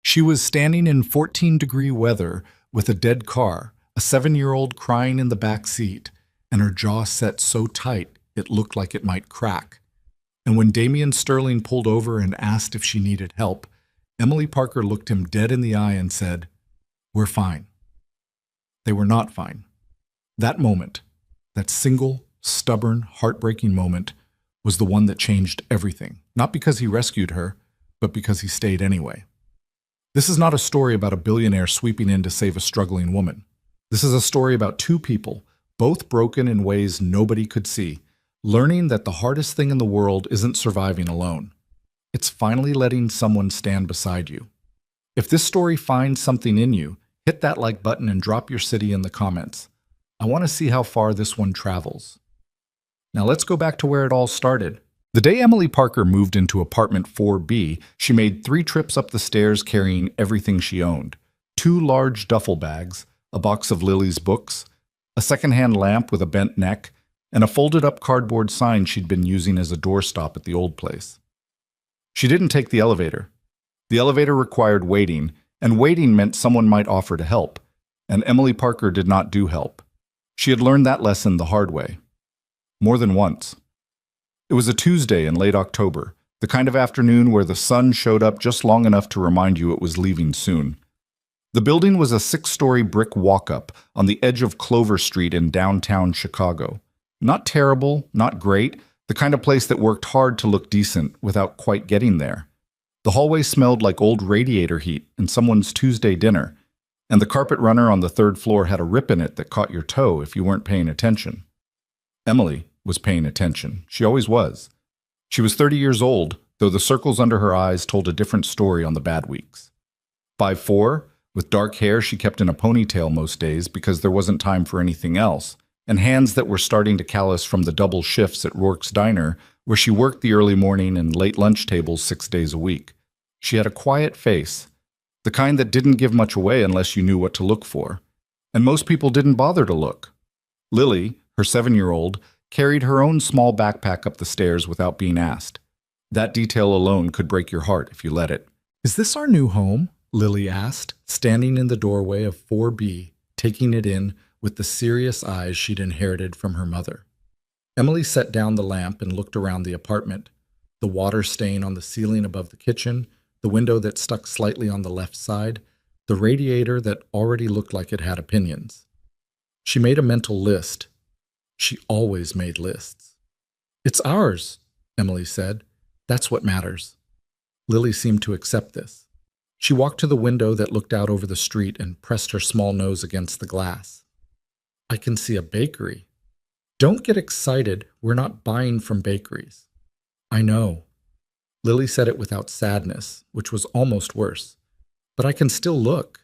She was standing in 14-degree weather with a dead car, a 7-year-old crying in the back seat, and her jaw set so tight it looked like it might crack. And when Damian Sterling pulled over and asked if she needed help, Emily Parker looked him dead in the eye and said, "We're fine." They were not fine. That moment, that single, stubborn, heartbreaking moment, was the one that changed everything, not because he rescued her, but because he stayed anyway. This is not a story about a billionaire sweeping in to save a struggling woman. This is a story about two people, both broken in ways nobody could see, learning that the hardest thing in the world isn't surviving alone. It's finally letting someone stand beside you. If this story finds something in you, hit that like button and drop your city in the comments. I want to see how far this one travels. Now let's go back to where it all started. The day Emily Parker moved into apartment 4B, she made 3 trips up the stairs carrying everything she owned: 2 large duffel bags, a box of Lily's books, a secondhand lamp with a bent neck, and a folded-up cardboard sign she'd been using as a doorstop at the old place. She didn't take the elevator. The elevator required waiting, and waiting meant someone might offer to help, and Emily Parker did not do help. She had learned that lesson the hard way. More than once. It was a Tuesday in late October, the kind of afternoon where the sun showed up just long enough to remind you it was leaving soon. The building was a 6-story brick walk-up on the edge of Clover Street in downtown Chicago. Not terrible, not great, the kind of place that worked hard to look decent without quite getting there. The hallway smelled like old radiator heat and someone's Tuesday dinner, and the carpet runner on the 3rd floor had a rip in it that caught your toe if you weren't paying attention. Emily was paying attention. She always was. She was 30 years old, though the circles under her eyes told a different story on the bad weeks. 5'4", with dark hair she kept in a ponytail most days because there wasn't time for anything else, and hands that were starting to callous from the double shifts at Rourke's Diner, where she worked the early morning and late lunch tables 6 days a week. She had a quiet face, the kind that didn't give much away unless you knew what to look for, and most people didn't bother to look. Lily, her 7-year-old, carried her own small backpack up the stairs without being asked. That detail alone could break your heart if you let it. "Is this our new home?" Lily asked, standing in the doorway of 4B, taking it in with the serious eyes she'd inherited from her mother. Emily set down the lamp and looked around the apartment, the water stain on the ceiling above the kitchen, the window that stuck slightly on the left side, the radiator that already looked like it had opinions. She made a mental list. She always made lists. "It's ours," Emily said. "That's what matters." Lily seemed to accept this. She walked to the window that looked out over the street and pressed her small nose against the glass. "I can see a bakery." "Don't get excited. We're not buying from bakeries." "I know." Lily said it without sadness, which was almost worse. "But I can still look."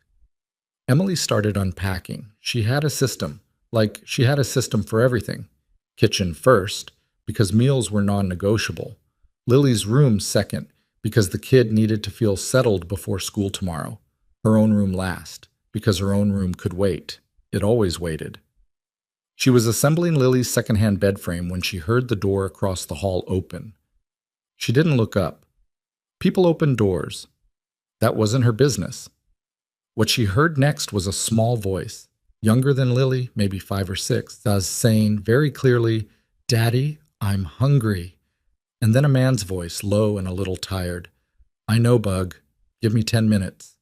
Emily started unpacking. She had a system. Like, she had a system for everything. Kitchen first, because meals were non-negotiable. Lily's room second, because the kid needed to feel settled before school tomorrow. Her own room last, because her own room could wait. It always waited. She was assembling Lily's secondhand bed frame when she heard the door across the hall open. She didn't look up. People opened doors. That wasn't her business. What she heard next was a small voice, younger than Lily, maybe 5 or 6, saying very clearly, "Daddy, I'm hungry." And then a man's voice, low and a little tired. "I know, Bug. Give me 10 minutes.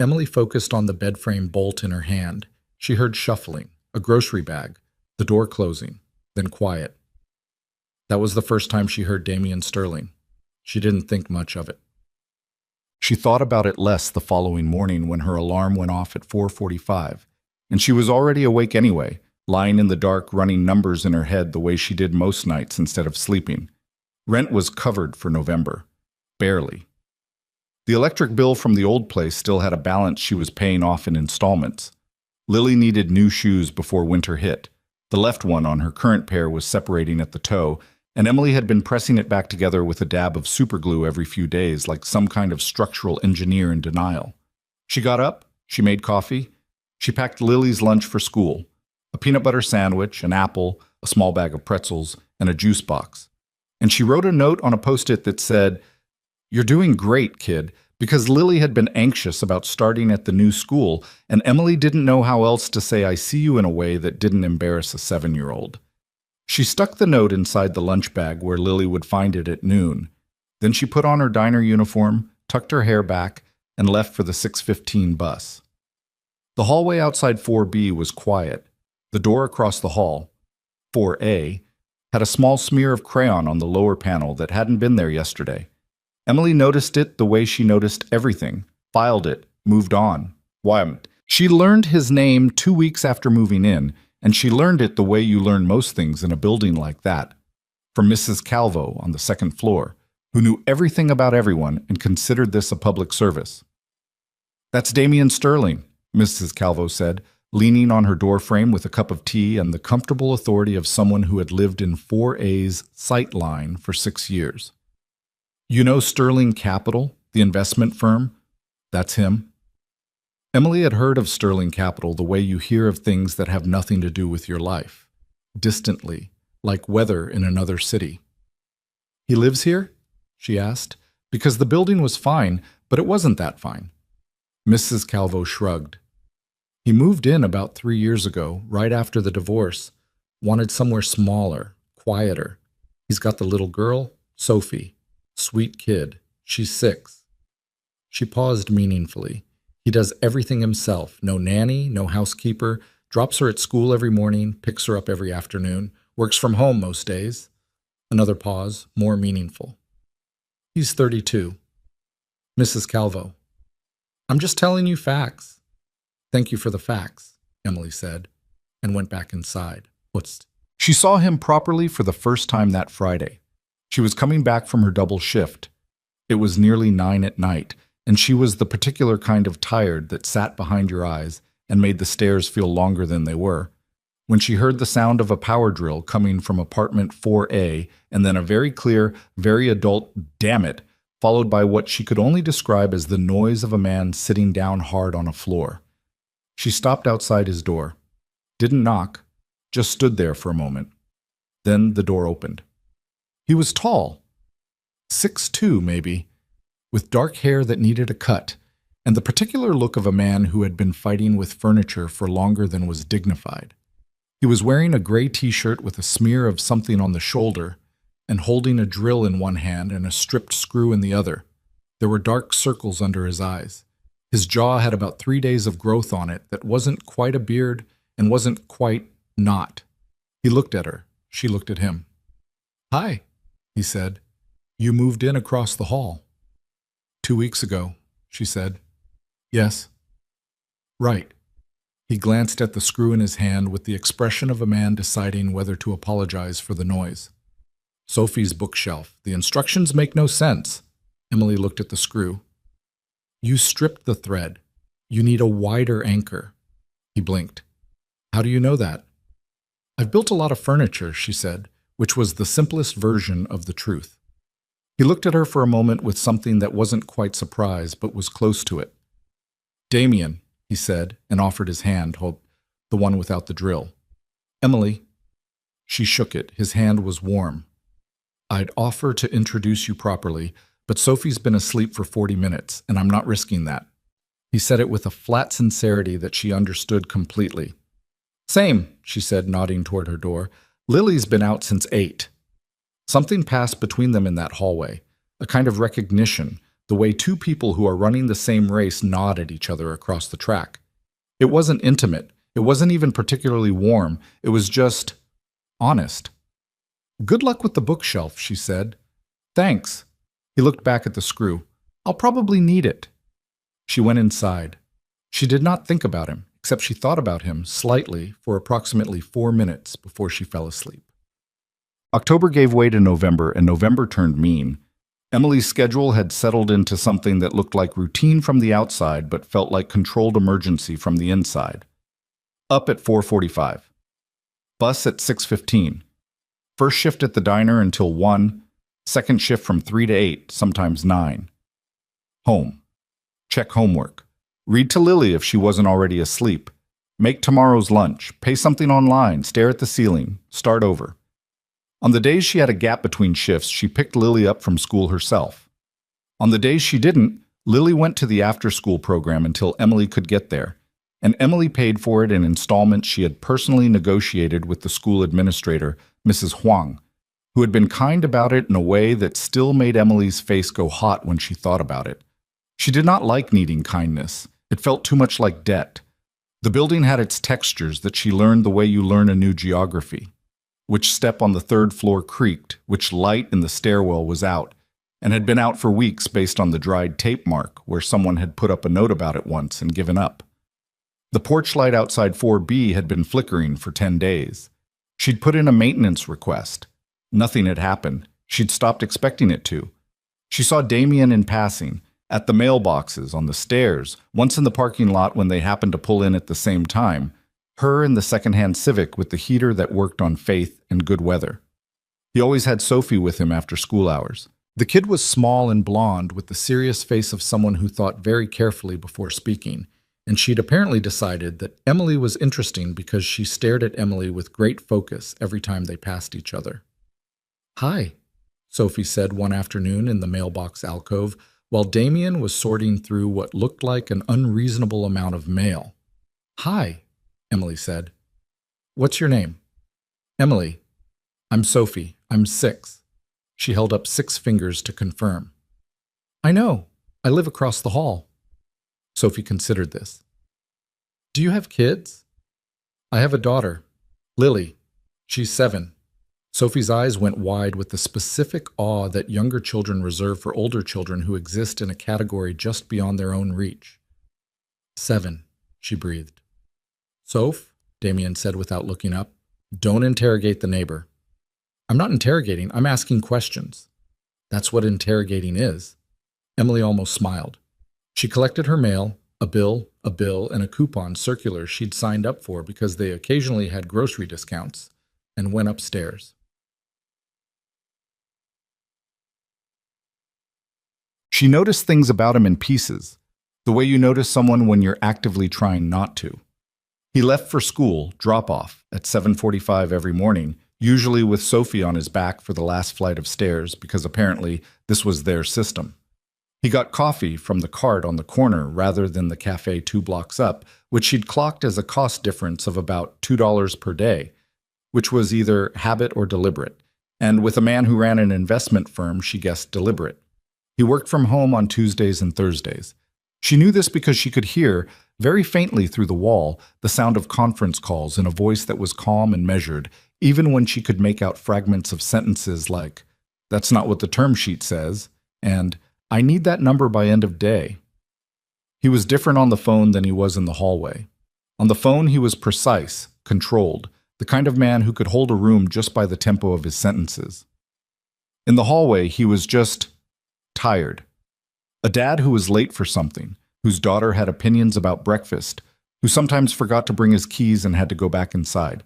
Emily focused on the bed frame bolt in her hand. She heard shuffling, a grocery bag, the door closing, then quiet. That was the first time she heard Damian Sterling. She didn't think much of it. She thought about it less the following morning when her alarm went off at 4:45, and she was already awake anyway, lying in the dark running numbers in her head the way she did most nights instead of sleeping. Rent was covered for November. Barely. The electric bill from the old place still had a balance she was paying off in installments. Lily needed new shoes before winter hit. The left one on her current pair was separating at the toe, and Emily had been pressing it back together with a dab of superglue every few days, like some kind of structural engineer in denial. She got up, she made coffee, she packed Lily's lunch for school, a peanut butter sandwich, an apple, a small bag of pretzels, and a juice box. And she wrote a note on a Post-it that said, "You're doing great, kid, because Lily had been anxious about starting at the new school, and Emily didn't know how else to say "I see you" in a way that didn't embarrass a 7-year-old. She stuck the note inside the lunch bag where Lily would find it at noon. Then she put on her diner uniform, tucked her hair back, and left for the 6:15 bus. The hallway outside 4B was quiet. The door across the hall, 4A, had a small smear of crayon on the lower panel that hadn't been there yesterday. Emily noticed it the way she noticed everything, filed it, moved on. Why? She learned his name 2 weeks after moving in, and she learned it the way you learn most things in a building like that, from Mrs. Calvo on the second floor, who knew everything about everyone and considered this a public service. "That's Damien Sterling," Mrs. Calvo said, leaning on her doorframe with a cup of tea and the comfortable authority of someone who had lived in 4A's sight line for 6 years. "You know Sterling Capital, the investment firm? That's him." Emily had heard of Sterling Capital the way you hear of things that have nothing to do with your life, distantly, like weather in another city. "He lives here?" she asked, because the building was fine, but it wasn't that fine. Mrs. Calvo shrugged. "He moved in about 3 years ago, right after the divorce. Wanted somewhere smaller, quieter. He's got the little girl, Sophie. Sweet kid. She's 6. She paused meaningfully. "He does everything himself. No nanny, no housekeeper. Drops her at school every morning, picks her up every afternoon. Works from home most days." Another pause, more meaningful. "He's 32. Mrs. Calvo. "I'm just telling you facts." "Thank you for the facts," Emily said, and went back inside. She saw him properly for the first time that Friday. She was coming back from her double shift. It was nearly 9 at night, and she was the particular kind of tired that sat behind your eyes and made the stairs feel longer than they were. When she heard the sound of a power drill coming from apartment 4A, and then a very clear, very adult "damn it," followed by what she could only describe as the noise of a man sitting down hard on a floor. She stopped outside his door. Didn't knock, just stood there for a moment. Then the door opened. He was tall, 6'2" maybe, with dark hair that needed a cut, and the particular look of a man who had been fighting with furniture for longer than was dignified. He was wearing a gray t-shirt with a smear of something on the shoulder, and holding a drill in one hand and a stripped screw in the other. There were dark circles under his eyes. His jaw had about 3 days of growth on it that wasn't quite a beard and wasn't quite not. He looked at her. She looked at him. "Hi," he said. "You moved in across the hall." 2 weeks ago, she said. "Yes." "Right." He glanced at the screw in his hand with the expression of a man deciding whether to apologize for the noise. "Sophie's bookshelf. The instructions make no sense." Emily looked at the screw. "You stripped the thread. You need a wider anchor." He blinked. "How do you know that?" "I've built a lot of furniture," she said, which was the simplest version of the truth. He looked at her for a moment with something that wasn't quite surprise, but was close to it. "Damien," he said, and offered his hand, the one without the drill. "Emily." She shook it. His hand was warm. "I'd offer to introduce you properly, but Sophie's been asleep for 40 minutes, and I'm not risking that." He said it with a flat sincerity that she understood completely. "Same," she said, nodding toward her door. "Lily's been out since 8. Something passed between them in that hallway, a kind of recognition, the way two people who are running the same race nod at each other across the track. It wasn't intimate. It wasn't even particularly warm. It was just honest. "Good luck with the bookshelf," she said. "Thanks." He looked back at the screw. "I'll probably need it." She went inside. She did not think about him, except she thought about him slightly for approximately 4 minutes before she fell asleep. October gave way to November, and November turned mean. Emily's schedule had settled into something that looked like routine from the outside but felt like controlled emergency from the inside. Up at 4:45. Bus at 6:15. First shift at the diner until 1. Second shift from 3 to 8, sometimes 9. Home. Check homework. Read to Lily if she wasn't already asleep. Make tomorrow's lunch. Pay something online. Stare at the ceiling. Start over. On the days she had a gap between shifts, she picked Lily up from school herself. On the days she didn't, Lily went to the after-school program until Emily could get there, and Emily paid for it in installments she had personally negotiated with the school administrator, Mrs. Huang, who had been kind about it in a way that still made Emily's face go hot when she thought about it. She did not like needing kindness. It felt too much like debt. The building had its textures that she learned the way you learn a new geography. Which step on the third floor creaked, which light in the stairwell was out, and had been out for weeks based on the dried tape mark where someone had put up a note about it once and given up. The porch light outside 4B had been flickering for 10 days. She'd put in a maintenance request. Nothing had happened. She'd stopped expecting it to. She saw Damien in passing, at the mailboxes, on the stairs, once in the parking lot when they happened to pull in at the same time, her in the second-hand Civic with the heater that worked on faith and good weather. He always had Sophie with him after school hours. The kid was small and blonde with the serious face of someone who thought very carefully before speaking, and she'd apparently decided that Emily was interesting because she stared at Emily with great focus every time they passed each other. "Hi," Sophie said one afternoon in the mailbox alcove while Damien was sorting through what looked like an unreasonable amount of mail. "Hi," Emily said. "What's your name?" "Emily. I'm Sophie. I'm 6. She held up 6 fingers to confirm. "I know. I live across the hall." Sophie considered this. "Do you have kids?" "I have a daughter, Lily. She's 7. Sophie's eyes went wide with the specific awe that younger children reserve for older children who exist in a category just beyond their own reach. 7, she breathed. "Soph," Damien said without looking up, "don't interrogate the neighbor." "I'm not interrogating, I'm asking questions." "That's what interrogating is." Emily almost smiled. She collected her mail, a bill, and a coupon circular she'd signed up for because they occasionally had grocery discounts, and went upstairs. She noticed things about him in pieces, the way you notice someone when you're actively trying not to. He left for school, drop-off, at 7:45 every morning, usually with Sophie on his back for the last flight of stairs because apparently this was their system. He got coffee from the cart on the corner rather than the cafe 2 blocks up, which she'd clocked as a cost difference of about $2 per day, which was either habit or deliberate, and with a man who ran an investment firm, she guessed deliberate. He worked from home on Tuesdays and Thursdays. She knew this because she could hear, very faintly through the wall, the sound of conference calls in a voice that was calm and measured, even when she could make out fragments of sentences like, "That's not what the term sheet says," and "I need that number by end of day." He was different on the phone than he was in the hallway. On the phone, he was precise, controlled, the kind of man who could hold a room just by the tempo of his sentences. In the hallway, he was just tired. A dad who was late for something, whose daughter had opinions about breakfast, who sometimes forgot to bring his keys and had to go back inside.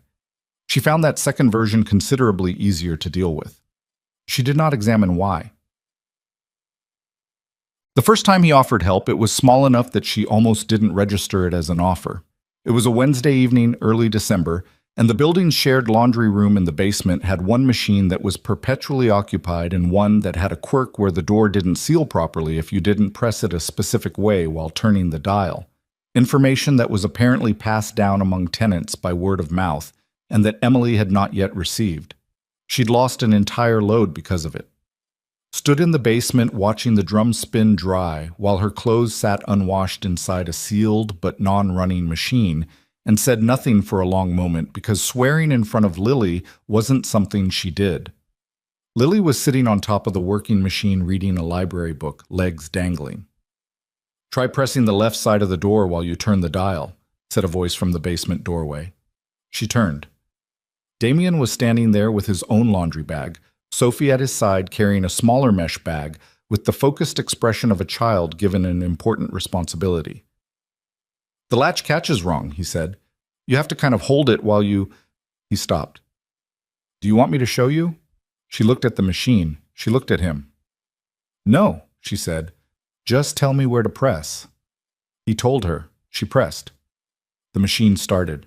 She found that second version considerably easier to deal with. She did not examine why. The first time he offered help, it was small enough that she almost didn't register it as an offer. It was a Wednesday evening, early December, and the building's shared laundry room in the basement had one machine that was perpetually occupied and one that had a quirk where the door didn't seal properly if you didn't press it a specific way while turning the dial. Information that was apparently passed down among tenants by word of mouth and that Emily had not yet received. She'd lost an entire load because of it. Stood in the basement watching the drum spin dry while her clothes sat unwashed inside a sealed but non-running machine, and said nothing for a long moment because swearing in front of Lily wasn't something she did. Lily was sitting on top of the working machine reading a library book, legs dangling. "Try pressing the left side of the door while you turn the dial," said a voice from the basement doorway. She turned. Damien was standing there with his own laundry bag, Sophie at his side carrying a smaller mesh bag with the focused expression of a child given an important responsibility. "The latch catches wrong," he said. "You have to kind of hold it while you—" He stopped. "Do you want me to show you?" She looked at the machine. She looked at him. "No," she said. "Just tell me where to press." He told her. She pressed. The machine started.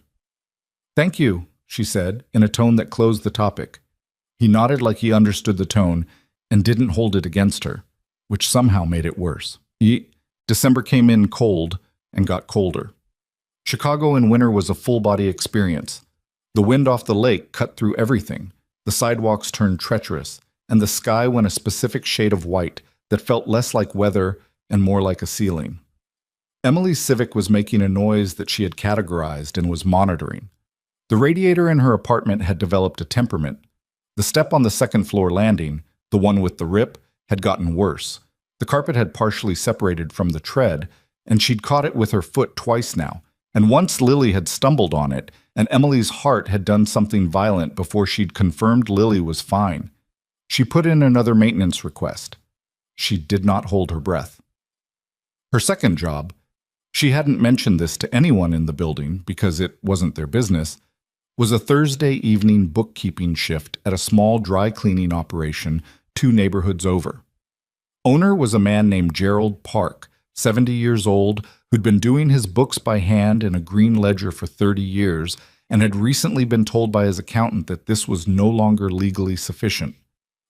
"Thank you," she said, in a tone that closed the topic. He nodded like he understood the tone and didn't hold it against her, which somehow made it worse. December came in cold and got colder. Chicago in winter was a full-body experience. The wind off the lake cut through everything. The sidewalks turned treacherous, and the sky went a specific shade of white that felt less like weather and more like a ceiling. Emily's Civic was making a noise that she had categorized and was monitoring. The radiator in her apartment had developed a temperament. The step on the second-floor landing, the one with the rip, had gotten worse. The carpet had partially separated from the tread, and she'd caught it with her foot twice now. And once Lily had stumbled on it, and Emily's heart had done something violent before she'd confirmed Lily was fine. She put in another maintenance request. She did not hold her breath. Her second job, she hadn't mentioned this to anyone in the building because it wasn't their business, was a Thursday evening bookkeeping shift at a small dry cleaning operation 2 neighborhoods over. Owner was a man named Gerald Park, 70 years old, who'd been doing his books by hand in a green ledger for 30 years and had recently been told by his accountant that this was no longer legally sufficient.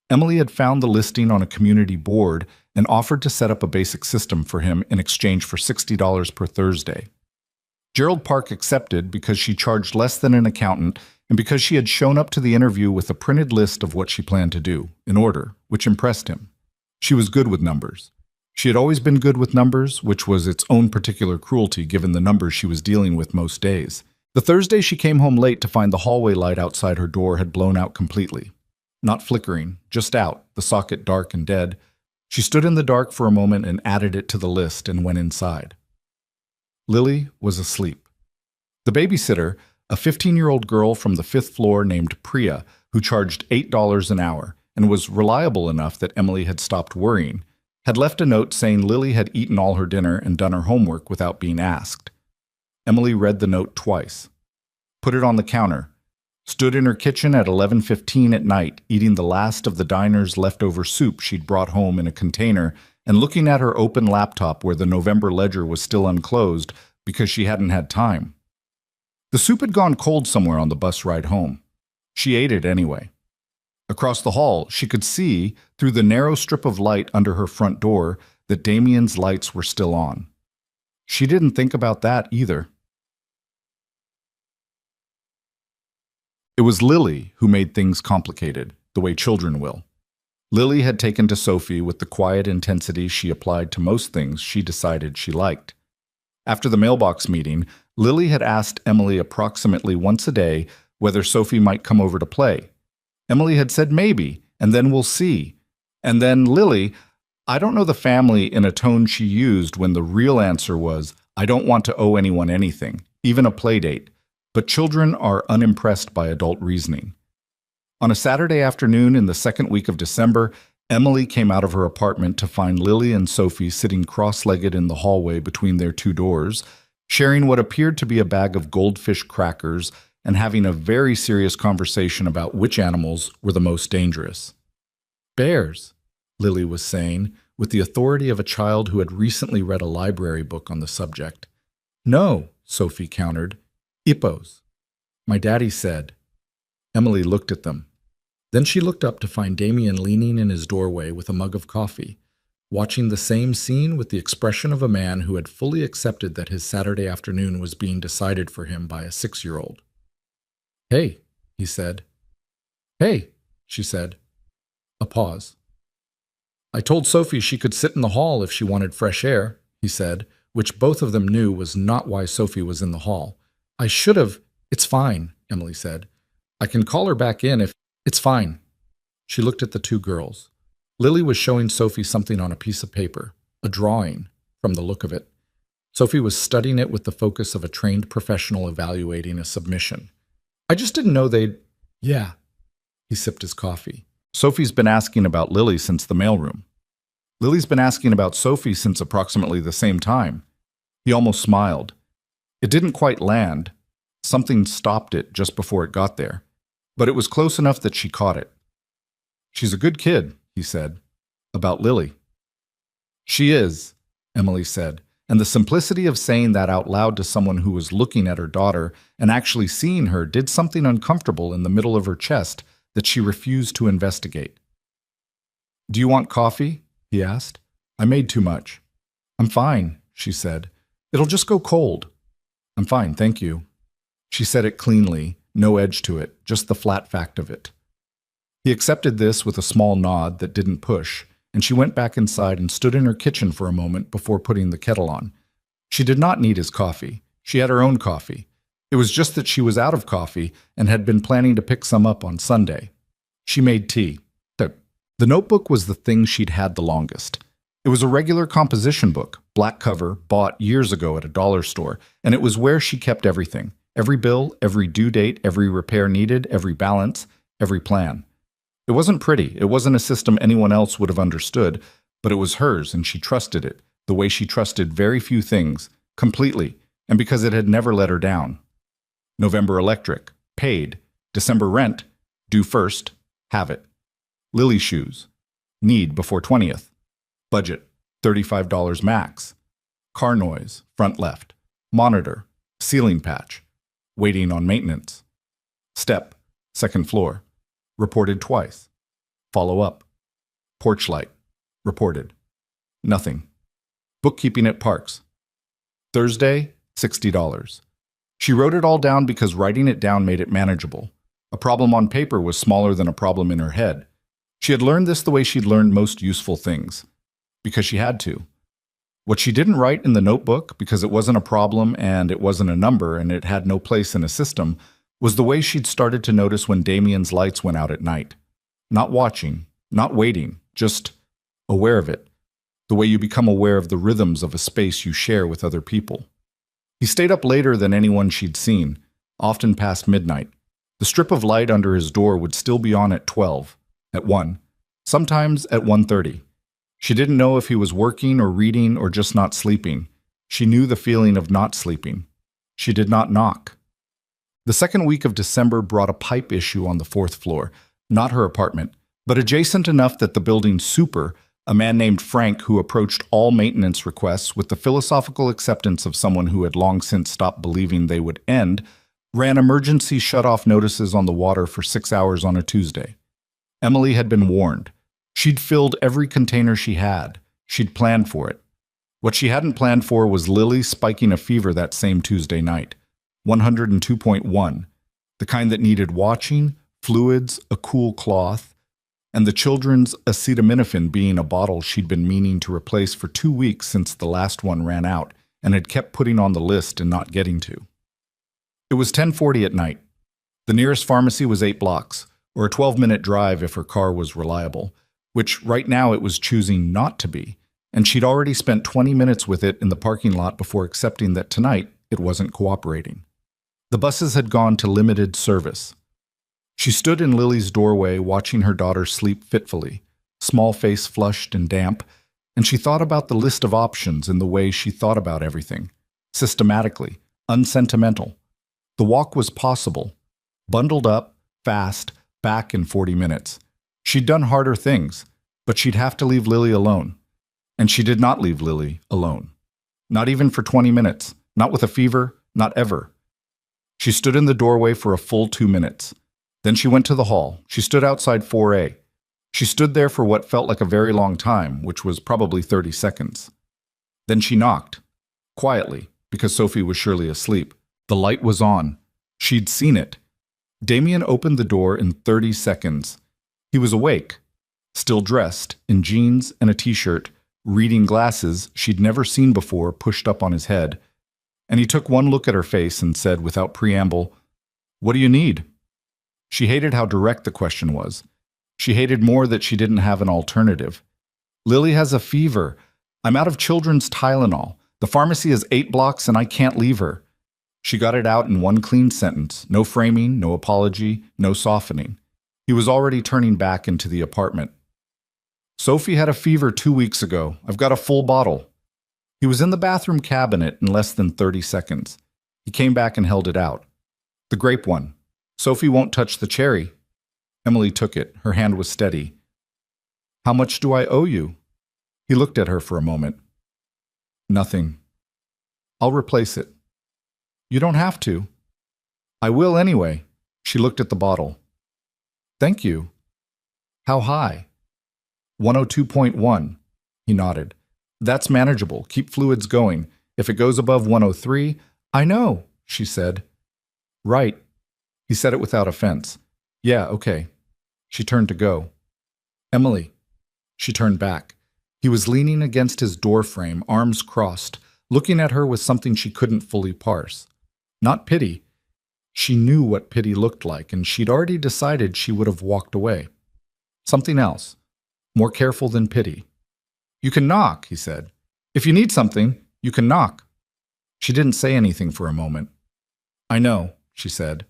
Emily had found the listing on a community board and offered to set up a basic system for him in exchange for $60 per Thursday. Gerald Park accepted because she charged less than an accountant and because she had shown up to the interview with a printed list of what she planned to do, in order, which impressed him. She was good with numbers. She had always been good with numbers, which was its own particular cruelty given the numbers she was dealing with most days. The Thursday she came home late to find the hallway light outside her door had blown out completely. Not flickering, just out, the socket dark and dead. She stood in the dark for a moment and added it to the list and went inside. Lily was asleep. The babysitter, a 15-year-old girl from the 5th floor named Priya, who charged $8 an hour and was reliable enough that Emily had stopped worrying, had left a note saying Lily had eaten all her dinner and done her homework without being asked. Emily read the note twice, put it on the counter, stood in her kitchen at 11:15 at night, eating the last of the diner's leftover soup she'd brought home in a container and looking at her open laptop where the November ledger was still unclosed because she hadn't had time. The soup had gone cold somewhere on the bus ride home. She ate it anyway. Across the hall, she could see, through the narrow strip of light under her front door, that Damien's lights were still on. She didn't think about that either. It was Lily who made things complicated, the way children will. Lily had taken to Sophie with the quiet intensity she applied to most things she decided she liked. After the mailbox meeting, Lily had asked Emily approximately once a day whether Sophie might come over to play. Emily had said maybe, and then we'll see. And then Lily, I don't know the family, in a tone she used when the real answer was, I don't want to owe anyone anything, even a play date. But children are unimpressed by adult reasoning. On a Saturday afternoon in the second week of December, Emily came out of her apartment to find Lily and Sophie sitting cross-legged in the hallway between their 2 doors, sharing what appeared to be a bag of goldfish crackers and having a very serious conversation about which animals were the most dangerous. Bears, Lily was saying, with the authority of a child who had recently read a library book on the subject. No, Sophie countered. Hippos. My daddy said. Emily looked at them. Then she looked up to find Damien leaning in his doorway with a mug of coffee, watching the same scene with the expression of a man who had fully accepted that his Saturday afternoon was being decided for him by a 6-year-old. Hey, he said. Hey, she said. A pause. I told Sophie she could sit in the hall if she wanted fresh air, he said, which both of them knew was not why Sophie was in the hall. I should have. It's fine, Emily said. I can call her back in if. It's fine. She looked at the 2 girls. Lily was showing Sophie something on a piece of paper, a drawing, from the look of it. Sophie was studying it with the focus of a trained professional evaluating a submission. I just didn't know they'd. Yeah. He sipped his coffee. Sophie's been asking about Lily since the mailroom. Lily's been asking about Sophie since approximately the same time. He almost smiled. It didn't quite land. Something stopped it just before it got there. But it was close enough that she caught it. She's a good kid, he said. About Lily. She is, Emily said, and the simplicity of saying that out loud to someone who was looking at her daughter and actually seeing her did something uncomfortable in the middle of her chest that she refused to investigate. Do you want coffee? He asked. I made too much. I'm fine, she said. It'll just go cold. I'm fine, thank you. She said it cleanly, no edge to it, just the flat fact of it. He accepted this with a small nod that didn't push, and she went back inside and stood in her kitchen for a moment before putting the kettle on. She did not need his coffee. She had her own coffee. It was just that she was out of coffee and had been planning to pick some up on Sunday. She made tea. The notebook was the thing she'd had the longest. It was a regular composition book, black cover, bought years ago at a dollar store, and it was where she kept everything. Every bill, every due date, every repair needed, every balance, every plan. It wasn't pretty. It wasn't a system anyone else would have understood, but it was hers and she trusted it, the way she trusted very few things, completely, and because it had never let her down. November electric, paid. December rent, due first, have it. Lily shoes, need before 20th. Budget, $35 max. Car noise, front left. Monitor, ceiling patch. Waiting on maintenance. Step, second floor. Reported twice. Follow up. Porch light, reported. Nothing. Bookkeeping at Parks. Thursday, $60. She wrote it all down because writing it down made it manageable. A problem on paper was smaller than a problem in her head. She had learned this the way she'd learned most useful things. Because she had to. What she didn't write in the notebook, because it wasn't a problem and it wasn't a number and it had no place in a system, was the way she'd started to notice when Damien's lights went out at night. Not watching, not waiting, just aware of it. The way you become aware of the rhythms of a space you share with other people. He stayed up later than anyone she'd seen, often past midnight. The strip of light under his door would still be on at 12, at 1, sometimes at 1:30. She didn't know if he was working or reading or just not sleeping. She knew the feeling of not sleeping. She did not knock. The second week of December brought a pipe issue on the 4th floor, not her apartment, but adjacent enough that the building's super, a man named Frank who approached all maintenance requests with the philosophical acceptance of someone who had long since stopped believing they would end, ran emergency shut-off notices on the water for 6 hours on a Tuesday. Emily had been warned. She'd filled every container she had. She'd planned for it. What she hadn't planned for was Lily spiking a fever that same Tuesday night. 102.1, the kind that needed watching, fluids, a cool cloth, and the children's acetaminophen being a bottle she'd been meaning to replace for 2 weeks since the last one ran out and had kept putting on the list and not getting to. It was 10:40 at night. The nearest pharmacy was 8 blocks, or a 12-minute drive if her car was reliable, which right now it was choosing not to be, and she'd already spent 20 minutes with it in the parking lot before accepting that tonight it wasn't cooperating. The buses had gone to limited service. She stood in Lily's doorway watching her daughter sleep fitfully, small face flushed and damp, and she thought about the list of options in the way she thought about everything, systematically, unsentimental. The walk was possible, bundled up, fast, back in 40 minutes. She'd done harder things, but she'd have to leave Lily alone. And she did not leave Lily alone. Not even for 20 minutes, not with a fever, not ever. She stood in the doorway for a full 2 minutes. Then she went to the hall. She stood outside 4A. She stood there for what felt like a very long time, which was probably 30 seconds. Then she knocked, quietly, because Sophie was surely asleep. The light was on. She'd seen it. Damien opened the door in 30 seconds. He was awake, still dressed, in jeans and a t-shirt, reading glasses she'd never seen before pushed up on his head. And he took one look at her face and said without preamble, "What do you need?" She hated how direct the question was. She hated more that she didn't have an alternative. "Lily has a fever. I'm out of children's Tylenol. The pharmacy is 8 blocks and I can't leave her." She got it out in one clean sentence, no framing, no apology, no softening. He was already turning back into the apartment. "Sophie had a fever 2 weeks ago. I've got a full bottle." He was in the bathroom cabinet in less than 30 seconds. He came back and held it out. "The grape one. Sophie won't touch the cherry." Emily took it. Her hand was steady. "How much do I owe you?" He looked at her for a moment. "Nothing. I'll replace it." "You don't have to." "I will anyway." She looked at the bottle. "Thank you." "How high?" 102.1. He nodded. That's manageable. Keep fluids going. If it goes above 103, I know, she said. Right. He said it without offense. Yeah, okay. She turned to go. Emily. She turned back. He was leaning against his door frame, arms crossed, looking at her with something she couldn't fully parse. Not pity. She knew what pity looked like, and she'd already decided she would have walked away. Something else. More careful than pity. You can knock, he said. If you need something, you can knock. She didn't say anything for a moment. I know, she said,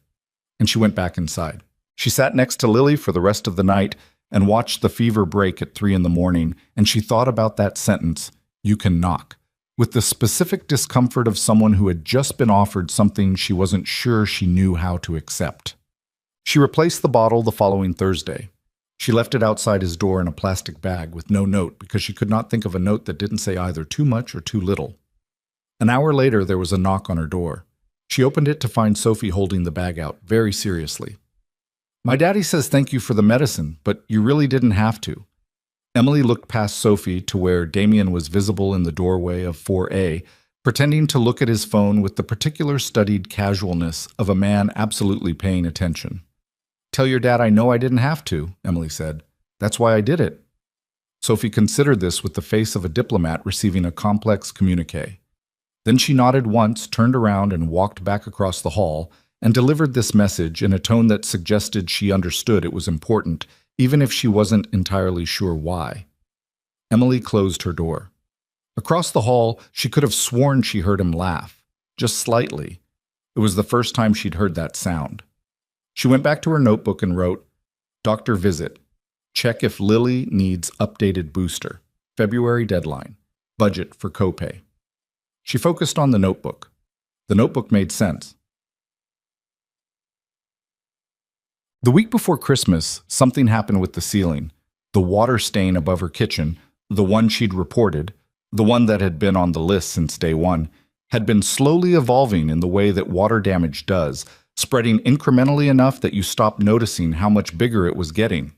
and she went back inside. She sat next to Lily for the rest of the night and watched the fever break at 3 a.m, and she thought about that sentence, you can knock, with the specific discomfort of someone who had just been offered something she wasn't sure she knew how to accept. She replaced the bottle the following Thursday. She left it outside his door in a plastic bag with no note because she could not think of a note that didn't say either too much or too little. An hour later, there was a knock on her door. She opened it to find Sophie holding the bag out, very seriously. My daddy says thank you for the medicine, but you really didn't have to. Emily looked past Sophie to where Damien was visible in the doorway of 4A, pretending to look at his phone with the particular studied casualness of a man absolutely paying attention. Tell your dad I know I didn't have to, Emily said. That's why I did it. Sophie considered this with the face of a diplomat receiving a complex communique. Then she nodded once, turned around, and walked back across the hall, and delivered this message in a tone that suggested she understood it was important, even if she wasn't entirely sure why. Emily closed her door. Across the hall, she could have sworn she heard him laugh, just slightly. It was the first time she'd heard that sound. She went back to her notebook and wrote, Doctor visit. Check if Lily needs updated booster. February deadline. Budget for copay. She focused on the notebook. The notebook made sense. The week before Christmas, something happened with the ceiling. The water stain above her kitchen, the one she'd reported, the one that had been on the list since day one, had been slowly evolving in the way that water damage does, spreading incrementally enough that you stopped noticing how much bigger it was getting.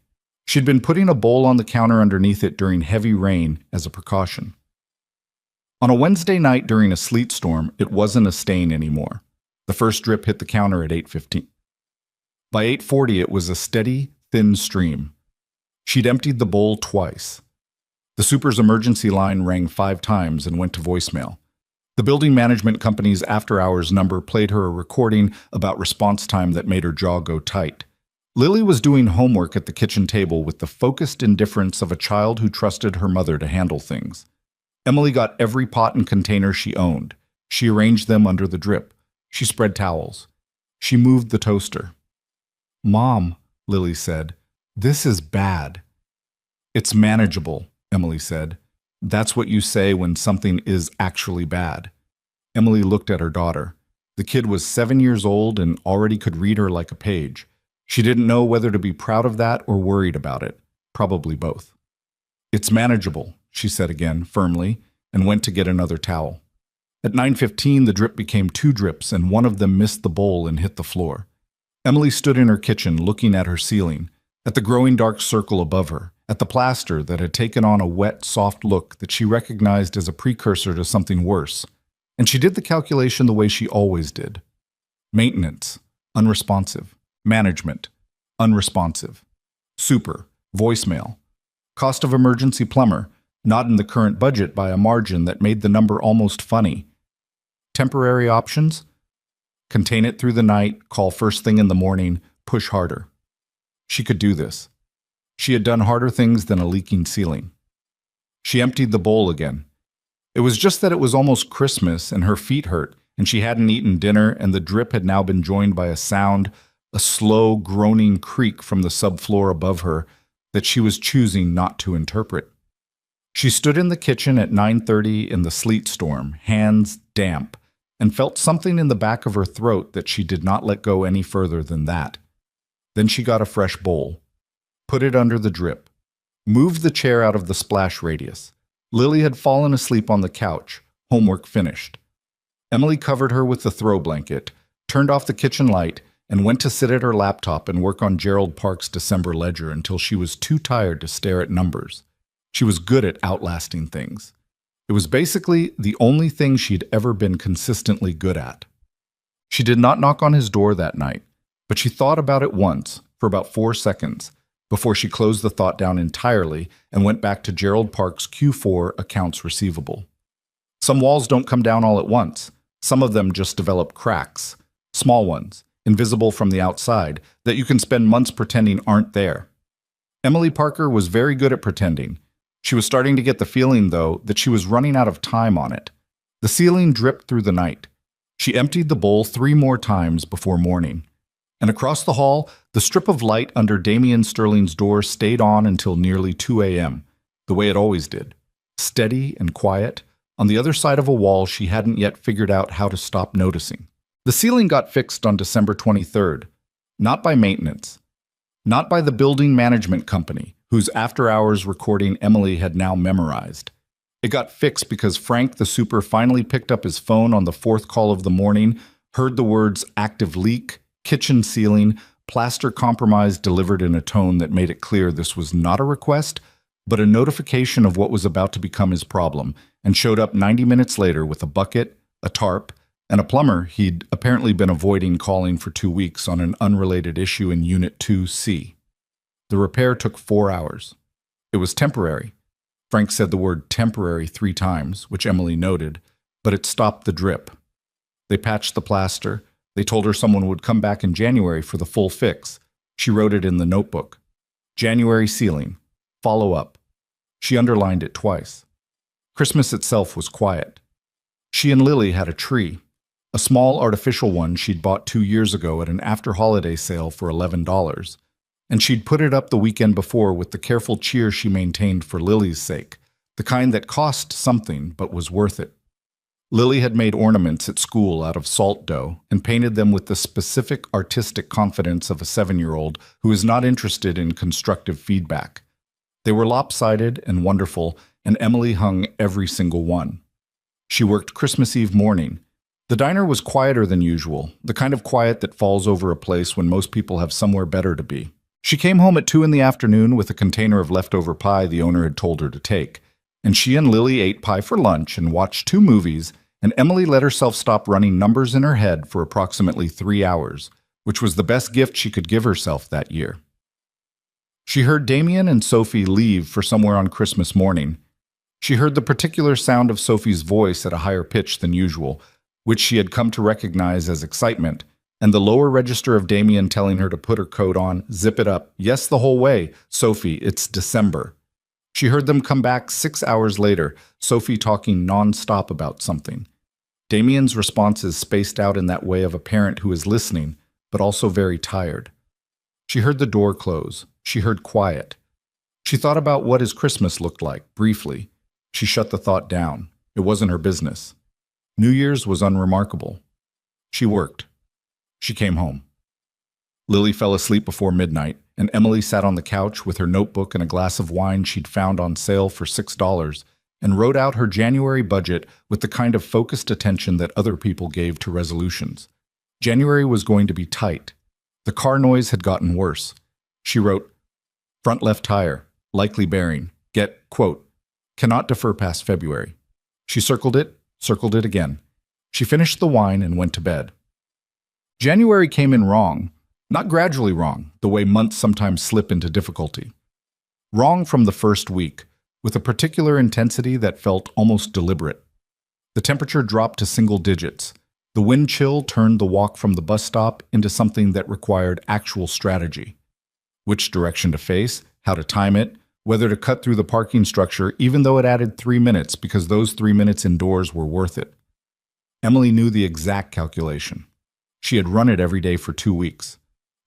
She'd been putting a bowl on the counter underneath it during heavy rain as a precaution. On a Wednesday night during a sleet storm, it wasn't a stain anymore. The first drip hit the counter at 8:15. By 8:40, it was a steady, thin stream. She'd emptied the bowl twice. The super's emergency line rang 5 times and went to voicemail. The building management company's after-hours number played her a recording about response time that made her jaw go tight. Lily was doing homework at the kitchen table with the focused indifference of a child who trusted her mother to handle things. Emily got every pot and container she owned. She arranged them under the drip. She spread towels. She moved the toaster. Mom, Lily said, this is bad. It's manageable, Emily said. That's what you say when something is actually bad. Emily looked at her daughter. The kid was 7 years old and already could read her like a page. She didn't know whether to be proud of that or worried about it. Probably both. It's manageable, she said again, firmly, and went to get another towel. At 9:15, the drip became 2 drips, and one of them missed the bowl and hit the floor. Emily stood in her kitchen looking at her ceiling, at the growing dark circle above her, at the plaster that had taken on a wet, soft look that she recognized as a precursor to something worse. And she did the calculation the way she always did. Maintenance, unresponsive. Management, unresponsive. Super, voicemail. Cost of emergency plumber, not in the current budget by a margin that made the number almost funny. Temporary options? Contain it through the night, call first thing in the morning, push harder. She could do this. She had done harder things than a leaking ceiling. She emptied the bowl again. It was just that it was almost Christmas and her feet hurt, and she hadn't eaten dinner, and the drip had now been joined by a sound, a slow, groaning creak from the subfloor above her that she was choosing not to interpret. She stood in the kitchen at 9:30 in the sleet storm, hands damp, and felt something in the back of her throat that she did not let go any further than that. Then she got a fresh bowl, put it under the drip, moved the chair out of the splash radius. Lily had fallen asleep on the couch, homework finished. Emily covered her with the throw blanket, turned off the kitchen light, and went to sit at her laptop and work on Gerald Park's December ledger until she was too tired to stare at numbers. She was good at outlasting things. It was basically the only thing she'd ever been consistently good at. She did not knock on his door that night, but she thought about it once, for about 4 seconds, before she closed the thought down entirely and went back to Gerald Park's Q4 accounts receivable. Some walls don't come down all at once. Some of them just develop cracks, small ones, invisible from the outside, that you can spend months pretending aren't there. Emily Parker was very good at pretending. She was starting to get the feeling, though, that she was running out of time on it. The ceiling dripped through the night. She emptied the bowl 3 more times before morning. And across the hall, the strip of light under Damian Sterling's door stayed on until nearly 2 a.m., the way it always did. Steady and quiet, on the other side of a wall she hadn't yet figured out how to stop noticing. The ceiling got fixed on December 23rd, not by maintenance, not by the building management company, whose after-hours recording Emily had now memorized. It got fixed because Frank the super finally picked up his phone on the 4th call of the morning, heard the words active leak, kitchen ceiling, plaster compromise delivered in a tone that made it clear this was not a request, but a notification of what was about to become his problem, and showed up 90 minutes later with a bucket, a tarp, and a plumber he'd apparently been avoiding calling for 2 weeks on an unrelated issue in Unit 2C. The repair took 4 hours. It was temporary. Frank said the word temporary 3 times, which Emily noted, but it stopped the drip. They patched the plaster. They told her someone would come back in January for the full fix. She wrote it in the notebook. January ceiling. Follow up. She underlined it twice. Christmas itself was quiet. She and Lily had a tree, a small artificial one she'd bought 2 years ago at an after-holiday sale for $11, and she'd put it up the weekend before with the careful cheer she maintained for Lily's sake, the kind that cost something but was worth it. Lily had made ornaments at school out of salt dough and painted them with the specific artistic confidence of a 7-year-old who is not interested in constructive feedback. They were lopsided and wonderful, and Emily hung every single one. She worked Christmas Eve morning. The diner was quieter than usual, the kind of quiet that falls over a place when most people have somewhere better to be. She came home at 2 in the afternoon with a container of leftover pie the owner had told her to take, and she and Lily ate pie for lunch and watched 2 movies, and Emily let herself stop running numbers in her head for approximately 3 hours, which was the best gift she could give herself that year. She heard Damian and Sophie leave for somewhere on Christmas morning. She heard the particular sound of Sophie's voice at a higher pitch than usual, which she had come to recognize as excitement, and the lower register of Damian telling her to put her coat on, zip it up, yes, the whole way, Sophie, it's December. She heard them come back 6 hours later, Sophie talking non-stop about something. Damian's responses spaced out in that way of a parent who is listening, but also very tired. She heard the door close. She heard quiet. She thought about what his Christmas looked like, briefly. She shut the thought down. It wasn't her business. New Year's was unremarkable. She worked. She came home. Lily fell asleep before midnight, and Emily sat on the couch with her notebook and a glass of wine she'd found on sale for $6 and wrote out her January budget with the kind of focused attention that other people gave to resolutions. January was going to be tight. The car noise had gotten worse. She wrote, front left tire, likely bearing, get, quote, cannot defer past February. She circled it again. She finished the wine and went to bed. January came in wrong, not gradually wrong, the way months sometimes slip into difficulty. Wrong from the first week, with a particular intensity that felt almost deliberate. The temperature dropped to single digits. The wind chill turned the walk from the bus stop into something that required actual strategy. Which direction to face, how to time it, whether to cut through the parking structure, even though it added 3 minutes because those 3 minutes indoors were worth it. Emily knew the exact calculation. She had run it every day for 2 weeks.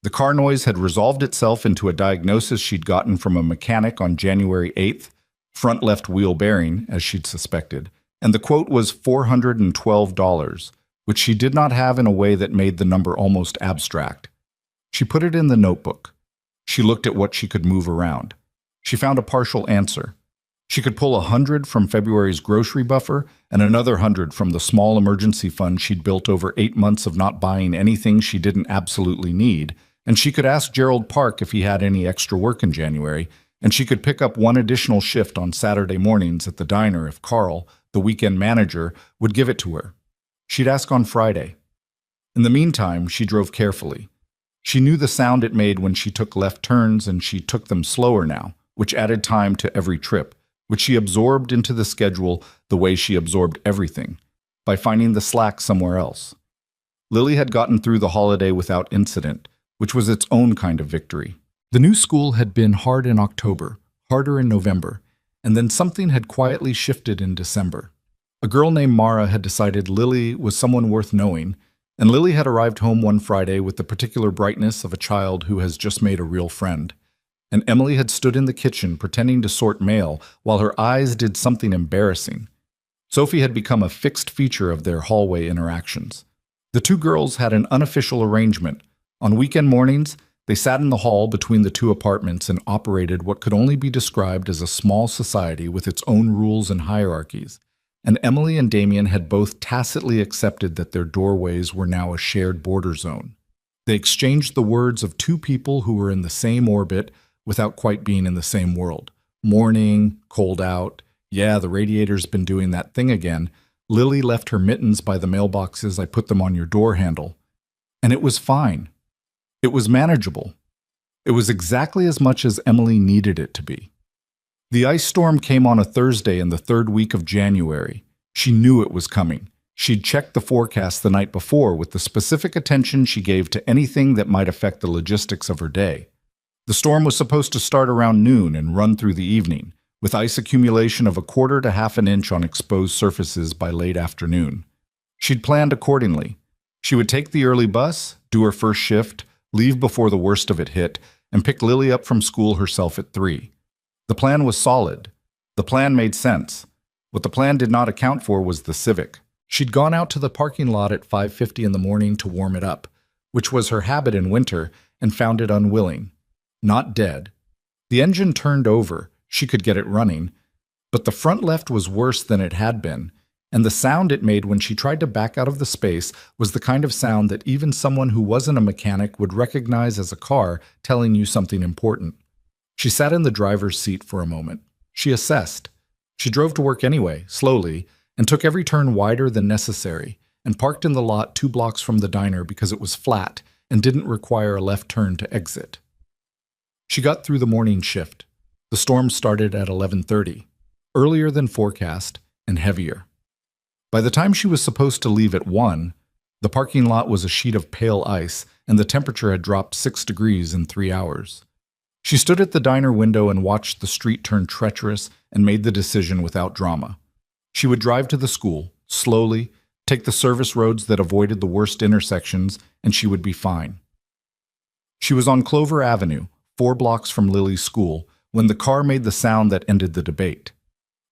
The car noise had resolved itself into a diagnosis she'd gotten from a mechanic on January 8th, front left wheel bearing, as she'd suspected, and the quote was $412, which she did not have in a way that made the number almost abstract. She put it in the notebook. She looked at what she could move around. She found a partial answer. She could pull 100 from February's grocery buffer and another 100 from the small emergency fund she'd built over 8 months of not buying anything she didn't absolutely need, and she could ask Gerald Park if he had any extra work in January, and she could pick up 1 additional shift on Saturday mornings at the diner if Carl, the weekend manager, would give it to her. She'd ask on Friday. In the meantime, she drove carefully. She knew the sound it made when she took left turns, and she took them slower now, which added time to every trip, which she absorbed into the schedule the way she absorbed everything, by finding the slack somewhere else. Lily had gotten through the holiday without incident, which was its own kind of victory. The new school had been hard in October, harder in November, and then something had quietly shifted in December. A girl named Mara had decided Lily was someone worth knowing, and Lily had arrived home one Friday with the particular brightness of a child who has just made a real friend. And Emily had stood in the kitchen pretending to sort mail while her eyes did something embarrassing. Sophie had become a fixed feature of their hallway interactions. The two girls had an unofficial arrangement. On weekend mornings, they sat in the hall between the two apartments and operated what could only be described as a small society with its own rules and hierarchies. And Emily and Damien had both tacitly accepted that their doorways were now a shared border zone. They exchanged the words of two people who were in the same orbit without quite being in the same world. Morning, cold out, yeah, the radiator's been doing that thing again. Lily left her mittens by the mailboxes, I put them on your door handle. And it was fine. It was manageable. It was exactly as much as Emily needed it to be. The ice storm came on a Thursday in the third week of January. She knew it was coming. She'd checked the forecast the night before with the specific attention she gave to anything that might affect the logistics of her day. The storm was supposed to start around noon and run through the evening, with ice accumulation of 1/4 to 1/2 inch on exposed surfaces by late afternoon. She'd planned accordingly. She would take the early bus, do her first shift, leave before the worst of it hit, and pick Lily up from school herself at 3. The plan was solid. The plan made sense. What the plan did not account for was the Civic. She'd gone out to the parking lot at 5:50 in the morning to warm it up, which was her habit in winter, and found it unwilling. Not dead. The engine turned over. She could get it running. But the front left was worse than it had been, and the sound it made when she tried to back out of the space was the kind of sound that even someone who wasn't a mechanic would recognize as a car telling you something important. She sat in the driver's seat for a moment. She assessed. She drove to work anyway, slowly, and took every turn wider than necessary, and parked in the lot 2 blocks from the diner because it was flat and didn't require a left turn to exit. She got through the morning shift. The storm started at 11:30, earlier than forecast and heavier. By the time she was supposed to leave at 1, the parking lot was a sheet of pale ice, and the temperature had dropped 6 degrees in 3 hours. She stood at the diner window and watched the street turn treacherous and made the decision without drama. She would drive to the school, slowly, take the service roads that avoided the worst intersections, and she would be fine. She was on Clover Avenue, 4 blocks from Lily's school, when the car made the sound that ended the debate.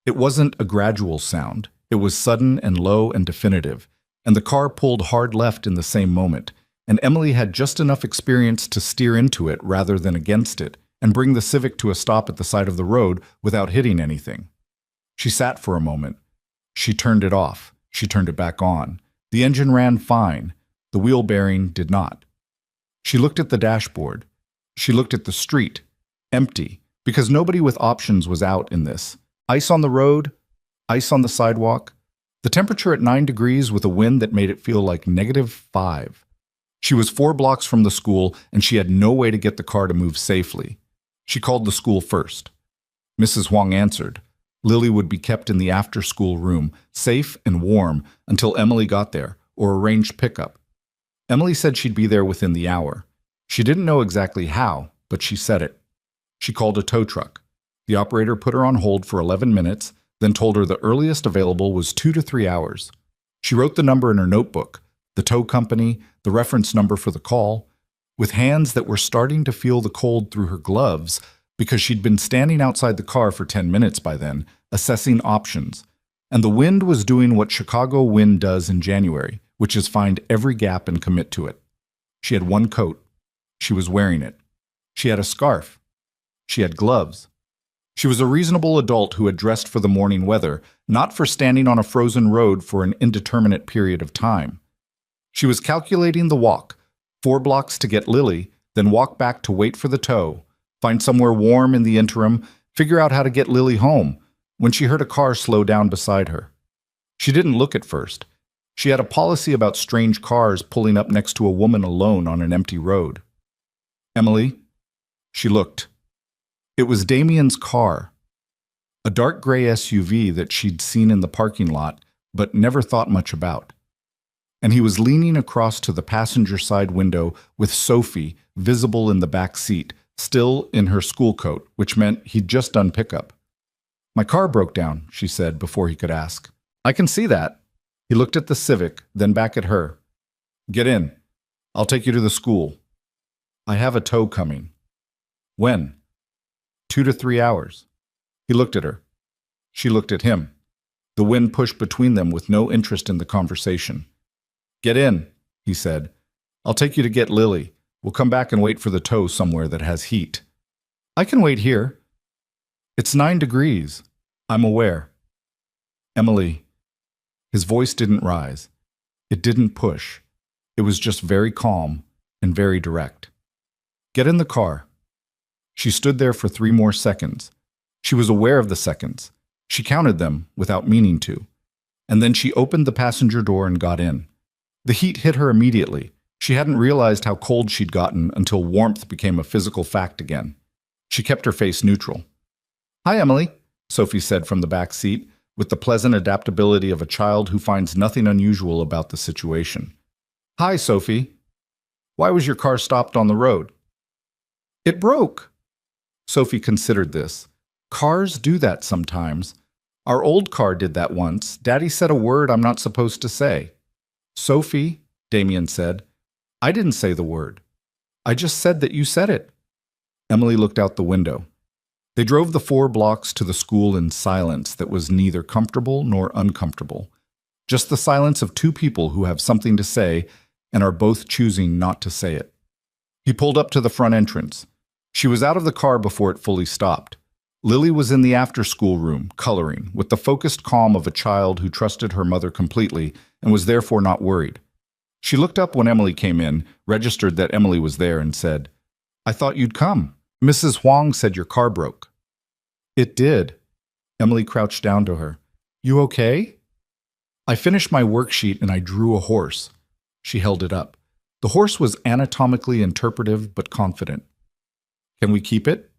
It wasn't a gradual sound. It was sudden and low and definitive, and the car pulled hard left in the same moment, and Emily had just enough experience to steer into it rather than against it, and bring the Civic to a stop at the side of the road without hitting anything. She sat for a moment. She turned it off. She turned it back on. The engine ran fine. The wheel bearing did not. She looked at the dashboard. She looked at the street. Empty, because nobody with options was out in this. Ice on the road, ice on the sidewalk, the temperature at 9 degrees with a wind that made it feel like -5. She was 4 blocks from the school, and she had no way to get the car to move safely. She called the school first. Mrs. Huang answered. Lily would be kept in the after-school room, safe and warm, until Emily got there, or arranged pickup. Emily said she'd be there within the hour. She didn't know exactly how, but she said it. She called a tow truck. The operator put her on hold for 11 minutes, then told her the earliest available was 2 to 3 hours. She wrote the number in her notebook, the tow company, the reference number for the call, with hands that were starting to feel the cold through her gloves because she'd been standing outside the car for 10 minutes by then, assessing options. And the wind was doing what Chicago wind does in January, which is find every gap and commit to it. She had one coat. She was wearing it. She had a scarf. She had gloves. She was a reasonable adult who had dressed for the morning weather, not for standing on a frozen road for an indeterminate period of time. She was calculating the walk, 4 blocks to get Lily, then walk back to wait for the tow, find somewhere warm in the interim, figure out how to get Lily home, when she heard a car slow down beside her. She didn't look at first. She had a policy about strange cars pulling up next to a woman alone on an empty road. Emily? She looked. It was Damien's car. A dark gray SUV that she'd seen in the parking lot, but never thought much about. And he was leaning across to the passenger side window with Sophie visible in the back seat, still in her school coat, which meant he'd just done pickup. My car broke down, she said before he could ask. I can see that. He looked at the Civic, then back at her. Get in. I'll take you to the school. I have a tow coming. When? 2 to 3 hours. He looked at her. She looked at him. The wind pushed between them with no interest in the conversation. Get in, he said. I'll take you to get Lily. We'll come back and wait for the tow somewhere that has heat. I can wait here. It's 9 degrees. I'm aware. Emily. His voice didn't rise. It didn't push. It was just very calm and very direct. Get in the car. She stood there for 3 more seconds. She was aware of the seconds. She counted them without meaning to. And then she opened the passenger door and got in. The heat hit her immediately. She hadn't realized how cold she'd gotten until warmth became a physical fact again. She kept her face neutral. Hi, Emily, Sophie said from the back seat, with the pleasant adaptability of a child who finds nothing unusual about the situation. Hi, Sophie. Why was your car stopped on the road? It broke. Sophie considered this. Cars do that sometimes. Our old car did that once. Daddy said a word I'm not supposed to say. Sophie, Damien said, I didn't say the word. I just said that you said it. Emily looked out the window. They drove the 4 blocks to the school in silence that was neither comfortable nor uncomfortable. Just the silence of 2 people who have something to say and are both choosing not to say it. He pulled up to the front entrance. She was out of the car before it fully stopped. Lily was in the after-school room, coloring, with the focused calm of a child who trusted her mother completely and was therefore not worried. She looked up when Emily came in, registered that Emily was there, and said, I thought you'd come. Mrs. Huang said your car broke. It did. Emily crouched down to her. You okay? I finished my worksheet and I drew a horse. She held it up. The horse was anatomically interpretive but confident. Can we keep it?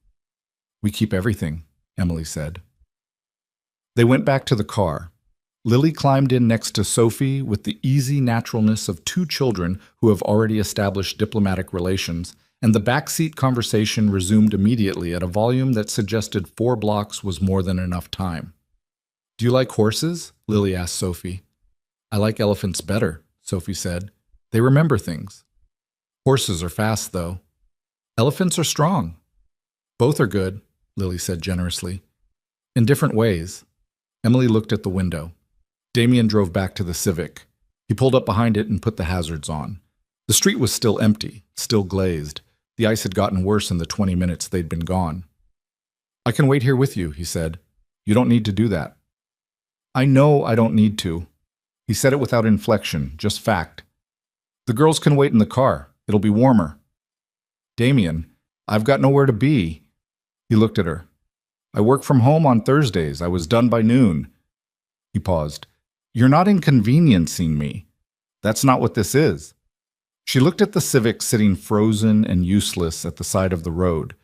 We keep everything, Emily said. They went back to the car. Lily climbed in next to Sophie with the easy naturalness of 2 children who have already established diplomatic relations, and the backseat conversation resumed immediately at a volume that suggested 4 blocks was more than enough time. Do you like horses? Lily asked Sophie. I like elephants better, Sophie said. They remember things. Horses are fast, though. Elephants are strong. Both are good, Lily said generously. In different ways. Emily looked at the window. Damien drove back to the Civic. He pulled up behind it and put the hazards on. The street was still empty, still glazed. The ice had gotten worse in the 20 minutes they'd been gone. I can wait here with you, he said. You don't need to do that. I know I don't need to. He said it without inflection, just fact. The girls can wait in the car. It'll be warmer. Damien, I've got nowhere to be. He looked at her. I work from home on Thursdays. I was done by noon. He paused. You're not inconveniencing me. That's not what this is. She looked at the Civic sitting frozen and useless at the side of the road.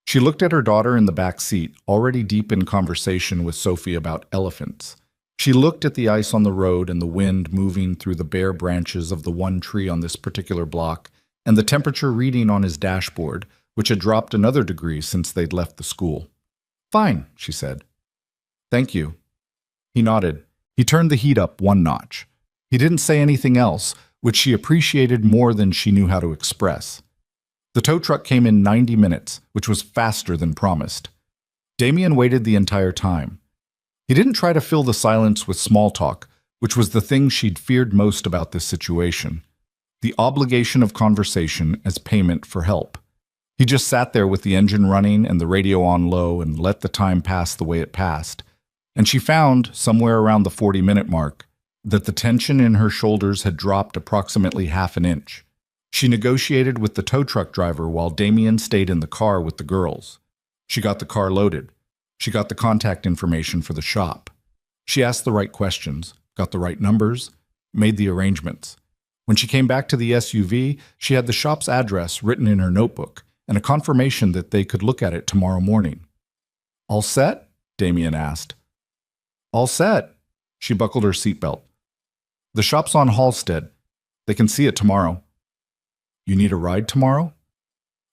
She looked at her daughter in the back seat, already deep in conversation with Sophie about elephants. She looked at the ice on the road and the wind moving through the bare branches of the one tree on this particular block, and the temperature reading on his dashboard, which had dropped another degree since they'd left the school. Fine, she said. Thank you. He nodded. He turned the heat up 1 notch. He didn't say anything else, which she appreciated more than she knew how to express. The tow truck came in 90 minutes, which was faster than promised. Damien waited the entire time. He didn't try to fill the silence with small talk, which was the thing she'd feared most about this situation. The obligation of conversation as payment for help. He just sat there with the engine running and the radio on low and let the time pass the way it passed. And she found, somewhere around the 40-minute mark, that the tension in her shoulders had dropped approximately half an inch. She negotiated with the tow truck driver while Damien stayed in the car with the girls. She got the car loaded. She got the contact information for the shop. She asked the right questions, got the right numbers, made the arrangements. When she came back to the SUV, she had the shop's address written in her notebook and a confirmation that they could look at it tomorrow morning. "All set?" Damien asked. "All set." She buckled her seatbelt. "The shop's on Halstead. They can see it tomorrow." "You need a ride tomorrow?"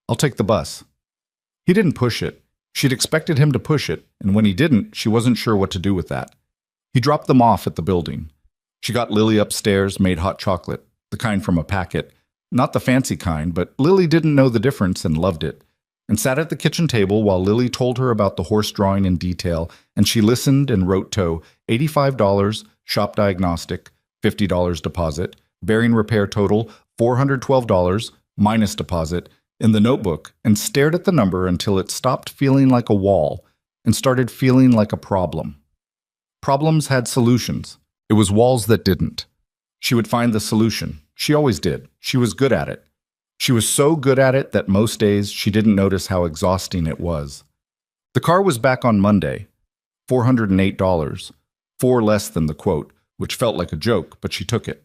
"I'll take the bus." He didn't push it. She'd expected him to push it, and when he didn't, she wasn't sure what to do with that. He dropped them off at the building. She got Lily upstairs, made hot chocolate, the kind from a packet. Not the fancy kind, but Lily didn't know the difference and loved it, and sat at the kitchen table while Lily told her about the horse drawing in detail, and she listened and wrote to $85, shop diagnostic, $50 deposit, bearing repair total, $412, minus deposit, in the notebook, and stared at the number until it stopped feeling like a wall and started feeling like a problem. Problems had solutions. It was walls that didn't. She would find the solution. She always did. She was good at it. She was so good at it that most days she didn't notice how exhausting it was. The car was back on Monday. $408. $4 less than the quote, which felt like a joke, but she took it.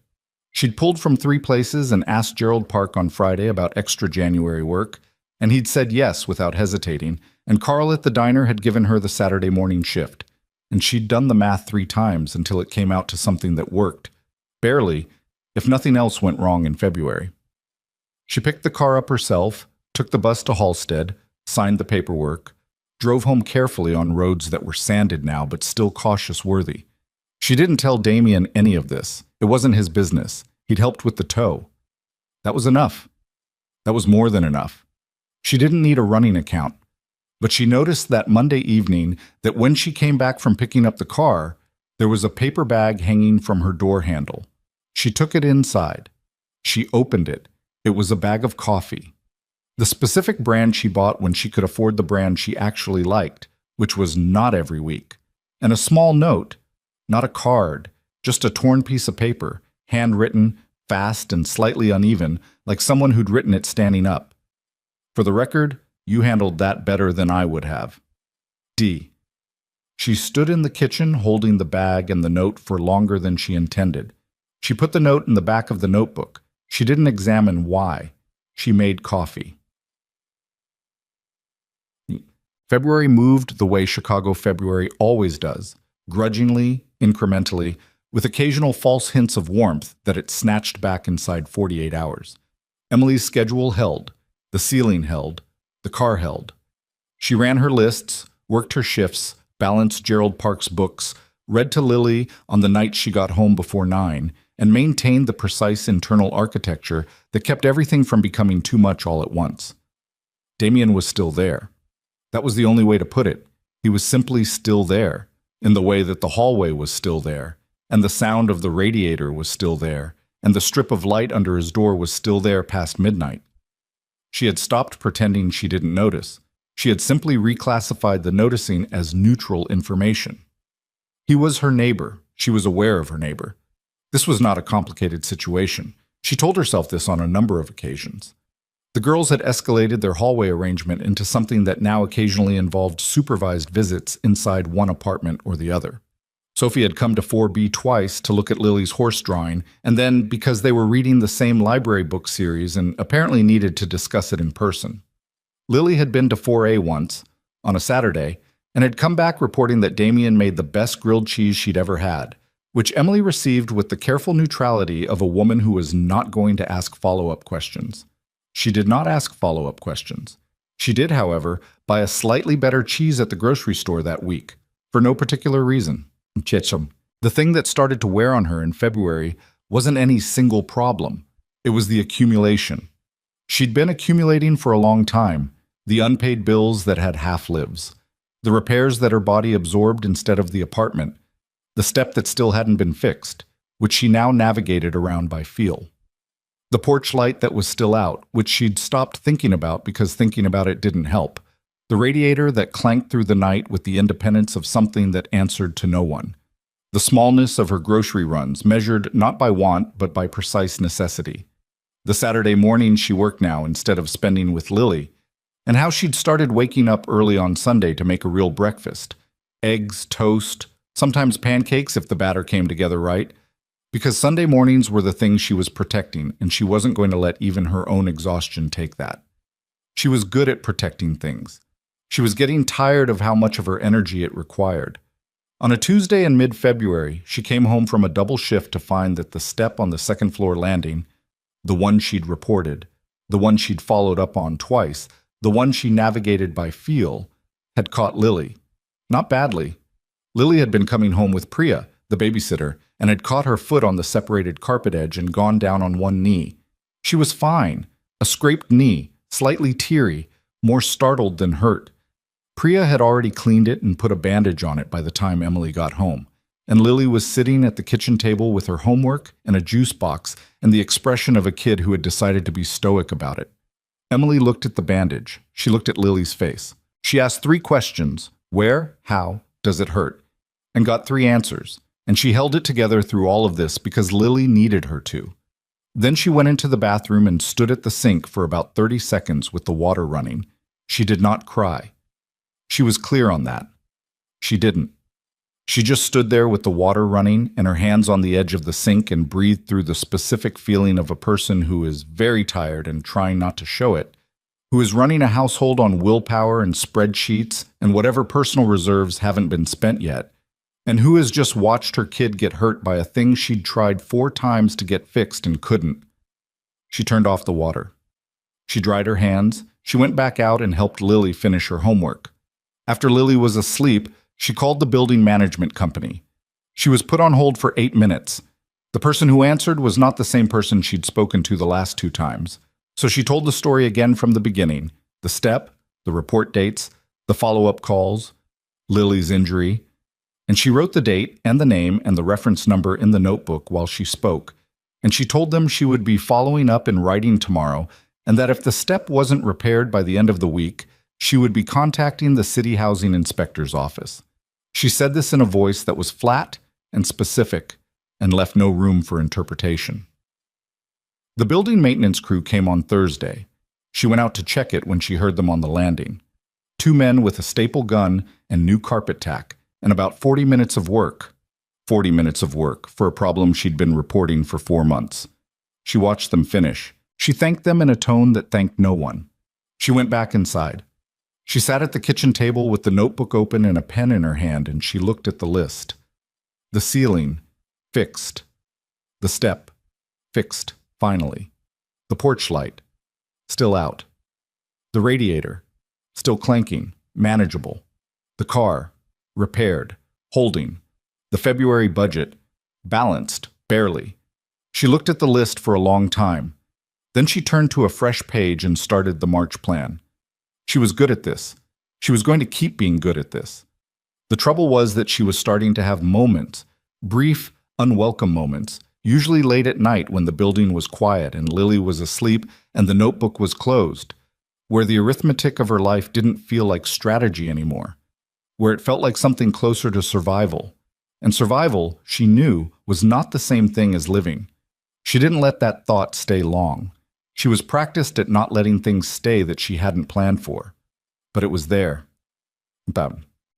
She'd pulled from 3 places and asked Gerald Park on Friday about extra January work, and he'd said yes without hesitating, and Carl at the diner had given her the Saturday morning shift, and she'd done the math 3 times until it came out to something that worked. Barely, if nothing else went wrong in February. She picked the car up herself, took the bus to Halstead, signed the paperwork, drove home carefully on roads that were sanded now but still cautious-worthy. She didn't tell Damien any of this. It wasn't his business. He'd helped with the tow. That was enough. That was more than enough. She didn't need a running account. But she noticed that Monday evening that when she came back from picking up the car, there was a paper bag hanging from her door handle. She took it inside. She opened it. It was a bag of coffee. The specific brand she bought when she could afford the brand she actually liked, which was not every week. And a small note, not a card, just a torn piece of paper, handwritten, fast and slightly uneven, like someone who'd written it standing up. "For the record, you handled that better than I would have. D." She stood in the kitchen holding the bag and the note for longer than she intended. She put the note in the back of the notebook. She didn't examine why. She made coffee. February moved the way Chicago February always does, grudgingly, incrementally, with occasional false hints of warmth that it snatched back inside 48 hours. Emily's schedule held, the ceiling held, the car held. She ran her lists, worked her shifts, balanced Gerald Park's books, read to Lily on the night she got home before 9, and maintained the precise internal architecture that kept everything from becoming too much all at once. Damien was still there. That was the only way to put it. He was simply still there, in the way that the hallway was still there, and the sound of the radiator was still there, and the strip of light under his door was still there past midnight. She had stopped pretending she didn't notice. She had simply reclassified the noticing as neutral information. He was her neighbor. She was aware of her neighbor. This was not a complicated situation. She told herself this on a number of occasions. The girls had escalated their hallway arrangement into something that now occasionally involved supervised visits inside one apartment or the other. Sophie had come to 4B twice to look at Lily's horse drawing, and then because they were reading the same library book series and apparently needed to discuss it in person. Lily had been to 4A once, on a Saturday, and had come back reporting that Damien made the best grilled cheese she'd ever had, which Emily received with the careful neutrality of a woman who was not going to ask follow-up questions. She did not ask follow-up questions. She did, however, buy a slightly better cheese at the grocery store that week, for no particular reason. The thing that started to wear on her in February wasn't any single problem. It was the accumulation. She'd been accumulating for a long time, the unpaid bills that had half-lives, the repairs that her body absorbed instead of the apartment, the step that still hadn't been fixed, which she now navigated around by feel. The porch light that was still out, which she'd stopped thinking about because thinking about it didn't help. The radiator that clanked through the night with the independence of something that answered to no one. The smallness of her grocery runs, measured not by want but by precise necessity. The Saturday morning she worked now instead of spending with Lily, and how she'd started waking up early on Sunday to make a real breakfast. Eggs, toast, Sometimes pancakes if the batter came together right. Because Sunday mornings were the things she was protecting, and she wasn't going to let even her own exhaustion take that. She was good at protecting things. She was getting tired of how much of her energy it required. On a Tuesday in mid-February, she came home from a double shift to find that the step on the second floor landing, the one she'd reported, the one she'd followed up on twice, the one she navigated by feel, had caught Lily. Not badly. Lily had been coming home with Priya, the babysitter, and had caught her foot on the separated carpet edge and gone down on one knee. She was fine, a scraped knee, slightly teary, more startled than hurt. Priya had already cleaned it and put a bandage on it by the time Emily got home, and Lily was sitting at the kitchen table with her homework and a juice box and the expression of a kid who had decided to be stoic about it. Emily looked at the bandage. She looked at Lily's face. She asked 3 questions: where, how, does it hurt? And got 3 answers. And she held it together through all of this because Lily needed her to. Then she went into the bathroom and stood at the sink for about 30 seconds with the water running. She did not cry. She was clear on that. She didn't. She just stood there with the water running and her hands on the edge of the sink and breathed through the specific feeling of a person who is very tired and trying not to show it, who is running a household on willpower and spreadsheets and whatever personal reserves haven't been spent yet, and who has just watched her kid get hurt by a thing she'd tried 4 times to get fixed and couldn't. She turned off the water. She dried her hands. She went back out and helped Lily finish her homework. After Lily was asleep, she called the building management company. She was put on hold for 8 minutes. The person who answered was not the same person she'd spoken to the last 2 times. So she told the story again from the beginning: the step, the report dates, the follow-up calls, Lily's injury. And she wrote the date and the name and the reference number in the notebook while she spoke. And she told them she would be following up in writing tomorrow, and that if the step wasn't repaired by the end of the week, she would be contacting the city housing inspector's office. She said this in a voice that was flat and specific and left no room for interpretation. The building maintenance crew came on Thursday. She went out to check it when she heard them on the landing. 2 men with a staple gun and new carpet tack, and about 40 minutes of work. 40 minutes of work for a problem she'd been reporting for 4 months. She watched them finish. She thanked them in a tone that thanked no one. She went back inside. She sat at the kitchen table with the notebook open and a pen in her hand, and she looked at the list. The ceiling, fixed. The step, fixed, finally. The porch light, still out. The radiator, still clanking, manageable. The car, repaired, holding. The February budget, balanced, barely. She looked at the list for a long time. Then she turned to a fresh page and started the March plan. She was good at this. She was going to keep being good at this. The trouble was that she was starting to have moments, brief, unwelcome moments, usually late at night when the building was quiet and Lily was asleep and the notebook was closed, where the arithmetic of her life didn't feel like strategy anymore, where it felt like something closer to survival. And survival, she knew, was not the same thing as living. She didn't let that thought stay long. She was practiced at not letting things stay that she hadn't planned for. But it was there.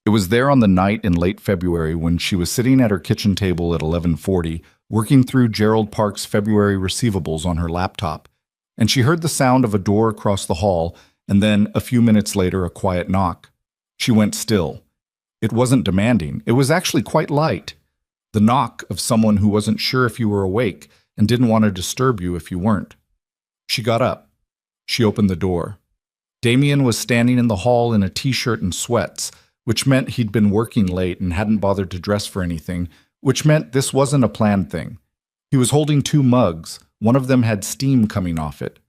It was there on the night in late February when she was sitting at her kitchen table at 11:40, working through Gerald Park's February receivables on her laptop, and she heard the sound of a door across the hall, and then, a few minutes later, a quiet knock. She went still. It wasn't demanding. It was actually quite light. The knock of someone who wasn't sure if you were awake and didn't want to disturb you if you weren't. She got up. She opened the door. Damien was standing in the hall in a t-shirt and sweats, which meant he'd been working late and hadn't bothered to dress for anything, which meant this wasn't a planned thing. He was holding 2 mugs. One of them had steam coming off it.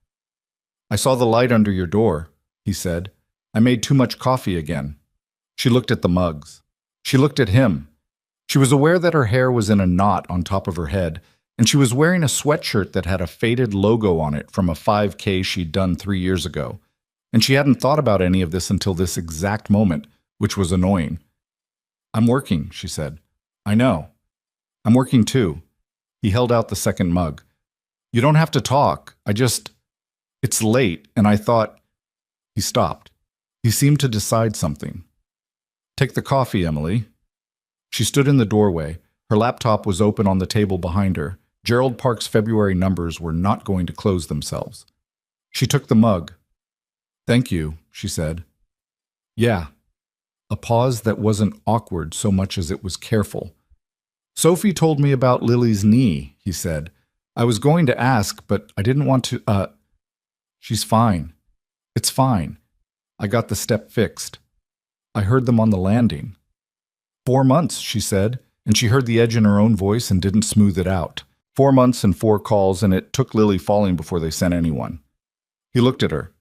"I saw the light under your door," he said. "I made too much coffee again." She looked at the mugs. She looked at him. She was aware that her hair was in a knot on top of her head, and she was wearing a sweatshirt that had a faded logo on it from a 5K she'd done 3 years ago. And she hadn't thought about any of this until this exact moment, which was annoying. "I'm working," she said. "I know. I'm working too." He held out the second mug. "You don't have to talk. It's late, and I thought—" He stopped. He seemed to decide something. "Take the coffee, Emily." She stood in the doorway. Her laptop was open on the table behind her. Gerald Park's February numbers were not going to close themselves. She took the mug. "Thank you," she said. "Yeah." A pause that wasn't awkward so much as it was careful. "Sophie told me about Lily's knee," he said. "I was going to ask, but I didn't want to, She's fine. It's fine. I got the step fixed. I heard them on the landing." 4 months, she said, and she heard the edge in her own voice and didn't smooth it out. 4 months and 4 calls, and it took Lily falling before they sent anyone. He looked at her.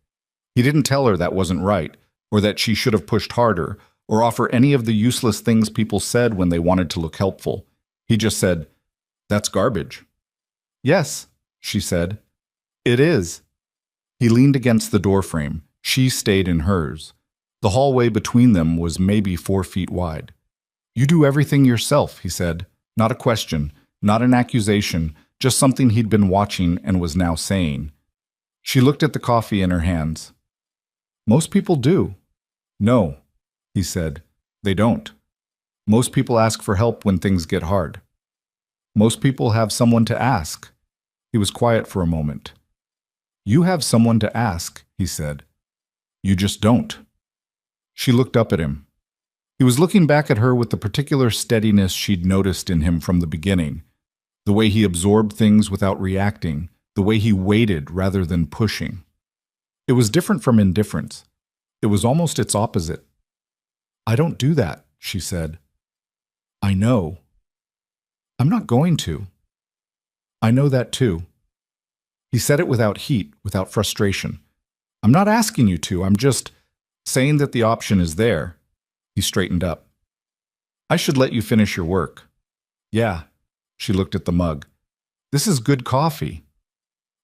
He didn't tell her that wasn't right, or that she should have pushed harder, or offer any of the useless things people said when they wanted to look helpful. He just said, "That's garbage." "Yes," she said. "It is." He leaned against the doorframe. She stayed in hers. The hallway between them was maybe 4 feet wide. "You do everything yourself," he said. Not a question, not an accusation, just something he'd been watching and was now saying. She looked at the coffee in her hands. "Most people do." "No," he said. "They don't. Most people ask for help when things get hard. Most people have someone to ask." He was quiet for a moment. "You have someone to ask," he said. "You just don't." She looked up at him. He was looking back at her with the particular steadiness she'd noticed in him from the beginning. The way he absorbed things without reacting, the way he waited rather than pushing. It was different from indifference. It was almost its opposite. "I don't do that," she said. "I know." "I'm not going to." "I know that too." He said it without heat, without frustration. "I'm not asking you to, I'm just saying that the option is there." He straightened up. "I should let you finish your work." "Yeah." She looked at the mug. "This is good coffee.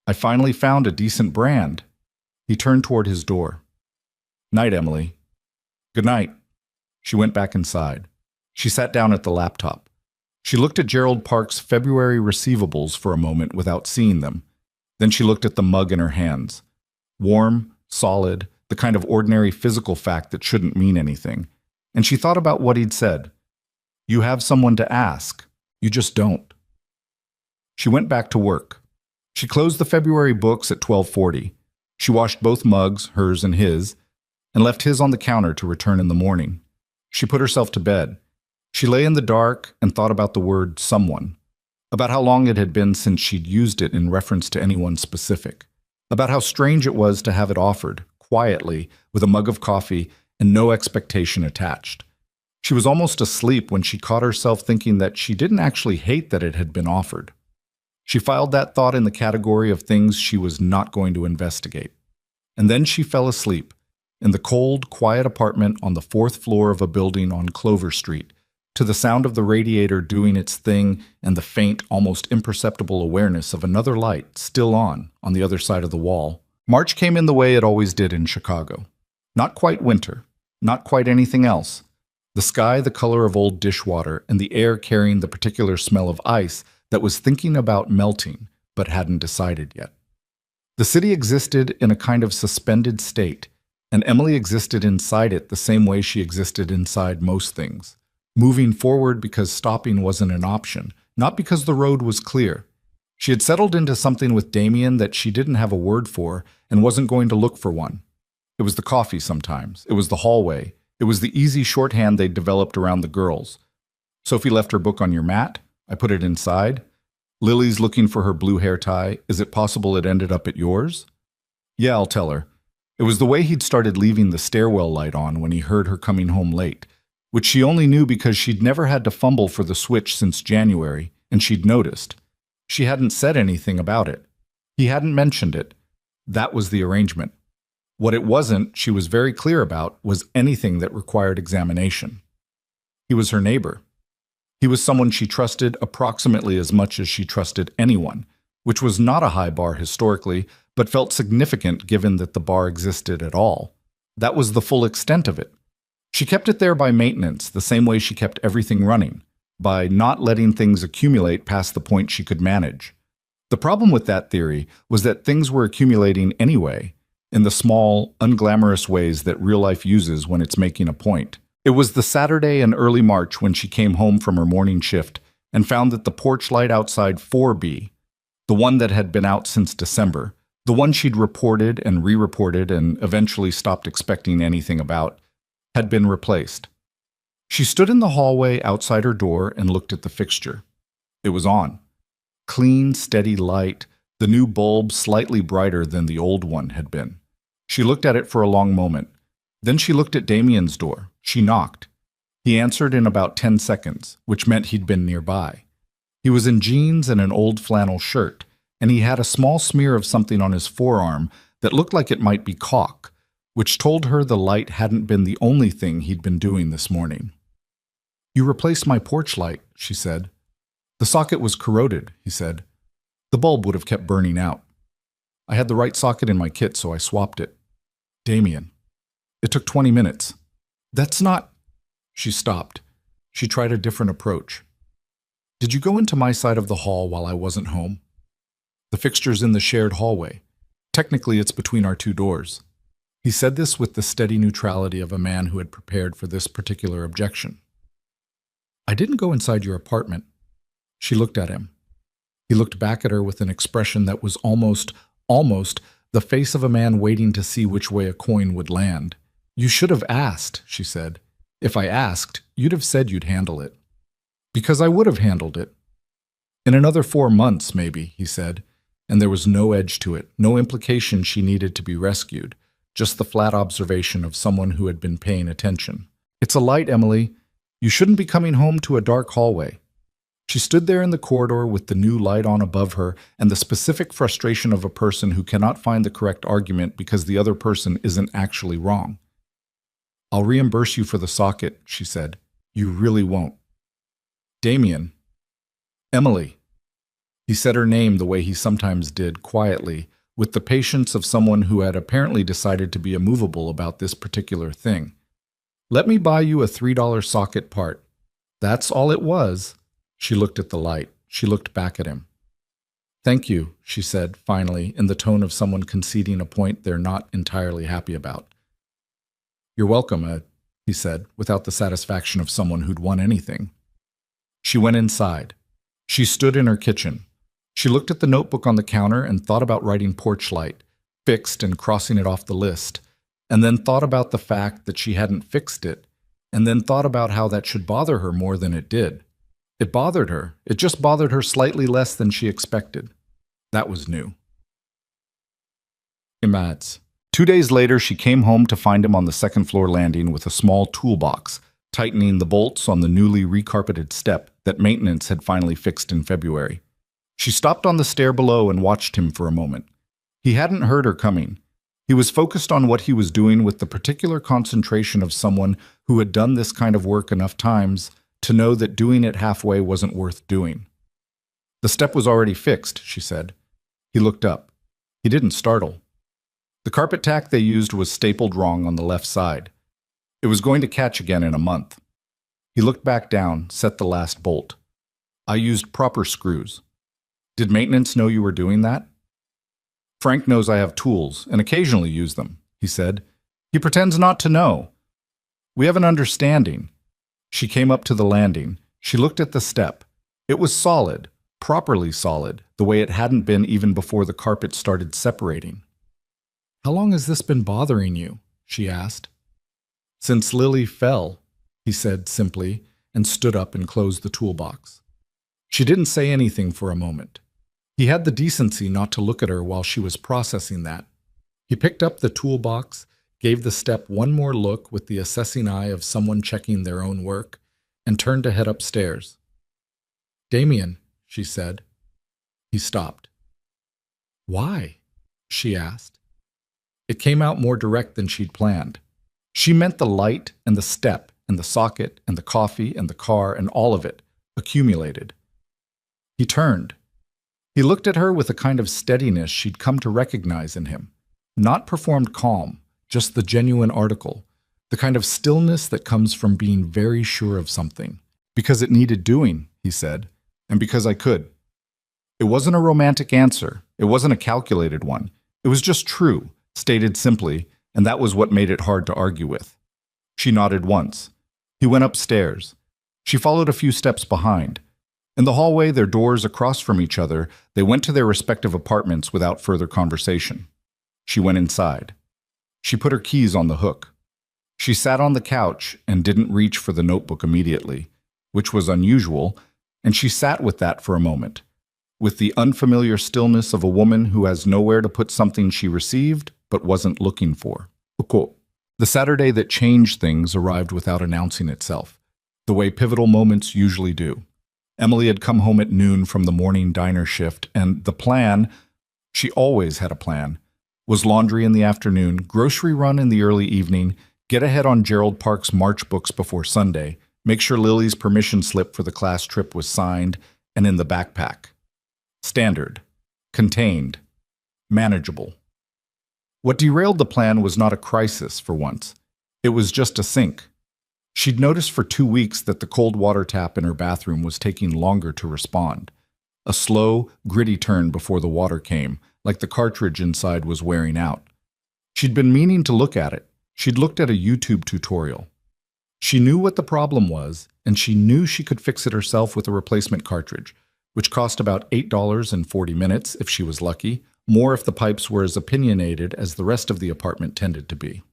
I finally found a decent brand." He turned toward his door. "Night, Emily." "Good night." She went back inside. She sat down at the laptop. She looked at Gerald Park's February receivables for a moment without seeing them. Then she looked at the mug in her hands. Warm, solid, the kind of ordinary physical fact that shouldn't mean anything. And she thought about what he'd said. "You have someone to ask. You just don't." She went back to work. She closed the February books at 12:40. She washed both mugs, hers and his, and left his on the counter to return in the morning. She put herself to bed. She lay in the dark and thought about the word someone, about how long it had been since she'd used it in reference to anyone specific, about how strange it was to have it offered, quietly, with a mug of coffee and no expectation attached. She was almost asleep when she caught herself thinking that she didn't actually hate that it had been offered. She filed that thought in the category of things she was not going to investigate. And then she fell asleep, in the cold, quiet apartment on the 4th floor of a building on Clover Street, to the sound of the radiator doing its thing and the faint, almost imperceptible awareness of another light still on the other side of the wall. March came in the way it always did in Chicago. Not quite winter, not quite anything else. The sky the color of old dishwater, and the air carrying the particular smell of ice that was thinking about melting, but hadn't decided yet. The city existed in a kind of suspended state, and Emily existed inside it the same way she existed inside most things, moving forward because stopping wasn't an option, not because the road was clear. She had settled into something with Damien that she didn't have a word for and wasn't going to look for one. It was the coffee sometimes. It was the hallway. It was the easy shorthand they'd developed around the girls. "Sophie left her book on your mat. I put it inside." "Lily's looking for her blue hair tie. Is it possible it ended up at yours?" "Yeah, I'll tell her." It was the way he'd started leaving the stairwell light on when he heard her coming home late, which she only knew because she'd never had to fumble for the switch since January, and she'd noticed. She hadn't said anything about it. He hadn't mentioned it. That was the arrangement. What it wasn't, she was very clear about, was anything that required examination. He was her neighbor. He was someone she trusted approximately as much as she trusted anyone, which was not a high bar historically, but felt significant given that the bar existed at all. That was the full extent of it. She kept it there by maintenance, the same way she kept everything running, by not letting things accumulate past the point she could manage. The problem with that theory was that things were accumulating anyway, in the small, unglamorous ways that real life uses when it's making a point. It was the Saturday in early March when she came home from her morning shift and found that the porch light outside 4B, the one that had been out since December, the one she'd reported and re-reported and eventually stopped expecting anything about, had been replaced. She stood in the hallway outside her door and looked at the fixture. It was on. Clean, steady light, the new bulb slightly brighter than the old one had been. She looked at it for a long moment. Then she looked at Damien's door. She knocked. He answered in about 10 seconds, which meant he'd been nearby. He was in jeans and an old flannel shirt, and he had a small smear of something on his forearm that looked like it might be caulk, which told her the light hadn't been the only thing he'd been doing this morning. "You replaced my porch light," she said. "The socket was corroded," he said. "The bulb would have kept burning out. I had the right socket in my kit, so I swapped it." "Damien, it took 20 minutes. That's not—" She stopped. She tried a different approach. "Did you go into my side of the hall while I wasn't home? The fixture's in the shared hallway. Technically, it's between our two doors." He said this with the steady neutrality of a man who had prepared for this particular objection. "I didn't go inside your apartment." She looked at him. He looked back at her with an expression that was almost the face of a man waiting to see which way a coin would land. "You should have asked," she said. "If I asked, you'd have said you'd handle it." "Because I would have handled it." "In another 4 months, maybe," he said, and there was no edge to it, no implication she needed to be rescued, just the flat observation of someone who had been paying attention. "It's a light, Emily. You shouldn't be coming home to a dark hallway." She stood there in the corridor with the new light on above her and the specific frustration of a person who cannot find the correct argument because the other person isn't actually wrong. "I'll reimburse you for the socket," she said. "You really won't." "Damien." "Emily." He said her name the way he sometimes did, quietly, with the patience of someone who had apparently decided to be immovable about this particular thing. "Let me buy you a $3 socket part." That's all it was. She looked at the light. She looked back at him. "Thank you," she said, finally, in the tone of someone conceding a point they're not entirely happy about. "You're welcome, he said, without the satisfaction of someone who'd won anything. She went inside. She stood in her kitchen. She looked at the notebook on the counter and thought about writing porch light, fixed and crossing it off the list, and then thought about the fact that she hadn't fixed it, and then thought about how that should bother her more than it did. It bothered her. It just bothered her slightly less than she expected. That was new. Imads. 2 days later, she came home to find him on the second-floor landing with a small toolbox, tightening the bolts on the newly recarpeted step that maintenance had finally fixed in February. She stopped on the stair below and watched him for a moment. He hadn't heard her coming. He was focused on what he was doing with the particular concentration of someone who had done this kind of work enough times to know that doing it halfway wasn't worth doing. "The step was already fixed," she said. He looked up. He didn't startle. The carpet tack they used was stapled wrong on the left side. It was going to catch again in a month. He looked back down, set the last bolt. "I used proper screws." "Did maintenance know you were doing that?" "Frank knows I have tools and occasionally use them," he said. "He pretends not to know. We have an understanding." She came up to the landing. She looked at the step. It was solid, properly solid, the way it hadn't been even before the carpet started separating. "How long has this been bothering you?" she asked. "Since Lily fell," he said simply, and stood up and closed the toolbox. She didn't say anything for a moment. He had the decency not to look at her while she was processing that. He picked up the toolbox, gave the step one more look with the assessing eye of someone checking their own work, and turned to head upstairs. "Damien," she said. He stopped. "Why?" she asked. It came out more direct than she'd planned. She meant the light and the step and the socket and the coffee and the car and all of it, accumulated. He turned. He looked at her with a kind of steadiness she'd come to recognize in him. Not performed calm, just the genuine article, the kind of stillness that comes from being very sure of something. "Because it needed doing," he said, "and because I could." It wasn't a romantic answer. It wasn't a calculated one. It was just true, stated simply, and that was what made it hard to argue with. She nodded once. He went upstairs. She followed a few steps behind. In the hallway, their doors across from each other, they went to their respective apartments without further conversation. She went inside. She put her keys on the hook. She sat on the couch and didn't reach for the notebook immediately, which was unusual, and she sat with that for a moment, with the unfamiliar stillness of a woman who has nowhere to put something she received but wasn't looking for. The Saturday that changed things arrived without announcing itself, the way pivotal moments usually do. Emily had come home at noon from the morning diner shift, and the plan, she always had a plan, was laundry in the afternoon, grocery run in the early evening, get ahead on Gerald Park's March books before Sunday, make sure Lily's permission slip for the class trip was signed and in the backpack. Standard, contained, manageable. What derailed the plan was not a crisis for once. It was just a sink. She'd noticed for 2 weeks that the cold water tap in her bathroom was taking longer to respond. A slow, gritty turn before the water came, like the cartridge inside was wearing out. She'd been meaning to look at it. She'd looked at a YouTube tutorial. She knew what the problem was, and she knew she could fix it herself with a replacement cartridge, which cost about $8.40 if she was lucky, more if the pipes were as opinionated as the rest of the apartment tended to be.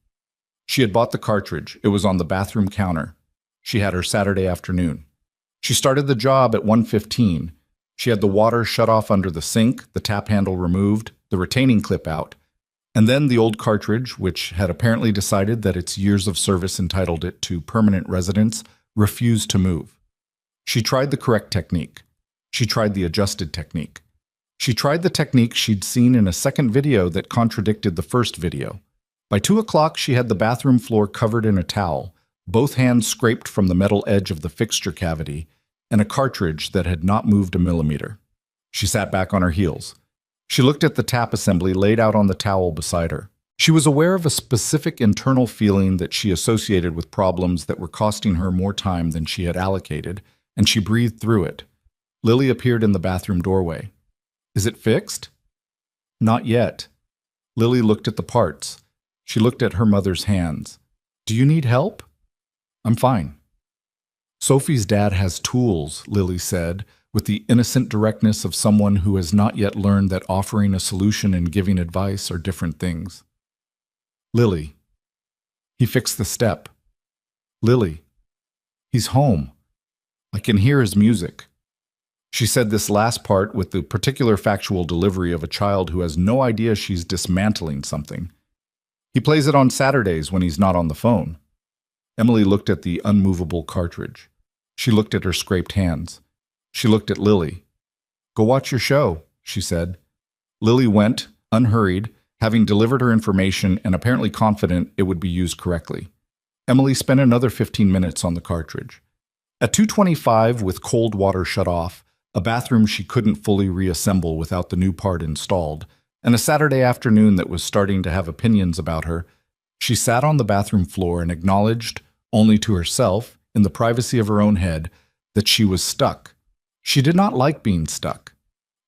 She had bought the cartridge. It was on the bathroom counter. She had her Saturday afternoon. She started the job at 1:15. She had the water shut off under the sink, the tap handle removed, the retaining clip out, and then the old cartridge, which had apparently decided that its years of service entitled it to permanent residence, refused to move. She tried the correct technique. She tried the adjusted technique. She tried the technique she'd seen in a second video that contradicted the first video. By 2 o'clock, she had the bathroom floor covered in a towel, both hands scraped from the metal edge of the fixture cavity, and a cartridge that had not moved a millimeter. She sat back on her heels. She looked at the tap assembly laid out on the towel beside her. She was aware of a specific internal feeling that she associated with problems that were costing her more time than she had allocated, and she breathed through it. Lily appeared in the bathroom doorway. "Is it fixed?" "Not yet." Lily looked at the parts. She looked at her mother's hands. "Do you need help?" "I'm fine." "Sophie's dad has tools," Lily said, with the innocent directness of someone who has not yet learned that offering a solution and giving advice are different things. "Lily." "He fixed the step." "Lily." "He's home. I can hear his music." She said this last part with the particular factual delivery of a child who has no idea she's dismantling something. "He plays it on Saturdays when he's not on the phone." Emily looked at the unmovable cartridge. She looked at her scraped hands. She looked at Lily. "Go watch your show," she said. Lily went, unhurried, having delivered her information and apparently confident it would be used correctly. Emily spent another 15 minutes on the cartridge. At 2:25, with cold water shut off, a bathroom she couldn't fully reassemble without the new part installed, and a Saturday afternoon that was starting to have opinions about her, she sat on the bathroom floor and acknowledged, only to herself, in the privacy of her own head, that she was stuck. She did not like being stuck.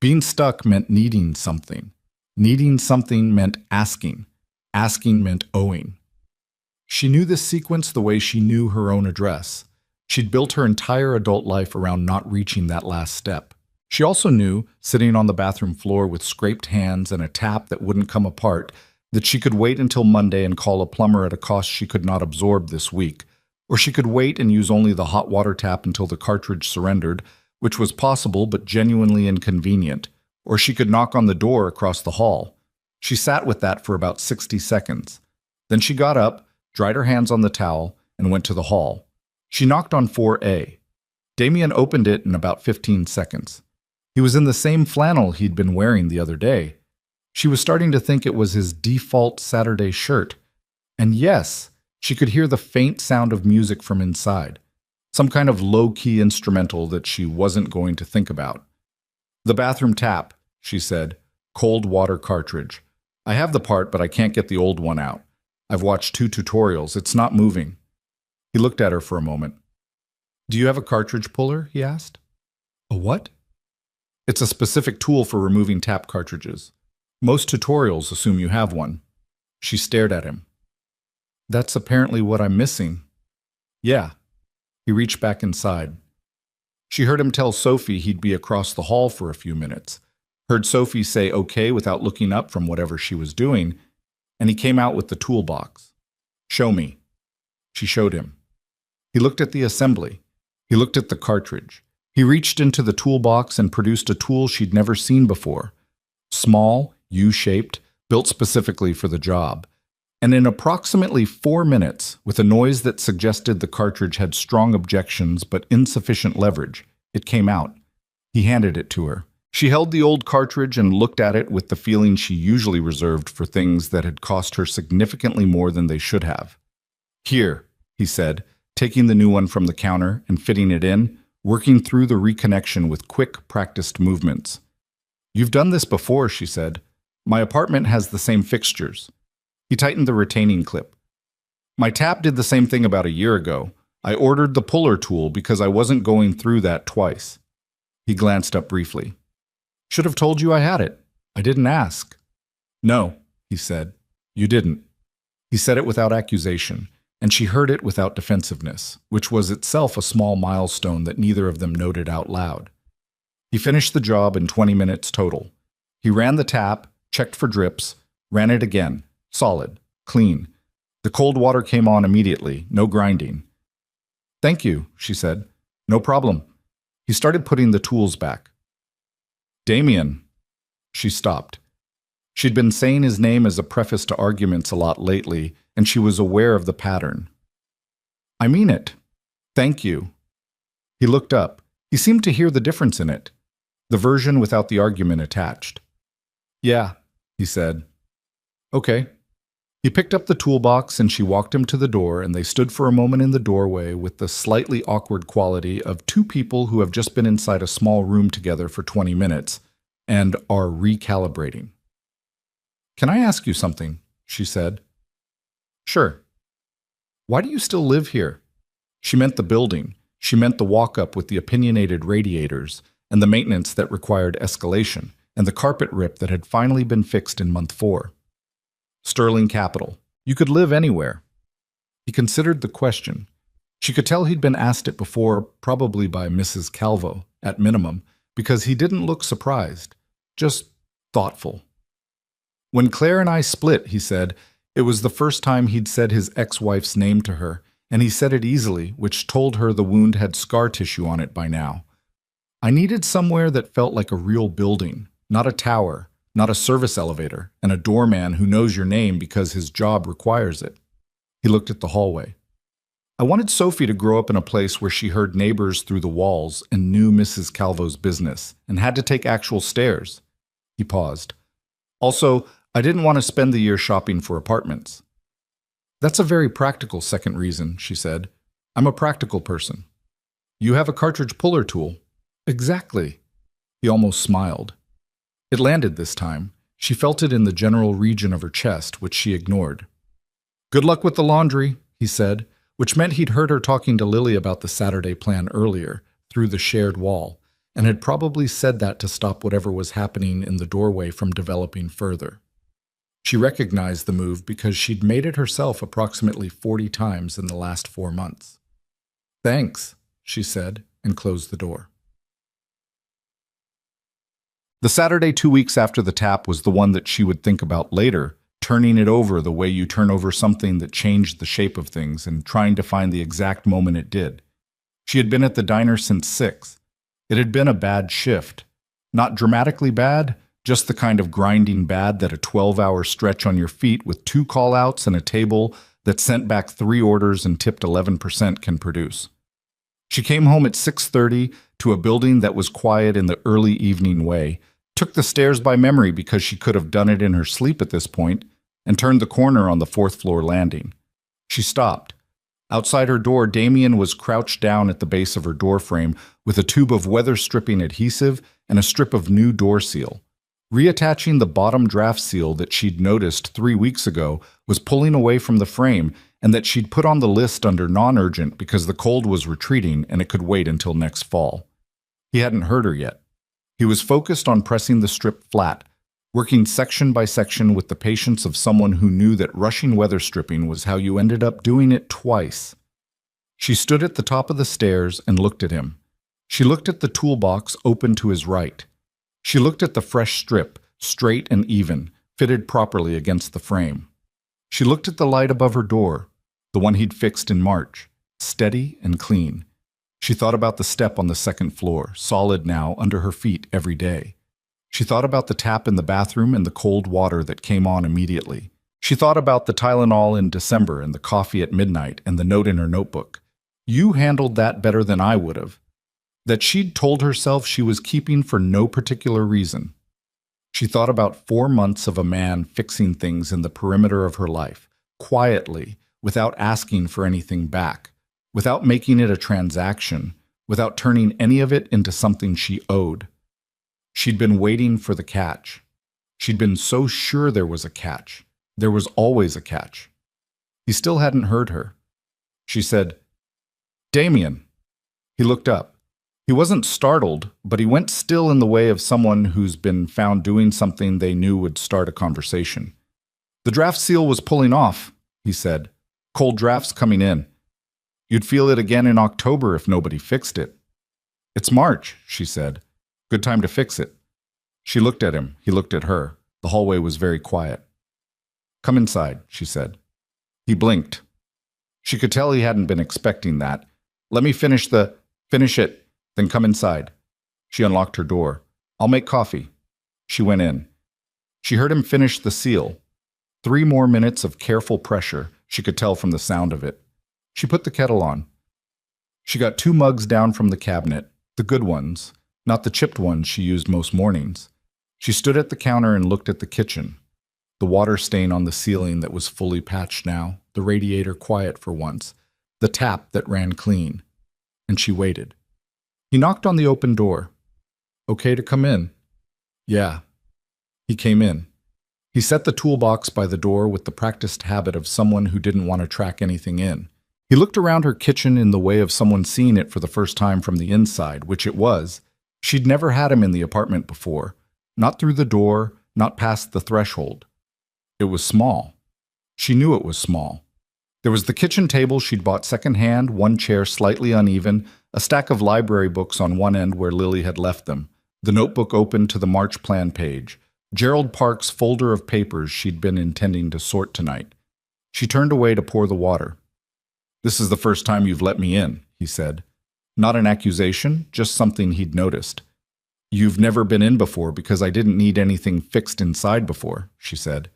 Being stuck meant needing something. Needing something meant asking. Asking meant owing. She knew this sequence the way she knew her own address. She'd built her entire adult life around not reaching that last step. She also knew, sitting on the bathroom floor with scraped hands and a tap that wouldn't come apart, that she could wait until Monday and call a plumber at a cost she could not absorb this week, or she could wait and use only the hot water tap until the cartridge surrendered, which was possible but genuinely inconvenient, or she could knock on the door across the hall. She sat with that for about 60 seconds. Then she got up, dried her hands on the towel, and went to the hall. She knocked on 4A. Damien opened it in about 15 seconds. He was in the same flannel he'd been wearing the other day. She was starting to think it was his default Saturday shirt. And yes, she could hear the faint sound of music from inside, some kind of low-key instrumental that she wasn't going to think about. "The bathroom tap," she said. "Cold water cartridge. I have the part, but I can't get the old one out. I've watched 2 tutorials. It's not moving." He looked at her for a moment. "Do you have a cartridge puller?" he asked. "A what?" "It's a specific tool for removing tap cartridges. Most tutorials assume you have one." She stared at him. "That's apparently what I'm missing." "Yeah." He reached back inside. She heard him tell Sophie he'd be across the hall for a few minutes, heard Sophie say okay without looking up from whatever she was doing, and he came out with the toolbox. "Show me." She showed him. He looked at the assembly. He looked at the cartridge. He reached into the toolbox and produced a tool she'd never seen before. Small, U-shaped, built specifically for the job. And in approximately 4 minutes, with a noise that suggested the cartridge had strong objections but insufficient leverage, it came out. He handed it to her. She held the old cartridge and looked at it with the feeling she usually reserved for things that had cost her significantly more than they should have. "Here," he said, taking the new one from the counter and fitting it in, working through the reconnection with quick, practiced movements. "You've done this before," she said. "My apartment has the same fixtures." He tightened the retaining clip. "My tap did the same thing about a year ago. I ordered the puller tool because I wasn't going through that twice." He glanced up briefly. "Should have told you I had it. I didn't ask." "No," he said. "You didn't." He said it without accusation, and she heard it without defensiveness, which was itself a small milestone that neither of them noted out loud. He finished the job in 20 minutes total. He ran the tap, checked for drips, ran it again. Solid, clean. The cold water came on immediately, no grinding. "Thank you," she said. "No problem." He started putting the tools back. "Damien." She stopped. She'd been saying his name as a preface to arguments a lot lately, and she was aware of the pattern. "I mean it. Thank you." He looked up. He seemed to hear the difference in it, the version without the argument attached. "Yeah," he said. "Okay." He picked up the toolbox and she walked him to the door, and they stood for a moment in the doorway with the slightly awkward quality of two people who have just been inside a small room together for 20 minutes and are recalibrating. "Can I ask you something?" she said. "Sure." "Why do you still live here?" She meant the building. She meant the walk-up with the opinionated radiators and the maintenance that required escalation and the carpet rip that had finally been fixed in month 4. "Sterling Capital. You could live anywhere." He considered the question. She could tell he'd been asked it before, probably by Mrs. Calvo, at minimum, because he didn't look surprised, just thoughtful. "When Claire and I split," he said, it was the first time he'd said his ex-wife's name to her, and he said it easily, which told her the wound had scar tissue on it by now. "I needed somewhere that felt like a real building, not a tower, not a service elevator, and a doorman who knows your name because his job requires it." He looked at the hallway. "I wanted Sophie to grow up in a place where she heard neighbors through the walls and knew Mrs. Calvo's business, and had to take actual stairs." He paused. "Also, I didn't want to spend the year shopping for apartments." "That's a very practical second reason," she said. "I'm a practical person." "You have a cartridge puller tool." "Exactly." He almost smiled. It landed this time. She felt it in the general region of her chest, which she ignored. "Good luck with the laundry," he said, which meant he'd heard her talking to Lily about the Saturday plan earlier, through the shared wall, and had probably said that to stop whatever was happening in the doorway from developing further. She recognized the move because she'd made it herself approximately 40 times in the last 4 months. "Thanks," she said, and closed the door. The Saturday 2 weeks after the tap was the one that she would think about later, turning it over the way you turn over something that changed the shape of things and trying to find the exact moment it did. She had been at the diner since 6. It had been a bad shift. Not dramatically bad, just the kind of grinding bad that a 12-hour stretch on your feet with 2 call-outs and a table that sent back 3 orders and tipped 11% can produce. She came home at 6:30 to a building that was quiet in the early evening way, took the stairs by memory because she could have done it in her sleep at this point, and turned the corner on the 4th-floor landing. She stopped. Outside her door, Damien was crouched down at the base of her door frame with a tube of weather-stripping adhesive and a strip of new door seal. Reattaching the bottom draft seal that she'd noticed 3 weeks ago was pulling away from the frame, and that she'd put on the list under non-urgent because the cold was retreating and it could wait until next fall. He hadn't heard her yet. He was focused on pressing the strip flat, working section by section with the patience of someone who knew that rushing weather stripping was how you ended up doing it twice. She stood at the top of the stairs and looked at him. She looked at the toolbox open to his right. She looked at the fresh strip, straight and even, fitted properly against the frame. She looked at the light above her door, the one he'd fixed in March, steady and clean. She thought about the step on the second floor, solid now, under her feet every day. She thought about the tap in the bathroom and the cold water that came on immediately. She thought about the Tylenol in December and the coffee at midnight and the note in her notebook. You handled that better than I would have. That she'd told herself she was keeping for no particular reason. She thought about 4 months of a man fixing things in the perimeter of her life, quietly, without asking for anything back, without making it a transaction, without turning any of it into something she owed. She'd been waiting for the catch. She'd been so sure there was a catch. There was always a catch. He still hadn't heard her. She said, "Damien." He looked up. He wasn't startled, but he went still in the way of someone who's been found doing something they knew would start a conversation. "The draft seal was pulling off," he said. "Cold drafts coming in. You'd feel it again in October if nobody fixed it." "It's March," she said. "Good time to fix it." She looked at him. He looked at her. The hallway was very quiet. "Come inside," she said. He blinked. She could tell he hadn't been expecting that. "Let me finish it, then come inside." She unlocked her door. "I'll make coffee." She went in. She heard him finish the seal. 3 more minutes of careful pressure, she could tell from the sound of it. She put the kettle on. She got 2 mugs down from the cabinet, the good ones, not the chipped ones she used most mornings. She stood at the counter and looked at the kitchen. The water stain on the ceiling that was fully patched now, the radiator quiet for once, the tap that ran clean. And she waited. He knocked on the open door. "Okay to come in?" "Yeah." He came in. He set the toolbox by the door with the practiced habit of someone who didn't want to track anything in. He looked around her kitchen in the way of someone seeing it for the first time from the inside, which it was. She'd never had him in the apartment before. Not through the door, not past the threshold. It was small. She knew it was small. There was the kitchen table she'd bought secondhand, 1 chair slightly uneven, a stack of library books on one end where Lily had left them, the notebook open to the March plan page, Gerald Park's folder of papers she'd been intending to sort tonight. She turned away to pour the water. "This is the first time you've let me in," he said. Not an accusation, just something he'd noticed. "You've never been in before because I didn't need anything fixed inside before," she said.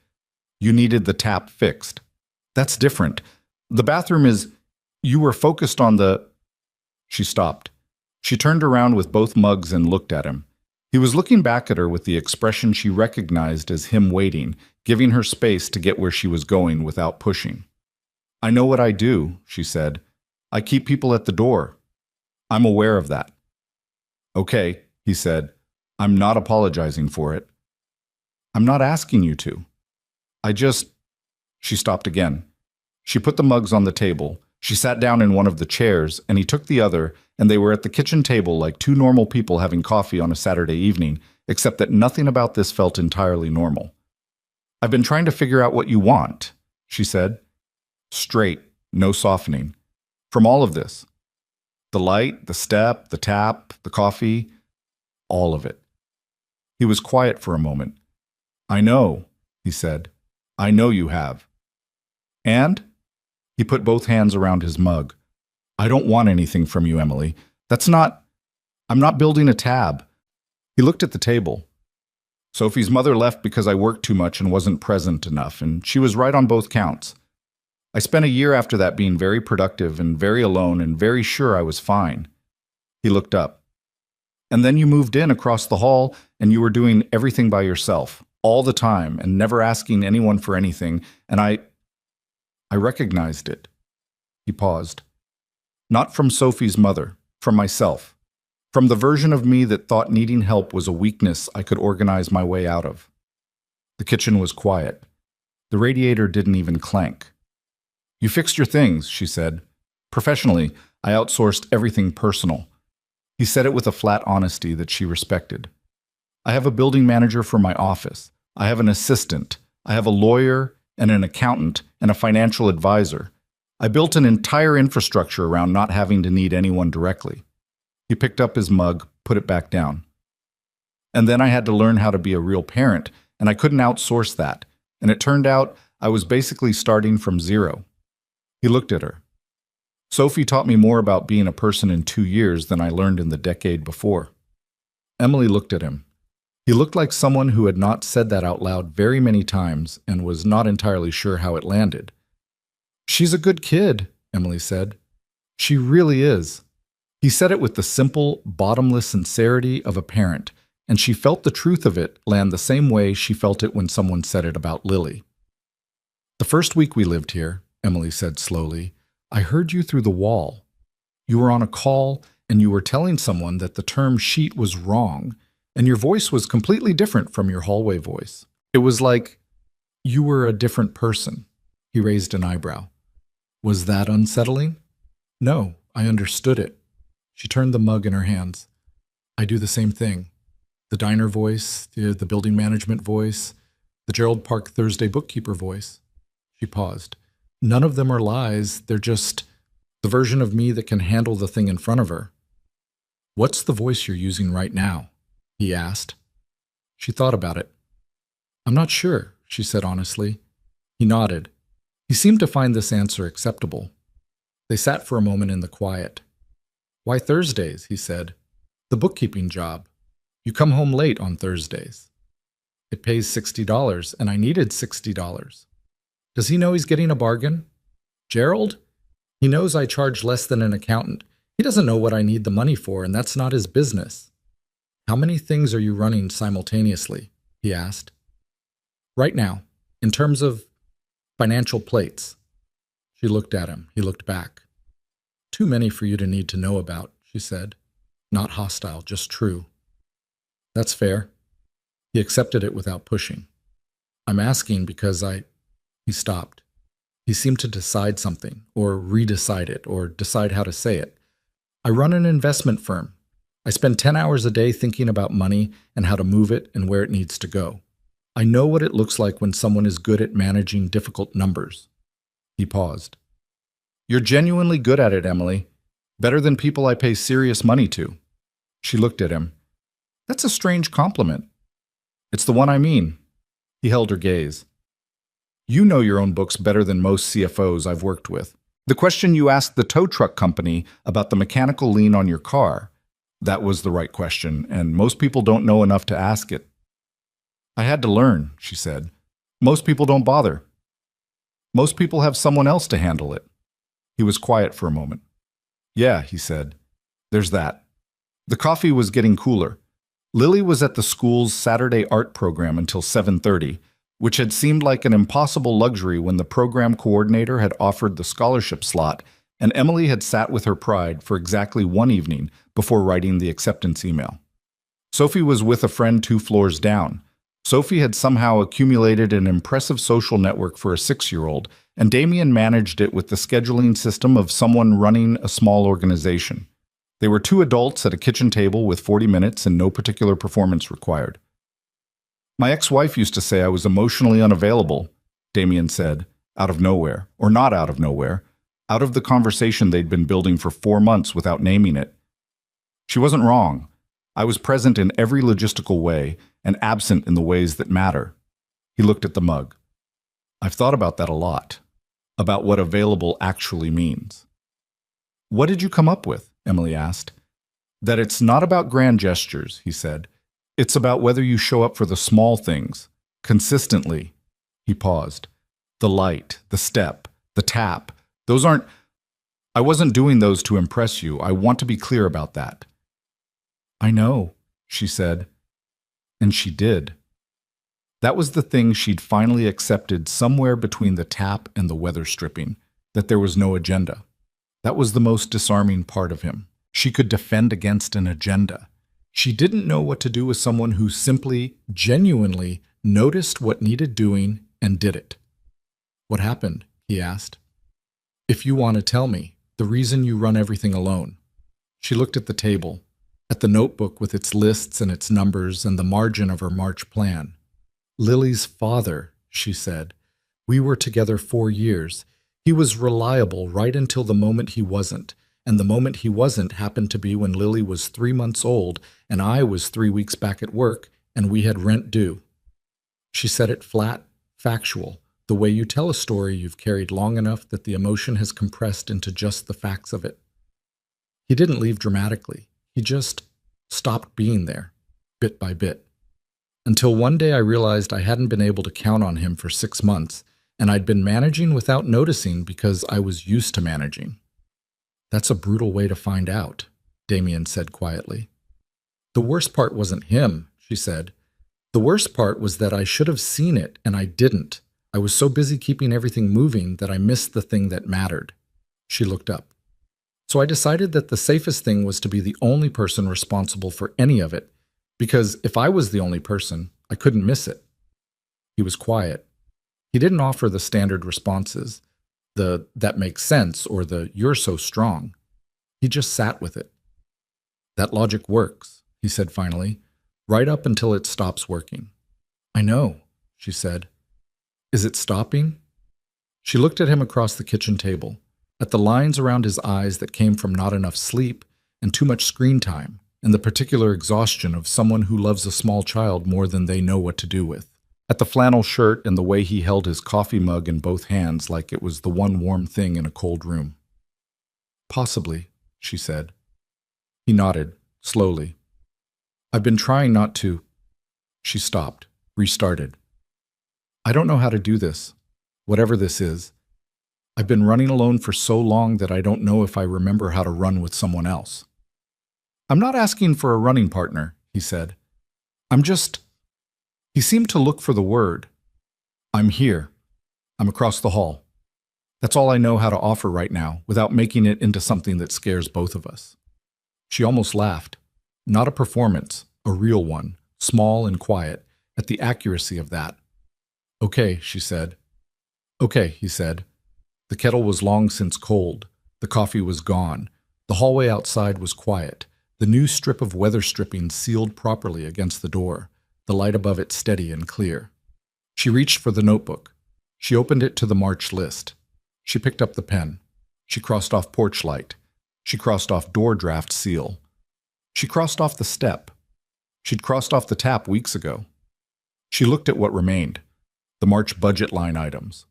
"You needed the tap fixed. That's different. The bathroom is... You were focused on the..." She stopped. She turned around with both mugs and looked at him. He was looking back at her with the expression she recognized as him waiting, giving her space to get where she was going without pushing. "I know what I do," she said. "I keep people at the door. I'm aware of that." "Okay," he said. "I'm not apologizing for it." "I'm not asking you to. I just..." She stopped again. She put the mugs on the table. She sat down in one of the chairs, and he took the other, and they were at the kitchen table like 2 normal people having coffee on a Saturday evening, except that nothing about this felt entirely normal. "I've been trying to figure out what you want," she said. Straight, no softening. "From all of this. The light, the step, the tap, the coffee, all of it." He was quiet for a moment. "I know," he said. "I know you have." "And?" He put both hands around his mug. "I don't want anything from you, Emily. That's not... I'm not building a tab." He looked at the table. "Sophie's mother left because I worked too much and wasn't present enough, and she was right on both counts. I spent a year after that being very productive and very alone and very sure I was fine." He looked up. "And then you moved in across the hall and you were doing everything by yourself, all the time, and never asking anyone for anything, and I recognized it." He paused. "Not from Sophie's mother, from myself. From the version of me that thought needing help was a weakness I could organize my way out of." The kitchen was quiet. The radiator didn't even clank. "You fixed your things," she said. "Professionally, I outsourced everything personal." He said it with a flat honesty that she respected. "I have a building manager for my office. I have an assistant. I have a lawyer and an accountant and a financial advisor. I built an entire infrastructure around not having to need anyone directly. He picked up his mug, put it back down. And then I had to learn how to be a real parent, and I couldn't outsource that. And it turned out I was basically starting from zero. He looked at her. Sophie taught me more about being a person in 2 years than I learned in the decade before. Emily looked at him. He looked like someone who had not said that out loud very many times and was not entirely sure how it landed. "She's a good kid," Emily said. "She really is." He said it with the simple, bottomless sincerity of a parent, and she felt the truth of it land the same way she felt it when someone said it about Lily. "The first week we lived here," Emily said slowly, "I heard you through the wall. You were on a call, and you were telling someone that the term sheet was wrong, and your voice was completely different from your hallway voice. It was like you were a different person." He raised an eyebrow. "Was that unsettling?" "No, I understood it." She turned the mug in her hands. "I do the same thing. The diner voice, the building management voice, the Gerald Park Thursday bookkeeper voice." She paused. "None of them are lies. They're just the version of me that can handle the thing in front of her." "What's the voice you're using right now?" he asked. She thought about it. "I'm not sure," she said honestly. He nodded. He seemed to find this answer acceptable. They sat for a moment in the quiet. "Why Thursdays?" he said. "The bookkeeping job. You come home late on Thursdays. It pays $60, and I needed $60. Does he know he's getting a bargain? Gerald? He knows I charge less than an accountant. He doesn't know what I need the money for, and that's not his business." "How many things are you running simultaneously?" he asked. "Right now, in terms of financial plates." She looked at him. He looked back. "Too many for you to need to know about," she said. Not hostile, just true. "That's fair." He accepted it without pushing. "I'm asking because He stopped. He seemed to decide something, or redecide it, or decide how to say it. "I run an investment firm. I spend 10 hours a day thinking about money and how to move it and where it needs to go. I know what it looks like when someone is good at managing difficult numbers." He paused. "You're genuinely good at it, Emily. Better than people I pay serious money to." She looked at him. "That's a strange compliment." "It's the one I mean." He held her gaze. "You know your own books better than most CFOs I've worked with. The question you asked the tow truck company about the mechanical lien on your car, that was the right question, and most people don't know enough to ask it." "I had to learn," she said. "Most people don't bother. Most people have someone else to handle it." He was quiet for a moment. "Yeah," he said. "There's that." The coffee was getting cooler. Lily was at the school's Saturday art program until 7:30, which had seemed like an impossible luxury when the program coordinator had offered the scholarship slot, and Emily had sat with her pride for exactly one evening before writing the acceptance email. Sophie was with a friend 2 floors down. Sophie had somehow accumulated an impressive social network for a 6-year-old, and Damien managed it with the scheduling system of someone running a small organization. They were 2 adults at a kitchen table with 40 minutes and no particular performance required. "My ex-wife used to say I was emotionally unavailable," Damien said, out of nowhere, or not out of nowhere, out of the conversation they'd been building for 4 months without naming it. "She wasn't wrong. I was present in every logistical way and absent in the ways that matter." He looked at the mug. "I've thought about that a lot, about what available actually means." "What did you come up with?" Emily asked. "That it's not about grand gestures," he said. "It's about whether you show up for the small things, consistently." He paused. "The light, the step, the tap, those aren't... I wasn't doing those to impress you. I want to be clear about that." "I know," she said. And she did. That was the thing she'd finally accepted somewhere between the tap and the weather stripping, that there was no agenda. That was the most disarming part of him. She could defend against an agenda. She didn't know what to do with someone who simply, genuinely noticed what needed doing and did it. "What happened?" he asked. "If you want to tell me, the reason you run everything alone." She looked at the table, at the notebook with its lists and its numbers and the margin of her March plan. "Lily's father," she said. "We were together 4 years. He was reliable right until the moment he wasn't, and the moment he wasn't happened to be when Lily was 3 months old and I was 3 weeks back at work and we had rent due. She said it flat, factual, the way you tell a story you've carried long enough that the emotion has compressed into just the facts of it. He didn't leave dramatically. He just stopped being there, bit by bit. Until one day I realized I hadn't been able to count on him for 6 months, and I'd been managing without noticing because I was used to managing. That's a brutal way to find out, Damien said quietly. The worst part wasn't him, she said. The worst part was that I should have seen it, and I didn't. I was so busy keeping everything moving that I missed the thing that mattered. She looked up. So I decided that the safest thing was to be the only person responsible for any of it, because if I was the only person, I couldn't miss it. He was quiet. He didn't offer the standard responses, the "that makes sense" or the "you're so strong." He just sat with it. That logic works, he said finally, right up until it stops working. I know, she said. Is it stopping? She looked at him across the kitchen table, at the lines around his eyes that came from not enough sleep and too much screen time, and the particular exhaustion of someone who loves a small child more than they know what to do with. At the flannel shirt and the way he held his coffee mug in both hands like it was the one warm thing in a cold room. Possibly, she said. He nodded, slowly. I've been trying not to. She stopped, restarted. I don't know how to do this, whatever this is. I've been running alone for so long that I don't know if I remember how to run with someone else. I'm not asking for a running partner, he said. He seemed to look for the word. I'm here. I'm across the hall. That's all I know how to offer right now, without making it into something that scares both of us. She almost laughed. Not a performance, a real one, small and quiet, at the accuracy of that. Okay, she said. Okay, he said. The kettle was long since cold. The coffee was gone. The hallway outside was quiet. The new strip of weather stripping sealed properly against the door, the light above it steady and clear. She reached for the notebook. She opened it to the March list. She picked up the pen. She crossed off porch light. She crossed off door draft seal. She crossed off the step. She'd crossed off the tap weeks ago. She looked at what remained. The March budget line items.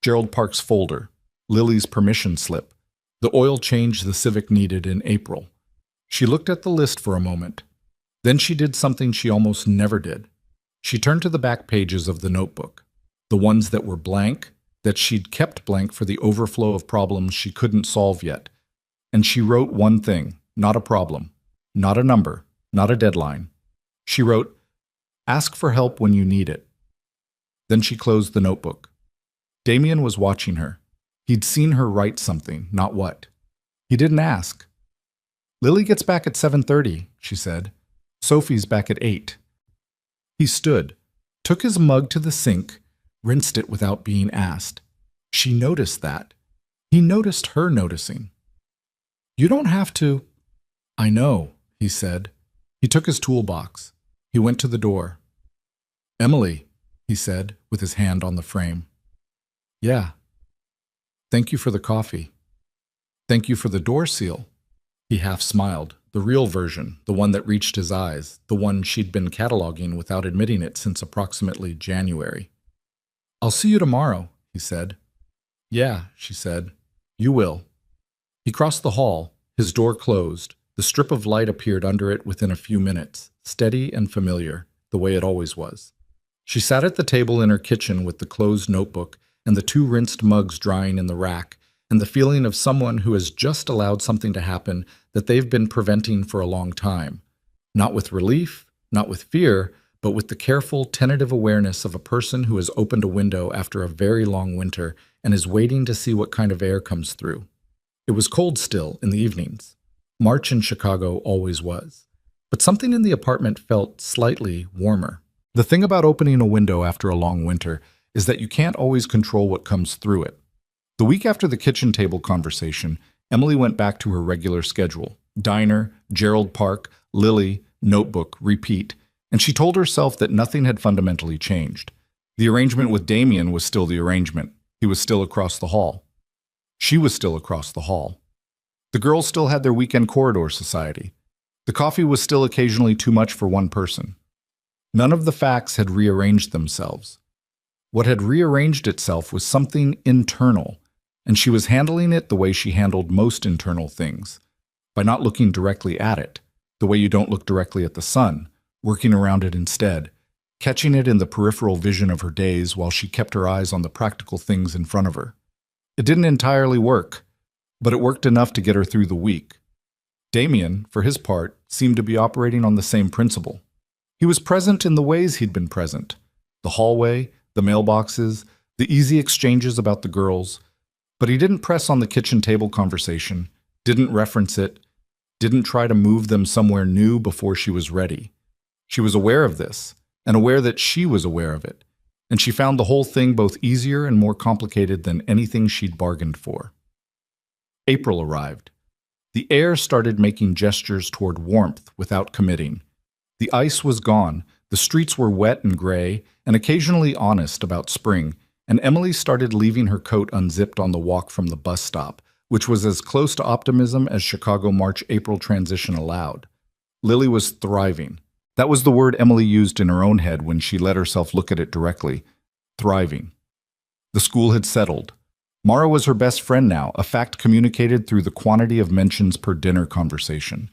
Gerald Park's folder. Lily's permission slip. The oil change the Civic needed in April. She looked at the list for a moment. Then she did something she almost never did. She turned to the back pages of the notebook, the ones that were blank, that she'd kept blank for the overflow of problems she couldn't solve yet. And she wrote one thing, not a problem, not a number, not a deadline. She wrote, "Ask for help when you need it." Then she closed the notebook. Damien was watching her. He'd seen her write something, not what. He didn't ask. Lily gets back at 7:30, she said. Sophie's back at 8. He stood, took his mug to the sink, rinsed it without being asked. She noticed that. He noticed her noticing. You don't have to. I know, he said. He took his toolbox. He went to the door. Emily, he said, with his hand on the frame. Yeah. Thank you for the coffee. Thank you for the door seal. He half smiled. The real version, the one that reached his eyes, the one she'd been cataloging without admitting it since approximately January. I'll see you tomorrow, he said. Yeah, she said. You will. He crossed the hall, his door closed. The strip of light appeared under it within a few minutes, steady and familiar, the way it always was. She sat at the table in her kitchen with the closed notebook and the 2 rinsed mugs drying in the rack, and the feeling of someone who has just allowed something to happen that they've been preventing for a long time. Not with relief, not with fear, but with the careful, tentative awareness of a person who has opened a window after a very long winter and is waiting to see what kind of air comes through. It was cold still in the evenings. March in Chicago always was. But something in the apartment felt slightly warmer. The thing about opening a window after a long winter is that you can't always control what comes through it. The week after the kitchen table conversation, Emily went back to her regular schedule. Diner, Gerald Park, Lily, notebook, repeat. And she told herself that nothing had fundamentally changed. The arrangement with Damien was still the arrangement. He was still across the hall. She was still across the hall. The girls still had their weekend corridor society. The coffee was still occasionally too much for one person. None of the facts had rearranged themselves. What had rearranged itself was something internal, and she was handling it the way she handled most internal things, by not looking directly at it, the way you don't look directly at the sun, working around it instead, catching it in the peripheral vision of her days while she kept her eyes on the practical things in front of her. It didn't entirely work, but it worked enough to get her through the week. Damien, for his part, seemed to be operating on the same principle. He was present in the ways he'd been present. The hallway, the mailboxes, the easy exchanges about the girls. But he didn't press on the kitchen table conversation, didn't reference it, didn't try to move them somewhere new before she was ready. She was aware of this, and aware that she was aware of it, and she found the whole thing both easier and more complicated than anything she'd bargained for. April arrived. The air started making gestures toward warmth without committing. The ice was gone, the streets were wet and gray, and occasionally honest about spring, and Emily started leaving her coat unzipped on the walk from the bus stop, which was as close to optimism as Chicago March-April transition allowed. Lily was thriving. That was the word Emily used in her own head when she let herself look at it directly. Thriving. The school had settled. Mara was her best friend now, a fact communicated through the quantity of mentions per dinner conversation.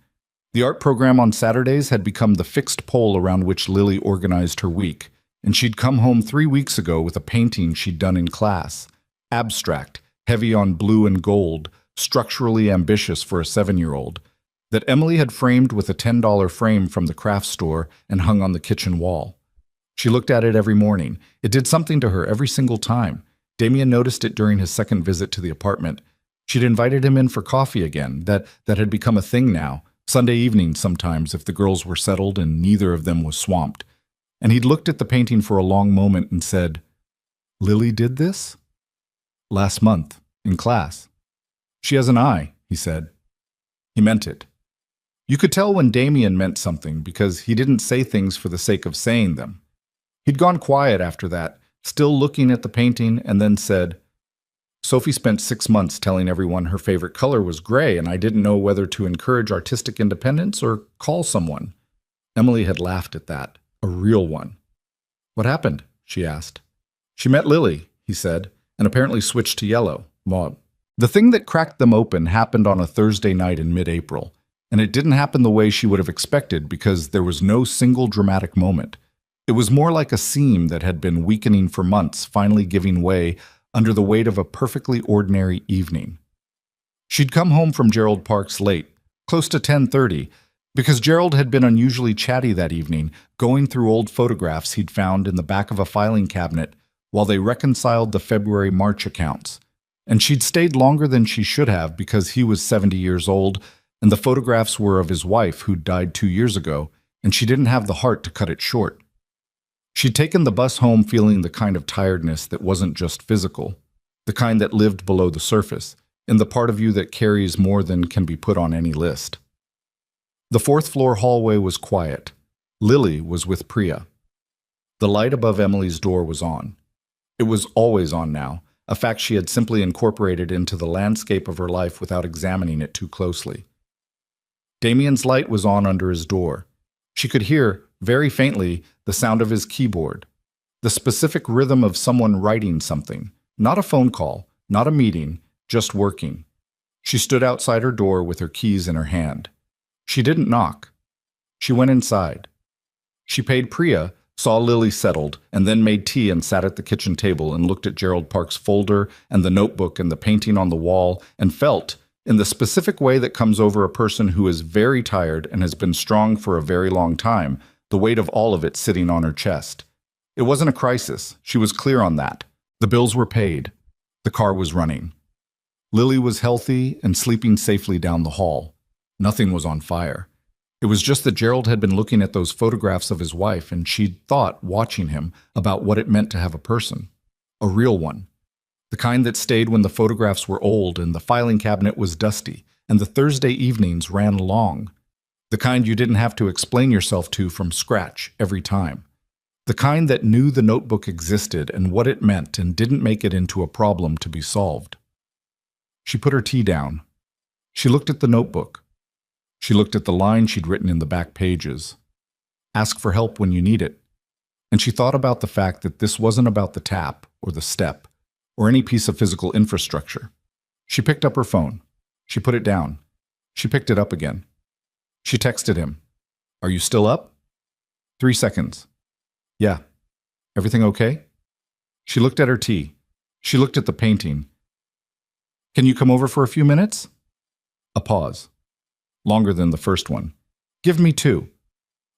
The art program on Saturdays had become the fixed pole around which Lily organized her week, and she'd come home 3 weeks ago with a painting she'd done in class. Abstract, heavy on blue and gold, structurally ambitious for a 7-year-old, that Emily had framed with a $10 frame from the craft store and hung on the kitchen wall. She looked at it every morning. It did something to her every single time. Damien noticed it during his second visit to the apartment. She'd invited him in for coffee again. That had become a thing now. Sunday evenings sometimes, if the girls were settled and neither of them was swamped. And he'd looked at the painting for a long moment and said, "Lily did this?" "Last month, in class." "She has an eye," he said. He meant it. You could tell when Damien meant something because he didn't say things for the sake of saying them. He'd gone quiet after that, still looking at the painting, and then said, "Sophie spent 6 months telling everyone her favorite color was gray, and I didn't know whether to encourage artistic independence or call someone." Emily had laughed at that, a real one. "What happened?" she asked. "She met Lily," he said, and apparently switched to yellow. The thing that cracked them open happened on a Thursday night in mid-April, and it didn't happen the way she would have expected because there was no single dramatic moment. It was more like a seam that had been weakening for months, finally giving way under the weight of a perfectly ordinary evening. She'd come home from Gerald Park's late, close to 10:30, because Gerald had been unusually chatty that evening, going through old photographs he'd found in the back of a filing cabinet while they reconciled the February-March accounts. And she'd stayed longer than she should have because he was 70 years old, and the photographs were of his wife who'd died 2 years ago, and she didn't have the heart to cut it short. She'd taken the bus home feeling the kind of tiredness that wasn't just physical, the kind that lived below the surface, in the part of you that carries more than can be put on any list. The 4th-floor hallway was quiet. Lily was with Priya. The light above Emily's door was on. It was always on now, a fact she had simply incorporated into the landscape of her life without examining it too closely. Damien's light was on under his door. She could hear, very faintly, the sound of his keyboard, the specific rhythm of someone writing something, not a phone call, not a meeting, just working. She stood outside her door with her keys in her hand. She didn't knock. She went inside. She paid Priya, saw Lily settled, and then made tea and sat at the kitchen table and looked at Gerald Park's folder and the notebook and the painting on the wall and felt, in the specific way that comes over a person who is very tired and has been strong for a very long time, the weight of all of it sitting on her chest. It wasn't a crisis. She was clear on that. The bills were paid. The car was running. Lily was healthy and sleeping safely down the hall. Nothing was on fire. It was just that Gerald had been looking at those photographs of his wife, and she'd thought, watching him, about what it meant to have a person. A real one. The kind that stayed when the photographs were old and the filing cabinet was dusty, and the Thursday evenings ran long. The kind you didn't have to explain yourself to from scratch every time. The kind that knew the notebook existed and what it meant and didn't make it into a problem to be solved. She put her tea down. She looked at the notebook. She looked at the line she'd written in the back pages. Ask for help when you need it. And she thought about the fact that this wasn't about the tap or the step or any piece of physical infrastructure. She picked up her phone. She put it down. She picked it up again. She texted him. Are you still up? 3 seconds. Yeah. Everything okay? She looked at her tea. She looked at the painting. Can you come over for a few minutes? A pause. Longer than the first one. Give me 2.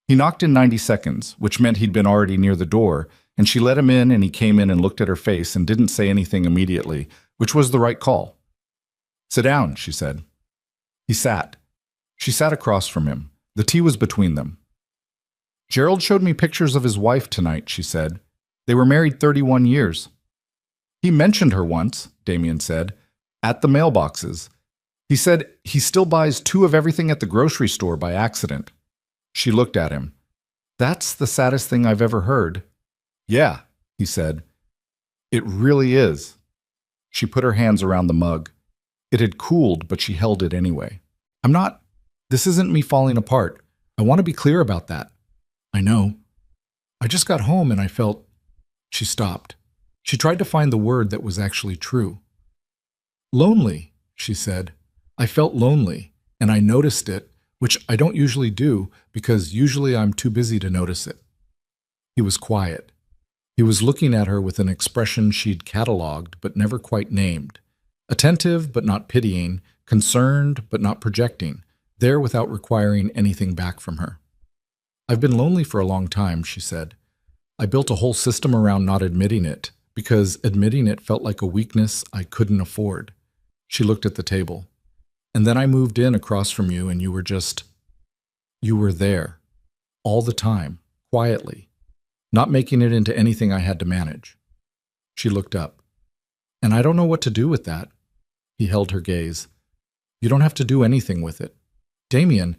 He knocked in 90 seconds, which meant he'd been already near the door, and she let him in and he came in and looked at her face and didn't say anything immediately, which was the right call. Sit down, she said. He sat. She sat across from him. The tea was between them. Gerald showed me pictures of his wife tonight, she said. They were married 31 years. He mentioned her once, Damien said, at the mailboxes. He said he still buys 2 of everything at the grocery store by accident. She looked at him. That's the saddest thing I've ever heard. Yeah, he said. It really is. She put her hands around the mug. It had cooled, but she held it anyway. This isn't me falling apart. I want to be clear about that. I know. I just got home and I felt... She stopped. She tried to find the word that was actually true. Lonely, she said. I felt lonely, and I noticed it, which I don't usually do because usually I'm too busy to notice it. He was quiet. He was looking at her with an expression she'd catalogued but never quite named. Attentive but not pitying, concerned but not projecting, there without requiring anything back from her. I've been lonely for a long time, she said. I built a whole system around not admitting it, because admitting it felt like a weakness I couldn't afford. She looked at the table. And then I moved in across from you and you were there, all the time, quietly, not making it into anything I had to manage. She looked up. And I don't know what to do with that. He held her gaze. You don't have to do anything with it. Damien,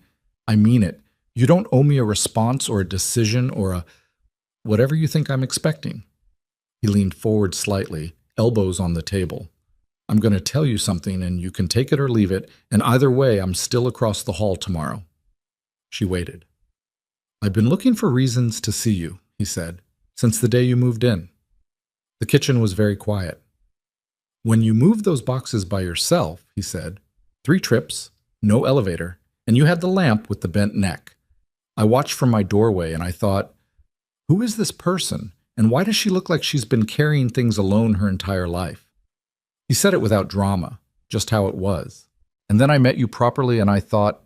I mean it. You don't owe me a response or a decision or a whatever you think I'm expecting. He leaned forward slightly, elbows on the table. I'm going to tell you something and you can take it or leave it, and either way, I'm still across the hall tomorrow. She waited. I've been looking for reasons to see you, he said, since the day you moved in. The kitchen was very quiet. When you moved those boxes by yourself, he said, 3 trips, no elevator, and you had the lamp with the bent neck. I watched from my doorway and I thought, who is this person, and why does she look like she's been carrying things alone her entire life? He said it without drama, just how it was. And then I met you properly and I thought,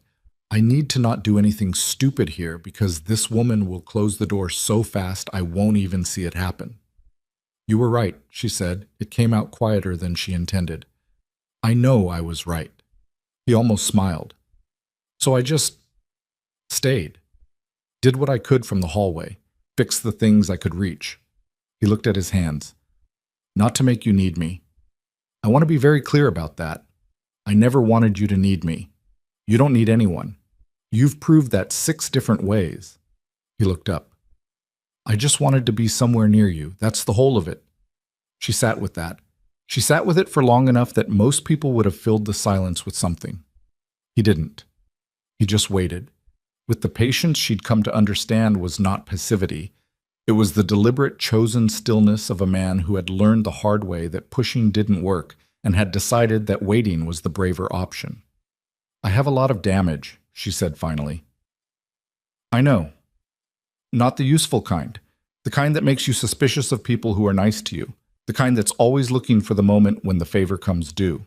I need to not do anything stupid here because this woman will close the door so fast I won't even see it happen. You were right, she said. It came out quieter than she intended. I know I was right. He almost smiled. So I just stayed. Did what I could from the hallway. Fixed the things I could reach. He looked at his hands. Not to make you need me. I want to be very clear about that. I never wanted you to need me. You don't need anyone. You've proved that 6 different ways. He looked up. I just wanted to be somewhere near you. That's the whole of it. She sat with that. She sat with it for long enough that most people would have filled the silence with something. He didn't. He just waited. With the patience she'd come to understand was not passivity. It was the deliberate, chosen stillness of a man who had learned the hard way that pushing didn't work and had decided that waiting was the braver option. I have a lot of damage, she said finally. I know. Not the useful kind. The kind that makes you suspicious of people who are nice to you. The kind that's always looking for the moment when the favor comes due.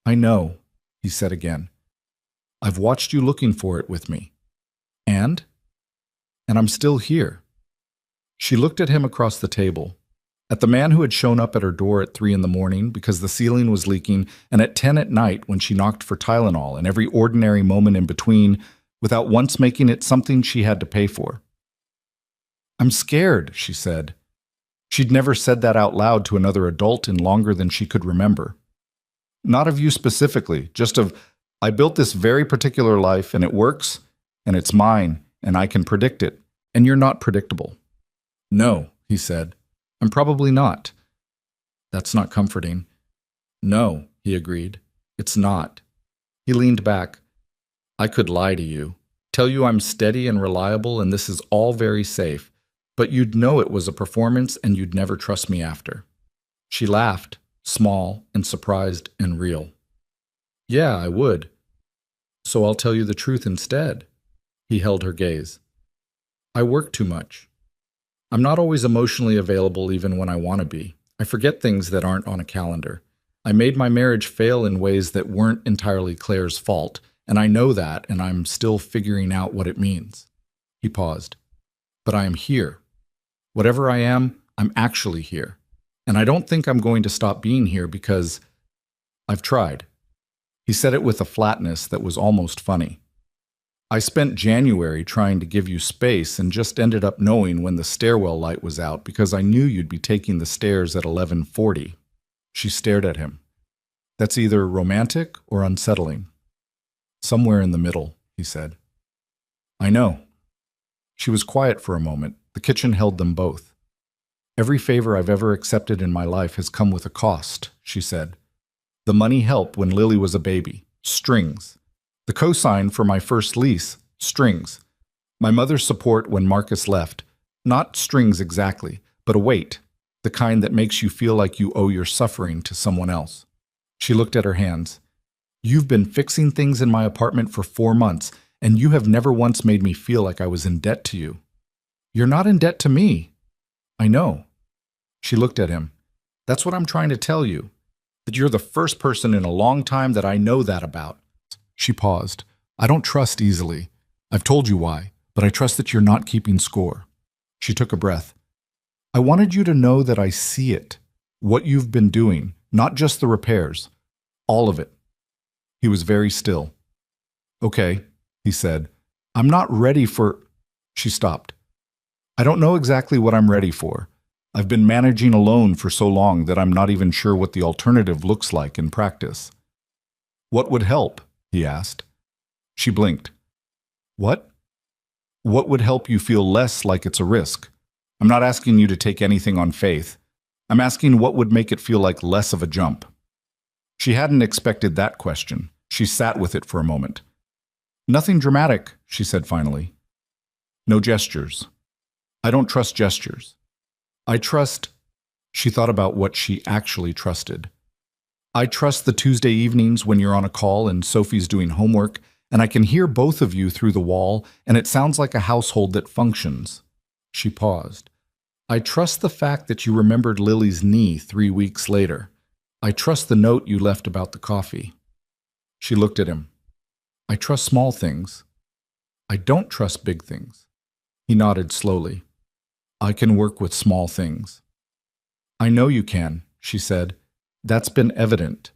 I know, he said again. I've watched you looking for it with me. And I'm still here. She looked at him across the table, at the man who had shown up at her door at 3 in the morning because the ceiling was leaking, and at 10 at night when she knocked for Tylenol, and every ordinary moment in between, without once making it something she had to pay for. I'm scared, she said. She'd never said that out loud to another adult in longer than she could remember. Not of you specifically, just of, I built this very particular life and it works, and it's mine, and I can predict it, and you're not predictable. No, he said. I'm probably not. That's not comforting. No, he agreed. It's not. He leaned back. I could lie to you, tell you I'm steady and reliable and this is all very safe, but you'd know it was a performance and you'd never trust me after. She laughed, small and surprised and real. Yeah, I would. So I'll tell you the truth instead. He held her gaze. I work too much. I'm not always emotionally available even when I want to be. I forget things that aren't on a calendar. I made my marriage fail in ways that weren't entirely Claire's fault, and I know that, and I'm still figuring out what it means. He paused. But I am here. Whatever I am, I'm actually here. And I don't think I'm going to stop being here because I've tried. He said it with a flatness that was almost funny. I spent January trying to give you space and just ended up knowing when the stairwell light was out because I knew you'd be taking the stairs at 11:40. She stared at him. That's either romantic or unsettling. Somewhere in the middle, he said. I know. She was quiet for a moment. The kitchen held them both. Every favor I've ever accepted in my life has come with a cost, she said. The money help when Lily was a baby. Strings. The cosign for my first lease. Strings. My mother's support when Marcus left. Not strings exactly, but a weight. The kind that makes you feel like you owe your suffering to someone else. She looked at her hands. You've been fixing things in my apartment for 4 months, and you have never once made me feel like I was in debt to you. You're not in debt to me. I know. She looked at him. That's what I'm trying to tell you. That you're the first person in a long time that I know that about. She paused. I don't trust easily. I've told you why, but I trust that you're not keeping score. She took a breath. I wanted you to know that I see it. What you've been doing, not just the repairs. All of it. He was very still. Okay, he said. I'm not ready for... She stopped. I don't know exactly what I'm ready for. I've been managing alone for so long that I'm not even sure what the alternative looks like in practice. What would help? He asked. She blinked. What? What would help you feel less like it's a risk? I'm not asking you to take anything on faith. I'm asking what would make it feel like less of a jump. She hadn't expected that question. She sat with it for a moment. Nothing dramatic, she said finally. No gestures. I don't trust gestures. I trust... She thought about what she actually trusted. I trust the Tuesday evenings when you're on a call and Sophie's doing homework, and I can hear both of you through the wall, and it sounds like a household that functions. She paused. I trust the fact that you remembered Lily's knee 3 weeks later. I trust the note you left about the coffee. She looked at him. I trust small things. I don't trust big things. He nodded slowly. I can work with small things. I know you can, she said. That's been evident.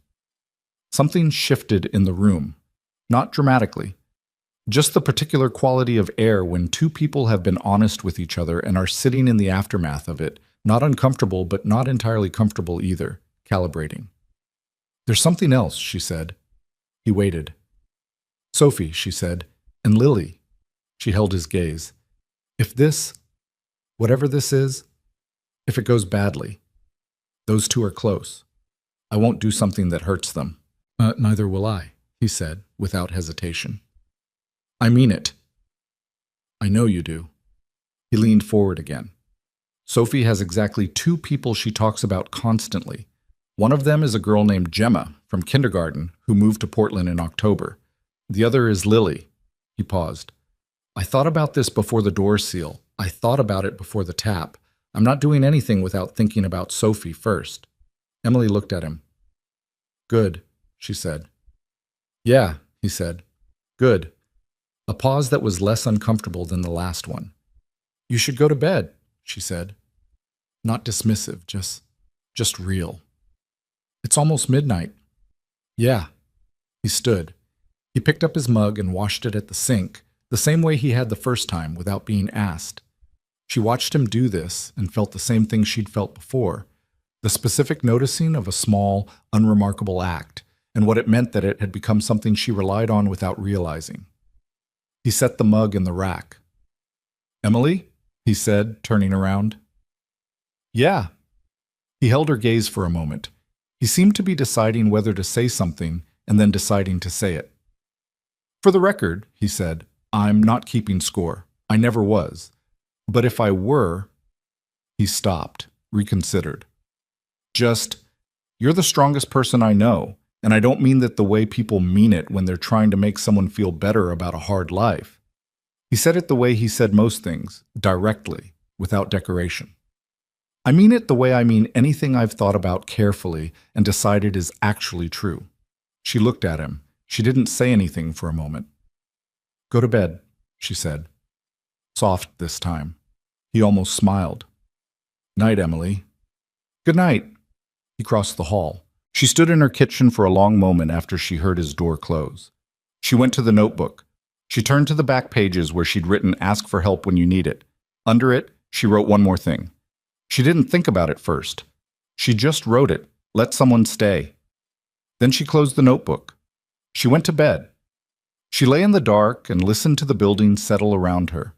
Something shifted in the room. Not dramatically. Just the particular quality of air when two people have been honest with each other and are sitting in the aftermath of it, not uncomfortable but not entirely comfortable either, calibrating. There's something else, she said. He waited. Sophie, she said, and Lily. She held his gaze. If this, whatever this is, if it goes badly, those two are close. I won't do something that hurts them. Neither will I, he said, without hesitation. I mean it. I know you do. He leaned forward again. Sophie has exactly 2 people she talks about constantly. One of them is a girl named Gemma from kindergarten who moved to Portland in October. The other is Lily. He paused. I thought about this before the door seal. I thought about it before the tap. I'm not doing anything without thinking about Sophie first. Emily looked at him. Good, she said. Yeah, he said. Good. A pause that was less uncomfortable than the last one. You should go to bed, she said. Not dismissive, just real. It's almost midnight. Yeah. He stood. He picked up his mug and washed it at the sink, the same way he had the first time without being asked. She watched him do this and felt the same thing she'd felt before, the specific noticing of a small, unremarkable act, and what it meant that it had become something she relied on without realizing. He set the mug in the rack. Emily? He said, turning around. Yeah. He held her gaze for a moment. He seemed to be deciding whether to say something, and then deciding to say it. "For the record," he said, "I'm not keeping score. I never was. But if I were—" He stopped, reconsidered. "You're the strongest person I know, and I don't mean that the way people mean it when they're trying to make someone feel better about a hard life." He said it the way he said most things, directly, without decoration. "I mean it the way I mean anything I've thought about carefully and decided is actually true." She looked at him. She didn't say anything for a moment. "Go to bed," she said. Soft this time. He almost smiled. "Night, Emily." "Good night." He crossed the hall. She stood in her kitchen for a long moment after she heard his door close. She went to the notebook. She turned to the back pages where she'd written "Ask for help when you need it." Under it, she wrote one more thing. She didn't think about it first. She just wrote it, "Let someone stay." Then she closed the notebook. She went to bed. She lay in the dark and listened to the buildings settle around her.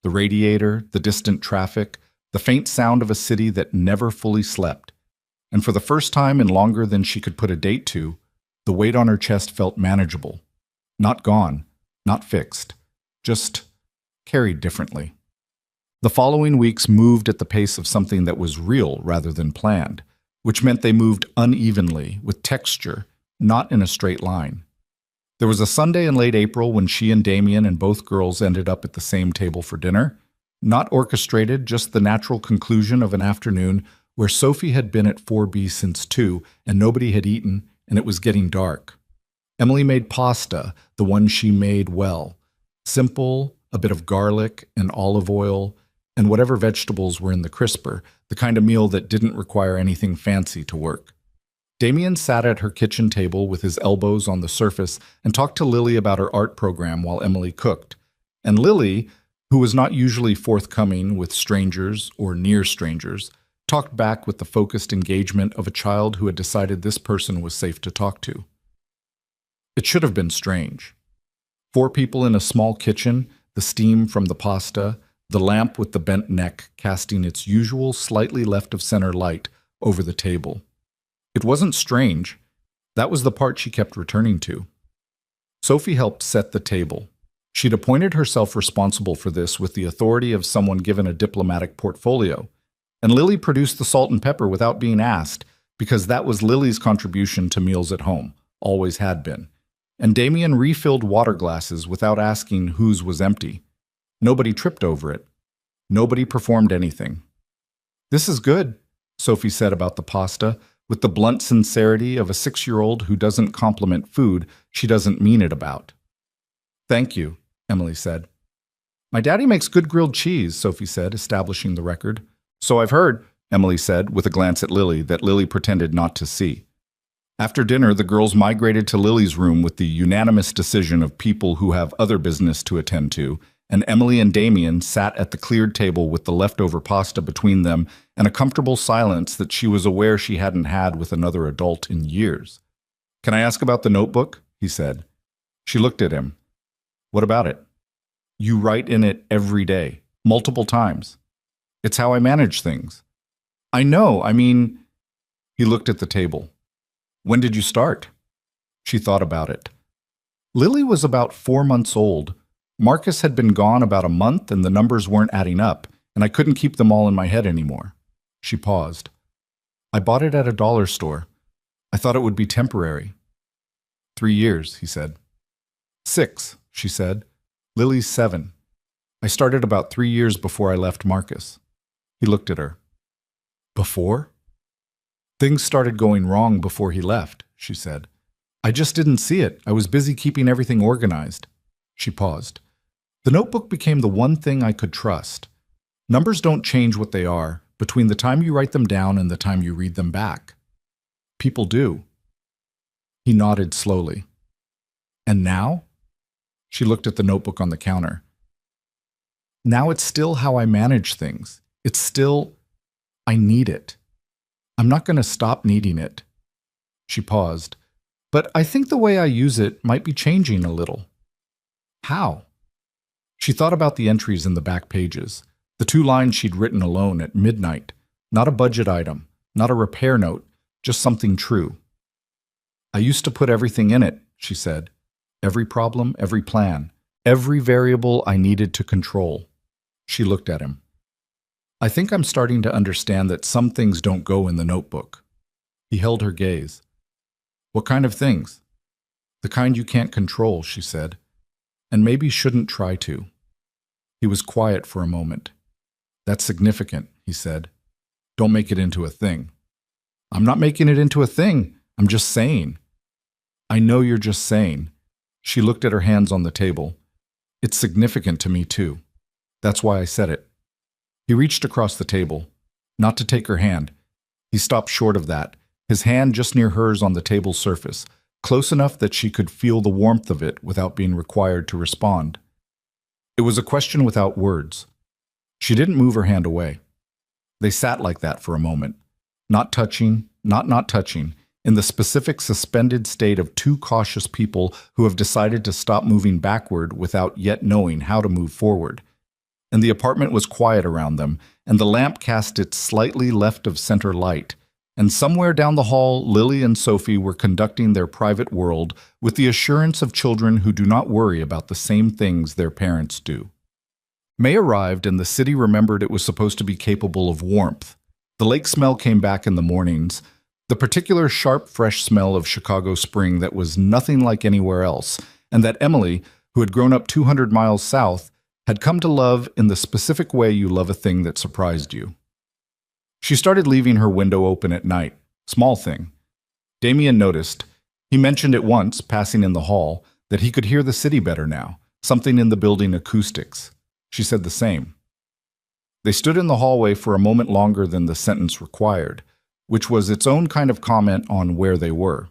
The radiator, the distant traffic, the faint sound of a city that never fully slept. And for the first time in longer than she could put a date to, the weight on her chest felt manageable. Not gone, not fixed, just carried differently. The following weeks moved at the pace of something that was real rather than planned, which meant they moved unevenly, with texture, not in a straight line. There was a Sunday in late April when she and Damien and both girls ended up at the same table for dinner. Not orchestrated, just the natural conclusion of an afternoon where Sophie had been at 4B since 2 and nobody had eaten, and it was getting dark. Emily made pasta, the one she made well. Simple, a bit of garlic and olive oil, and whatever vegetables were in the crisper, the kind of meal that didn't require anything fancy to work. Damien sat at her kitchen table with his elbows on the surface and talked to Lily about her art program while Emily cooked. And Lily, who was not usually forthcoming with strangers or near strangers, talked back with the focused engagement of a child who had decided this person was safe to talk to. It should have been strange. 4 people in a small kitchen, the steam from the pasta, the lamp with the bent neck casting its usual slightly left-of-center light over the table. It wasn't strange. That was the part she kept returning to. Sophie helped set the table. She'd appointed herself responsible for this with the authority of someone given a diplomatic portfolio. And Lily produced the salt and pepper without being asked, because that was Lily's contribution to meals at home, always had been. And Damien refilled water glasses without asking whose was empty. Nobody tripped over it. Nobody performed anything. "This is good," Sophie said about the pasta, with the blunt sincerity of a 6-year-old who doesn't compliment food she doesn't mean it about. "Thank you," Emily said. "My daddy makes good grilled cheese," Sophie said, establishing the record. "So I've heard," Emily said, with a glance at Lily that Lily pretended not to see. After dinner, the girls migrated to Lily's room with the unanimous decision of people who have other business to attend to, and Emily and Damien sat at the cleared table with the leftover pasta between them and a comfortable silence that she was aware she hadn't had with another adult in years. "Can I ask about the notebook?" he said. She looked at him. "What about it?" "You write in it every day, multiple times. It's how I manage things." "I know, I mean—" He looked at the table. "When did you start?" She thought about it. Lily was about 4 months old. Marcus had been gone about a month and the numbers weren't adding up, and I couldn't keep them all in my head anymore. She paused. "I bought it at a dollar store. I thought it would be temporary." 3 years, he said. 6, she said. Lily's 7. I started about 3 years before I left Marcus. He looked at her. "Before?" "Things started going wrong before he left," she said. "I just didn't see it. I was busy keeping everything organized." She paused. "The notebook became the one thing I could trust. Numbers don't change what they are between the time you write them down and the time you read them back. People do." He nodded slowly. "And now?" She looked at the notebook on the counter. "Now it's still how I manage things. It's still... I need it. I'm not going to stop needing it." She paused. "But I think the way I use it might be changing a little." "How?" She thought about the entries in the back pages, the 2 lines she'd written alone at midnight, not a budget item, not a repair note, just something true. I used to put everything in it, she said. Every problem, every plan, every variable I needed to control. She looked at him. I think I'm starting to understand that some things don't go in the notebook. He held her gaze. What kind of things? The kind you can't control, she said, and maybe shouldn't try to. He was quiet for a moment. That's significant, he said. Don't make it into a thing. I'm not making it into a thing. I'm just saying. I know you're just saying. She looked at her hands on the table. It's significant to me, too. That's why I said it. He reached across the table, not to take her hand. He stopped short of that, his hand just near hers on the table's surface, close enough that she could feel the warmth of it without being required to respond. It was a question without words. She didn't move her hand away. They sat like that for a moment, not touching, not touching, in the specific suspended state of two cautious people who have decided to stop moving backward without yet knowing how to move forward. And the apartment was quiet around them, and the lamp cast its slightly left-of-center light. And somewhere down the hall, Lily and Sophie were conducting their private world with the assurance of children who do not worry about the same things their parents do. May arrived, and the city remembered it was supposed to be capable of warmth. The lake smell came back in the mornings, the particular sharp, fresh smell of Chicago spring that was nothing like anywhere else, and that Emily, who had grown up 200 miles south, had come to love in the specific way you love a thing that surprised you. She started leaving her window open at night. Small thing. Damien noticed. He mentioned it once, passing in the hall, that he could hear the city better now, something in the building acoustics. She said the same. They stood in the hallway for a moment longer than the sentence required, which was its own kind of comment on where they were.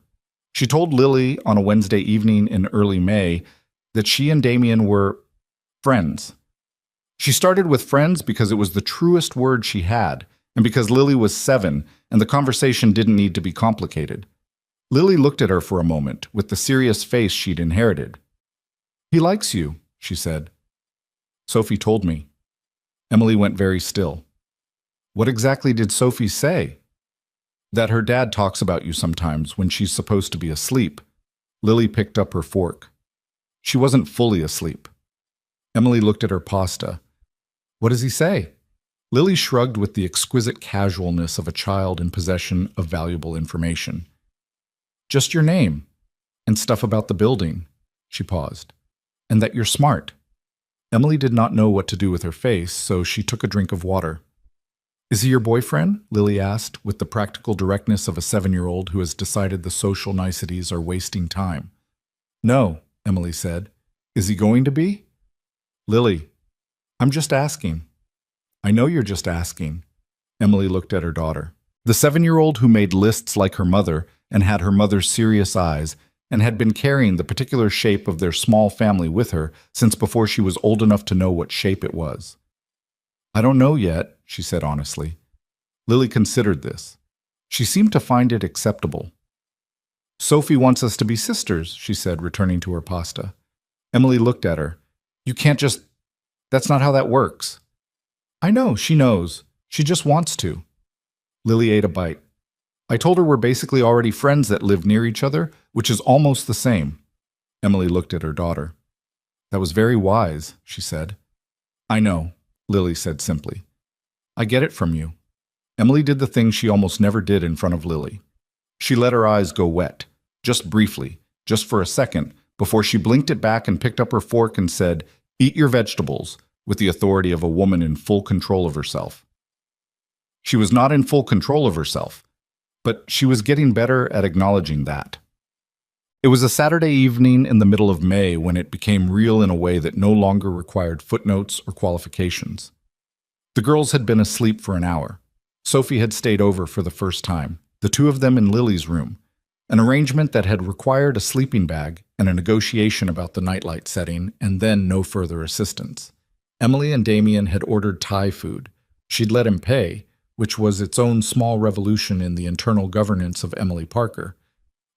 She told Lily on a Wednesday evening in early May that she and Damien were friends. She started with friends because it was the truest word she had, and because Lily was 7 and the conversation didn't need to be complicated. Lily looked at her for a moment with the serious face she'd inherited. He likes you, she said. Sophie told me. Emily went very still. What exactly did Sophie say? That her dad talks about you sometimes when she's supposed to be asleep. Lily picked up her fork. She wasn't fully asleep. Emily looked at her pasta. What does he say? Lily shrugged with the exquisite casualness of a child in possession of valuable information. Just your name, and stuff about the building. She paused. And that you're smart. Emily did not know what to do with her face, so she took a drink of water. Is he your boyfriend? Lily asked, with the practical directness of a 7-year-old who has decided the social niceties are wasting time. No, Emily said. Is he going to be? Lily, I'm just asking. I know you're just asking. Emily looked at her daughter. The 7-year-old who made lists like her mother and had her mother's serious eyes and had been carrying the particular shape of their small family with her since before she was old enough to know what shape it was. I don't know yet, she said honestly. Lily considered this. She seemed to find it acceptable. Sophie wants us to be sisters, she said, returning to her pasta. Emily looked at her. You can't just... That's not how that works. I know, she knows. She just wants to. Lily ate a bite. I told her we're basically already friends that live near each other, which is almost the same. Emily looked at her daughter. That was very wise, she said. I know, Lily said simply. I get it from you. Emily did the thing she almost never did in front of Lily. She let her eyes go wet, just briefly, just for a second, before she blinked it back and picked up her fork and said, Eat your vegetables, with the authority of a woman in full control of herself. She was not in full control of herself, but she was getting better at acknowledging that. It was a Saturday evening in the middle of May when it became real in a way that no longer required footnotes or qualifications. The girls had been asleep for an hour. Sophie had stayed over for the first time, the two of them in Lily's room, an arrangement that had required a sleeping bag and a negotiation about the nightlight setting, and then no further assistance. Emily and Damien had ordered Thai food. She'd let him pay, which was its own small revolution in the internal governance of Emily Parker.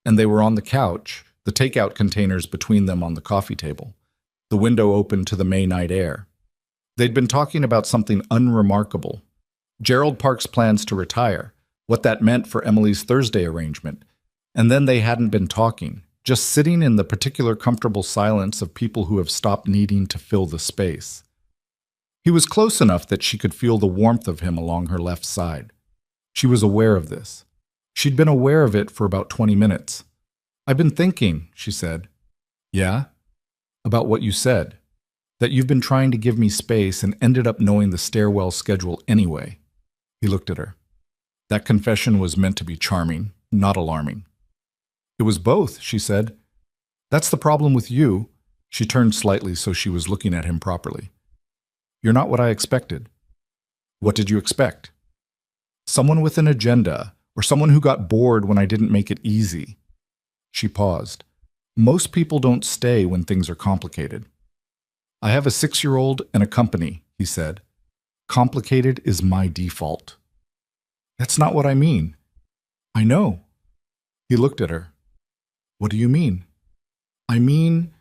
And they were on the couch, the takeout containers between them on the coffee table, the window open to the May night air. They'd been talking about something unremarkable. Gerald Park's plans to retire, what that meant for Emily's Thursday arrangement, And then they hadn't been talking, just sitting in the particular comfortable silence of people who have stopped needing to fill the space. He was close enough that she could feel the warmth of him along her left side. She was aware of this. She'd been aware of it for about 20 minutes. "I've been thinking," she said. "Yeah?" "About what you said. That you've been trying to give me space and ended up knowing the stairwell schedule anyway." He looked at her. That confession was meant to be charming, not alarming. "It was both," she said. "That's the problem with you." She turned slightly so she was looking at him properly. "You're not what I expected." "What did you expect?" "Someone with an agenda, or someone who got bored when I didn't make it easy." She paused. "Most people don't stay when things are complicated." "I have a 6-year-old and a company," he said. "Complicated is my default." "That's not what I mean." "I know." He looked at her. "What do you mean?" "I mean—"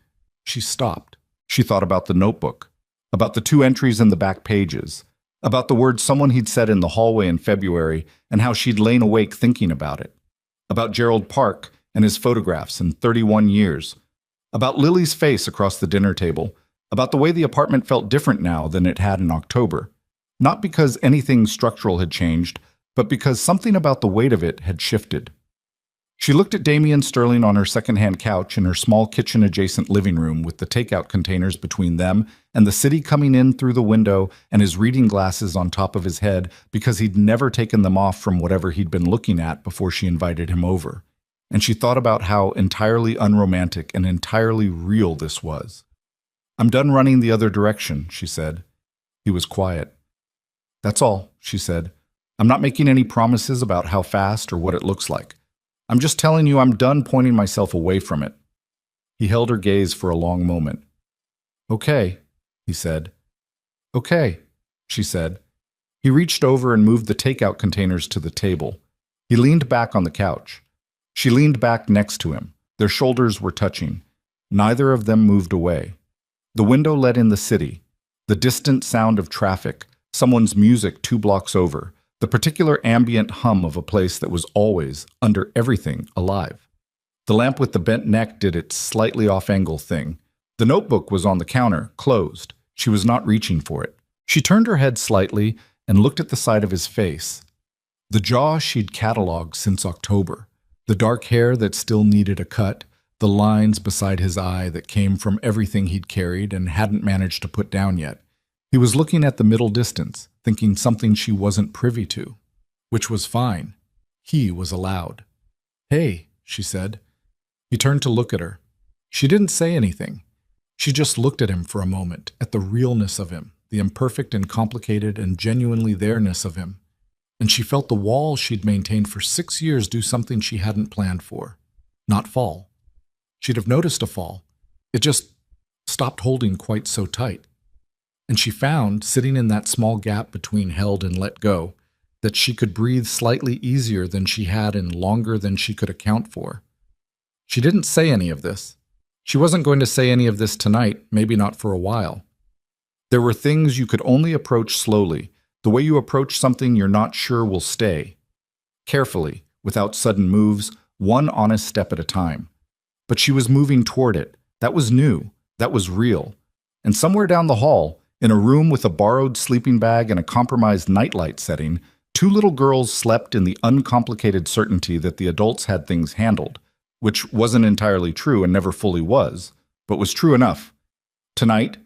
She stopped. She thought about the notebook, about the 2 entries in the back pages, about the words someone he'd said in the hallway in February and how she'd lain awake thinking about it, about Gerald Park and his photographs in 31 years, about Lily's face across the dinner table, about the way the apartment felt different now than it had in October, not because anything structural had changed, but because something about the weight of it had shifted. She looked at Damian Sterling on her second-hand couch in her small kitchen-adjacent living room with the takeout containers between them and the city coming in through the window and his reading glasses on top of his head because he'd never taken them off from whatever he'd been looking at before she invited him over. And she thought about how entirely unromantic and entirely real this was. "I'm done running the other direction," she said. He was quiet. "That's all," she said. "I'm not making any promises about how fast or what it looks like. I'm just telling you I'm done pointing myself away from it." He held her gaze for a long moment. "Okay," he said. "Okay," she said. He reached over and moved the takeout containers to the table. He leaned back on the couch. She leaned back next to him. Their shoulders were touching. Neither of them moved away. The window let in the city, the distant sound of traffic, someone's music 2 blocks over, the particular ambient hum of a place that was always, under everything, alive. The lamp with the bent neck did its slightly off-angle thing. The notebook was on the counter, closed. She was not reaching for it. She turned her head slightly and looked at the side of his face. The jaw she'd cataloged since October, the dark hair that still needed a cut, the lines beside his eye that came from everything he'd carried and hadn't managed to put down yet. He was looking at the middle distance, thinking something she wasn't privy to, which was fine. He was allowed. "Hey," she said. He turned to look at her. She didn't say anything. She just looked at him for a moment, at the realness of him, the imperfect and complicated and genuinely there-ness of him. And she felt the wall she'd maintained for 6 years do something she hadn't planned for. Not fall. She'd have noticed a fall. It just stopped holding quite so tight. And she found, sitting in that small gap between held and let go, that she could breathe slightly easier than she had in longer than she could account for. She didn't say any of this. She wasn't going to say any of this tonight, maybe not for a while. There were things you could only approach slowly, the way you approach something you're not sure will stay. Carefully, without sudden moves, one honest step at a time. But she was moving toward it. That was new. That was real. And somewhere down the hall, in a room with a borrowed sleeping bag and a compromised nightlight setting, 2 little girls slept in the uncomplicated certainty that the adults had things handled, which wasn't entirely true and never fully was, but was true enough. Tonight,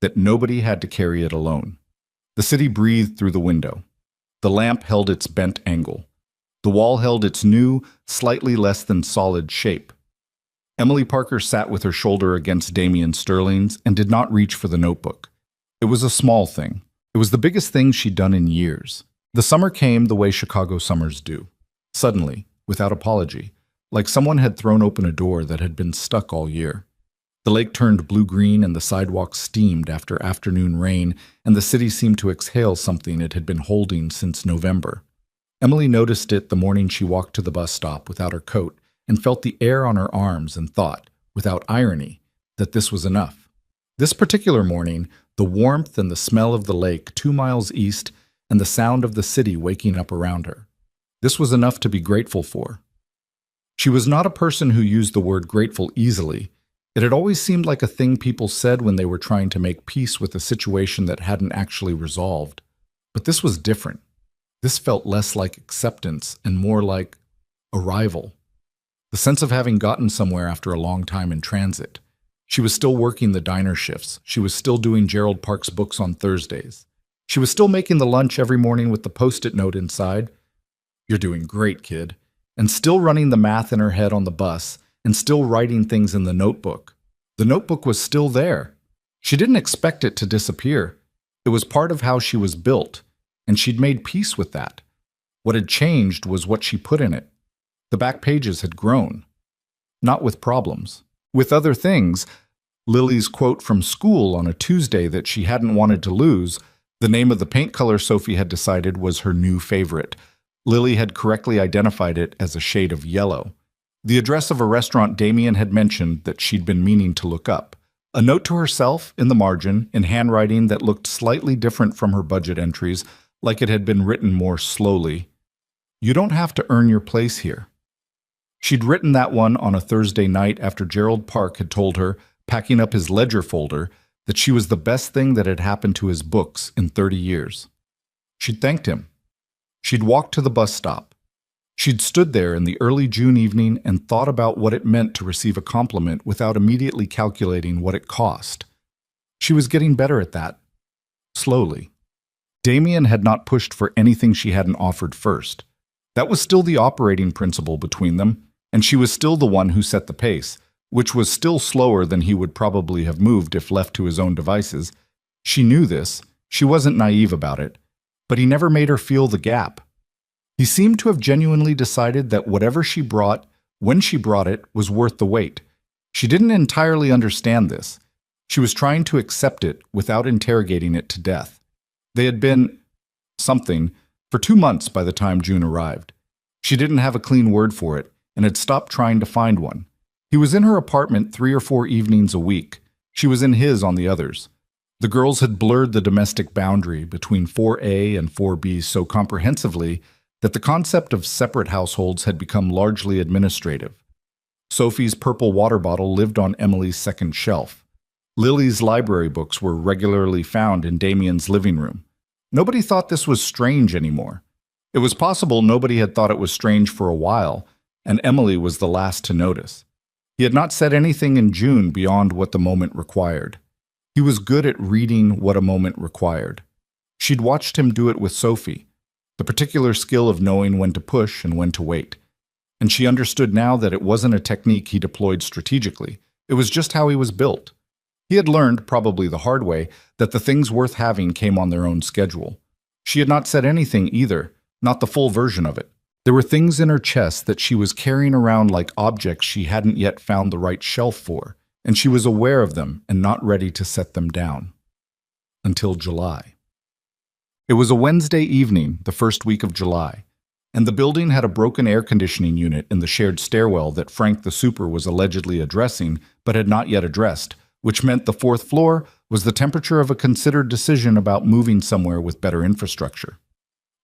that nobody had to carry it alone. The city breathed through the window. The lamp held its bent angle. The wall held its new, slightly less than solid shape. Emily Parker sat with her shoulder against Damian Sterling's and did not reach for the notebook. It was a small thing. It was the biggest thing she'd done in years. The summer came the way Chicago summers do. Suddenly, without apology, like someone had thrown open a door that had been stuck all year. The lake turned blue-green and the sidewalks steamed after afternoon rain, and the city seemed to exhale something it had been holding since November. Emily noticed it the morning she walked to the bus stop without her coat and felt the air on her arms and thought, without irony, that this was enough. This particular morning, the warmth and the smell of the lake 2 miles east and the sound of the city waking up around her. This was enough to be grateful for. She was not a person who used the word grateful easily. It had always seemed like a thing people said when they were trying to make peace with a situation that hadn't actually resolved. But this was different. This felt less like acceptance and more like arrival. The sense of having gotten somewhere after a long time in transit. She was still working the diner shifts. She was still doing Gerald Park's books on Thursdays. She was still making the lunch every morning with the post-it note inside. "You're doing great, kid." And still running the math in her head on the bus, and still writing things in the notebook. The notebook was still there. She didn't expect it to disappear. It was part of how she was built, and she'd made peace with that. What had changed was what she put in it. The back pages had grown. Not with problems. With other things. Lily's quote from school on a Tuesday that she hadn't wanted to lose, the name of the paint color Sophie had decided was her new favorite. Lily had correctly identified it as a shade of yellow. The address of a restaurant Damien had mentioned that she'd been meaning to look up. A note to herself in the margin, in handwriting that looked slightly different from her budget entries, like it had been written more slowly. "You don't have to earn your place here." She'd written that one on a Thursday night after Gerald Park had told her, packing up his ledger folder, that she was the best thing that had happened to his books in 30 years. She'd thanked him. She'd walked to the bus stop. She'd stood there in the early June evening and thought about what it meant to receive a compliment without immediately calculating what it cost. She was getting better at that. Slowly. Damien had not pushed for anything she hadn't offered first. That was still the operating principle between them, and she was still the one who set the pace, which was still slower than he would probably have moved if left to his own devices. She knew this. She wasn't naive about it. But he never made her feel the gap. He seemed to have genuinely decided that whatever she brought, when she brought it, was worth the wait. She didn't entirely understand this. She was trying to accept it without interrogating it to death. They had been something for 2 months by the time June arrived. She didn't have a clean word for it and had stopped trying to find one. He was in her apartment 3 or 4 evenings a week. She was in his on the others. The girls had blurred the domestic boundary between 4A and 4B so comprehensively that the concept of separate households had become largely administrative. Sophie's purple water bottle lived on Emily's second shelf. Lily's library books were regularly found in Damien's living room. Nobody thought this was strange anymore. It was possible nobody had thought it was strange for a while, and Emily was the last to notice. He had not said anything in June beyond what the moment required. He was good at reading what a moment required. She'd watched him do it with Sophie, the particular skill of knowing when to push and when to wait. And she understood now that it wasn't a technique he deployed strategically. It was just how he was built. He had learned, probably the hard way, that the things worth having came on their own schedule. She had not said anything either, not the full version of it. There were things in her chest that she was carrying around like objects she hadn't yet found the right shelf for, and she was aware of them and not ready to set them down. Until July. It was a Wednesday evening, the first week of July, and the building had a broken air conditioning unit in the shared stairwell that Frank the Super was allegedly addressing but had not yet addressed, which meant the 4th floor was the temperature of a considered decision about moving somewhere with better infrastructure.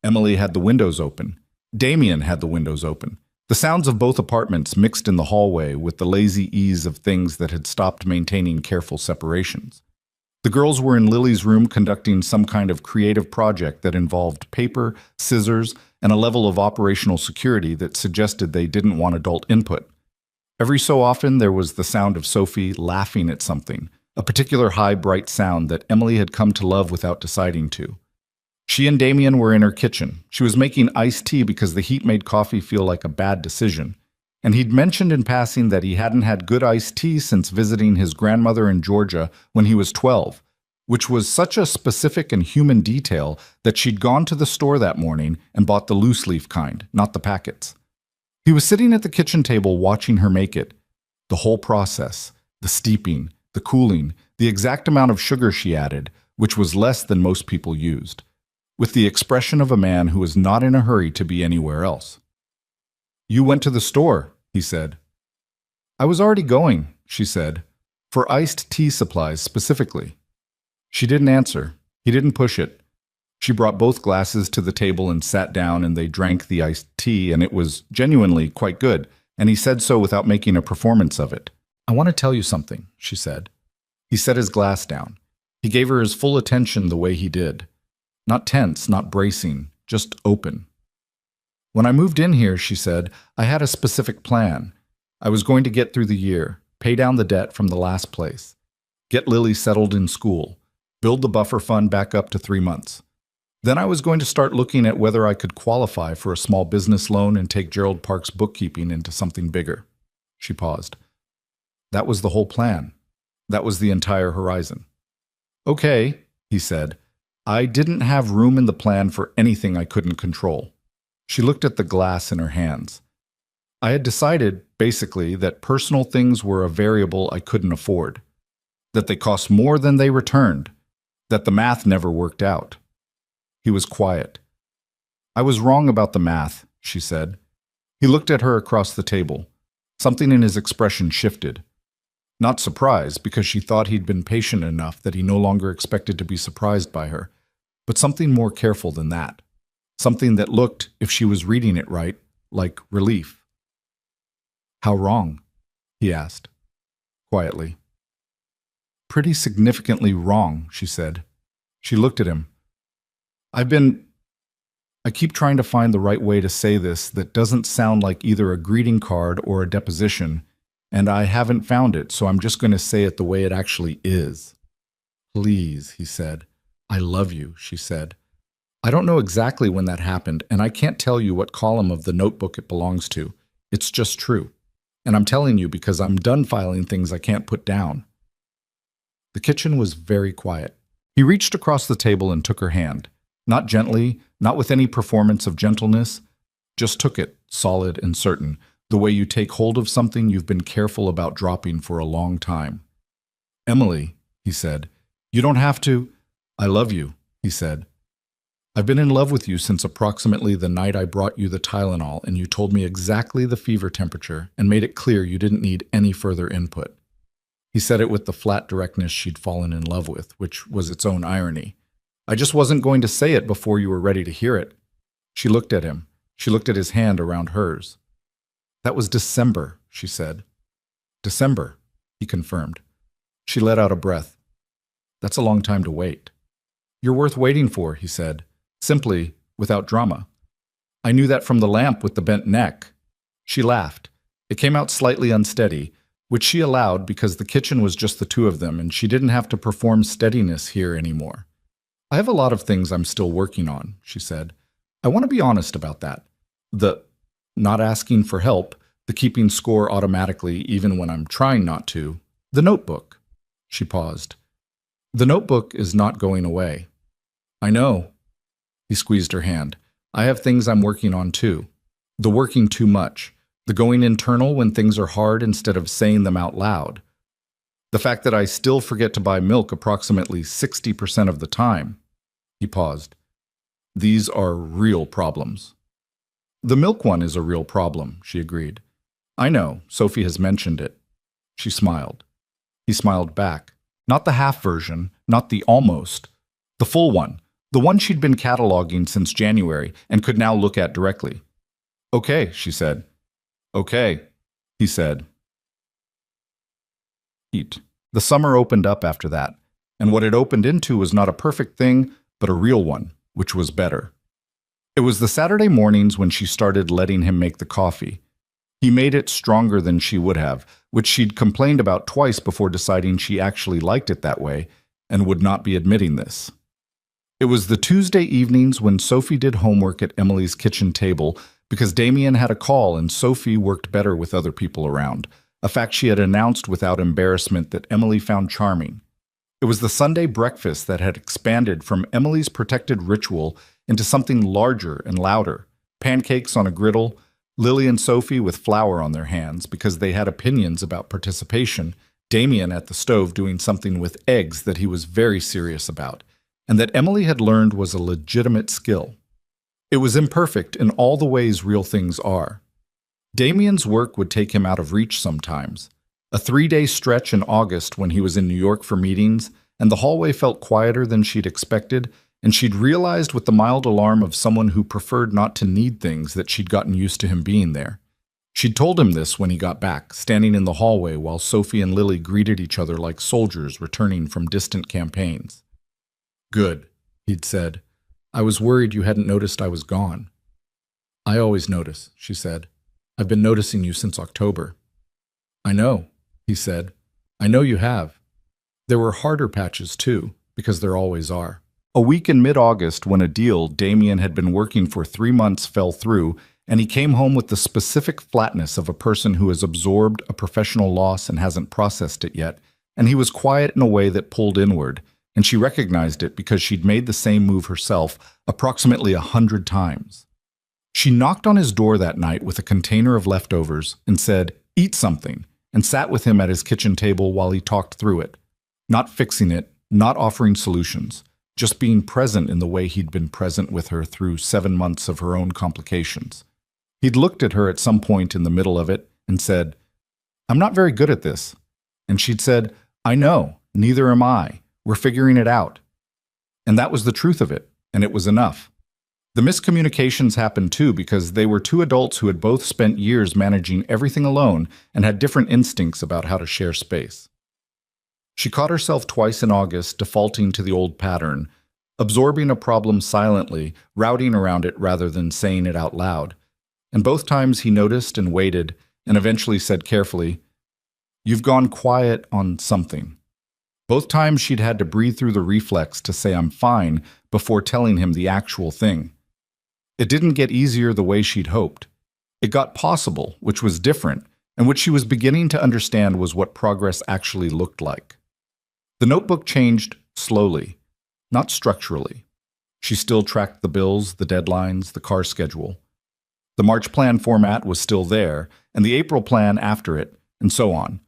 Emily had the windows open. Damien had the windows open. The sounds of both apartments mixed in the hallway with the lazy ease of things that had stopped maintaining careful separations. The girls were in Lily's room conducting some kind of creative project that involved paper, scissors, and a level of operational security that suggested they didn't want adult input. Every so often there was the sound of Sophie laughing at something, a particular high, bright sound that Emily had come to love without deciding to. She and Damien were in her kitchen. She was making iced tea because the heat made coffee feel like a bad decision. And he'd mentioned in passing that he hadn't had good iced tea since visiting his grandmother in Georgia when he was 12, which was such a specific and human detail that she'd gone to the store that morning and bought the loose-leaf kind, not the packets. He was sitting at the kitchen table watching her make it. The whole process, the steeping, the cooling, the exact amount of sugar she added, which was less than most people used, with the expression of a man who was not in a hurry to be anywhere else. "You went to the store," he said. "I was already going," she said, "for iced tea supplies specifically." She didn't answer. He didn't push it. She brought both glasses to the table and sat down, and they drank the iced tea, and it was genuinely quite good, and he said so without making a performance of it. "I want to tell you something," she said. He set his glass down. He gave her his full attention the way he did. Not tense, not bracing, just open. "When I moved in here," she said, "I had a specific plan. I was going to get through the year, pay down the debt from the last place, get Lily settled in school, build the buffer fund back up to 3 months. Then I was going to start looking at whether I could qualify for a small business loan and take Gerald Park's bookkeeping into something bigger." She paused. "That was the whole plan. That was the entire horizon." "Okay," he said. "I didn't have room in the plan for anything I couldn't control." She looked at the glass in her hands. "I had decided, basically, that personal things were a variable I couldn't afford, that they cost more than they returned, that the math never worked out." He was quiet. "I was wrong about the math," she said. He looked at her across the table. Something in his expression shifted. Not surprise, because she thought he'd been patient enough that he no longer expected to be surprised by her, but something more careful than that. Something that looked, if she was reading it right, like relief. "How wrong?" he asked, quietly. "Pretty significantly wrong," she said. She looked at him. I keep trying to find the right way to say this that doesn't sound like either a greeting card or a deposition, and I haven't found it, so I'm just going to say it the way it actually is." "Please," he said. "I love you," she said. "I don't know exactly when that happened, and I can't tell you what column of the notebook it belongs to. It's just true. And I'm telling you because I'm done filing things I can't put down." The kitchen was very quiet. He reached across the table and took her hand. Not gently, not with any performance of gentleness, just took it, solid and certain, the way you take hold of something you've been careful about dropping for a long time. "Emily," he said, "you don't have to—" "I love you," he said. "I've been in love with you since approximately the night I brought you the Tylenol and you told me exactly the fever temperature and made it clear you didn't need any further input." He said it with the flat directness she'd fallen in love with, which was its own irony. "I just wasn't going to say it before you were ready to hear it." She looked at him. She looked at his hand around hers. "That was December," she said. "December," he confirmed. She let out a breath. "That's a long time to wait." "You're worth waiting for," he said, simply, without drama. "I knew that from the lamp with the bent neck." She laughed. It came out slightly unsteady, which she allowed because the kitchen was just the two of them and she didn't have to perform steadiness here anymore. "I have a lot of things I'm still working on," she said. "I want to be honest about that. The not asking for help, the keeping score automatically even when I'm trying not to, the notebook." She paused. "The notebook is not going away." "I know." He squeezed her hand. "I have things I'm working on too. The working too much. The going internal when things are hard instead of saying them out loud. The fact that I still forget to buy milk approximately 60% of the time." He paused. "These are real problems." "The milk one is a real problem," she agreed. "I know, Sophie has mentioned it." She smiled. He smiled back. Not the half version, not the almost. The full one, the one she'd been cataloging since January and could now look at directly. "Okay," she said. "Okay," he said. The summer opened up after that, and what it opened into was not a perfect thing, but a real one, which was better. It was the Saturday mornings when she started letting him make the coffee. He made it stronger than she would have, which she'd complained about twice before deciding she actually liked it that way and would not be admitting this. It was the Tuesday evenings when Sophie did homework at Emily's kitchen table because Damien had a call and Sophie worked better with other people around, a fact she had announced without embarrassment that Emily found charming. It was the Sunday breakfast that had expanded from Emily's protected ritual into something larger and louder. Pancakes on a griddle, Lily and Sophie with flour on their hands because they had opinions about participation, Damien at the stove doing something with eggs that he was very serious about, and that Emily had learned was a legitimate skill. It was imperfect in all the ways real things are. Damien's work would take him out of reach sometimes. A 3-day stretch in August when he was in New York for meetings, and the hallway felt quieter than she'd expected, and she'd realized with the mild alarm of someone who preferred not to need things that she'd gotten used to him being there. She'd told him this when he got back, standing in the hallway while Sophie and Lily greeted each other like soldiers returning from distant campaigns. "Good," he'd said. "I was worried you hadn't noticed I was gone." "I always notice," she said. "I've been noticing you since October." "I know," he said. "I know you have. There were harder patches too, because there always are." A week in mid-August, when a deal Damien had been working for 3 months fell through, and he came home with the specific flatness of a person who has absorbed a professional loss and hasn't processed it yet, and he was quiet in a way that pulled inward, and she recognized it because she'd made the same move herself approximately 100 times. She knocked on his door that night with a container of leftovers and said, "Eat something," and sat with him at his kitchen table while he talked through it, not fixing it, not offering solutions, just being present in the way he'd been present with her through 7 months of her own complications. He'd looked at her at some point in the middle of it and said, "I'm not very good at this." And she'd said, "I know, neither am I. We're figuring it out." And that was the truth of it, and it was enough. The miscommunications happened too because they were two adults who had both spent years managing everything alone and had different instincts about how to share space. She caught herself twice in August defaulting to the old pattern, absorbing a problem silently, routing around it rather than saying it out loud. And both times he noticed and waited, and eventually said carefully, "You've gone quiet on something." Both times she'd had to breathe through the reflex to say "I'm fine" before telling him the actual thing. It didn't get easier the way she'd hoped. It got possible, which was different, and which she was beginning to understand was what progress actually looked like. The notebook changed slowly, not structurally. She still tracked the bills, the deadlines, the car schedule. The March plan format was still there, and the April plan after it, and so on.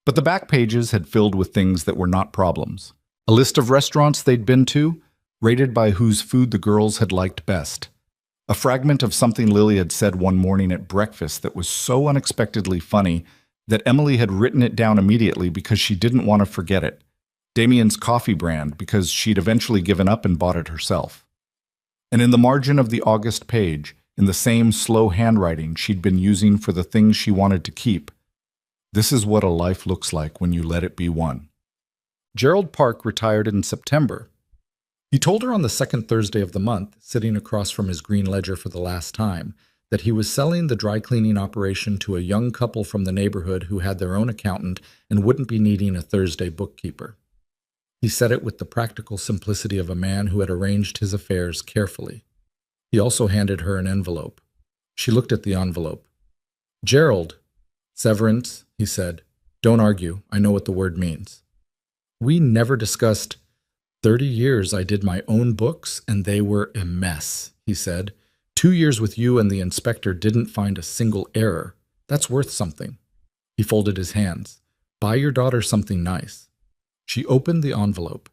But the back pages had filled with things that were not problems. A list of restaurants they'd been to, rated by whose food the girls had liked best. A fragment of something Lily had said one morning at breakfast that was so unexpectedly funny that Emily had written it down immediately because she didn't want to forget it. Damien's coffee brand because she'd eventually given up and bought it herself. And in the margin of the August page, in the same slow handwriting she'd been using for the things she wanted to keep, "This is what a life looks like when you let it be one." Gerald Park retired in September. He told her on the second Thursday of the month, sitting across from his green ledger for the last time, that he was selling the dry cleaning operation to a young couple from the neighborhood who had their own accountant and wouldn't be needing a Thursday bookkeeper. He said it with the practical simplicity of a man who had arranged his affairs carefully. He also handed her an envelope. She looked at the envelope. "Gerald." "Severance," he said. "Don't argue. I know what the word means." "We never discussed 30 years I did my own books, and they were a mess," he said. 2 years with you and the inspector didn't find a single error. That's worth something." He folded his hands. "Buy your daughter something nice." She opened the envelope.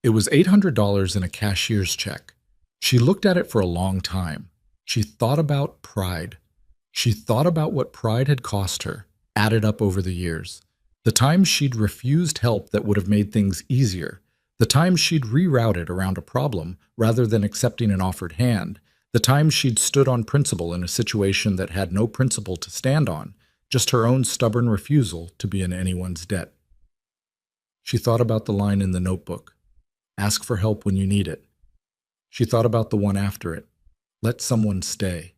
It was $800 in a cashier's check. She looked at it for a long time. She thought about pride. She thought about what pride had cost her, added up over the years. The times she'd refused help that would have made things easier. The times she'd rerouted around a problem rather than accepting an offered hand. The times she'd stood on principle in a situation that had no principle to stand on, just her own stubborn refusal to be in anyone's debt. She thought about the line in the notebook, "Ask for help when you need it." She thought about the one after it, "Let someone stay."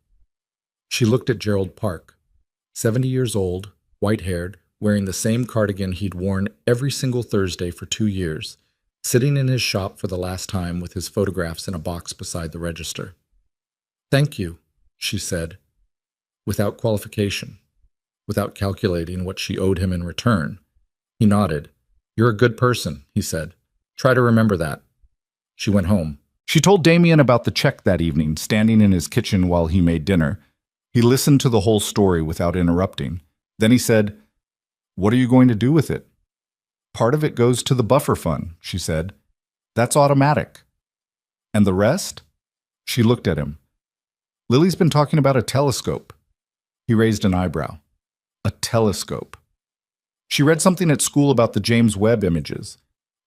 She looked at Gerald Park, 70 years old, white-haired, wearing the same cardigan he'd worn every single Thursday for 2 years, sitting in his shop for the last time with his photographs in a box beside the register. "Thank you," she said, without qualification, without calculating what she owed him in return. He nodded. "You're a good person," he said. "Try to remember that." She went home. She told Damien about the check that evening, standing in his kitchen while he made dinner. He listened to the whole story without interrupting. Then he said, "What are you going to do with it?" "Part of it goes to the buffer fund," she said. "That's automatic." "And the rest?" She looked at him. "Lily's been talking about a telescope." He raised an eyebrow. "A telescope." "She read something at school about the James Webb images.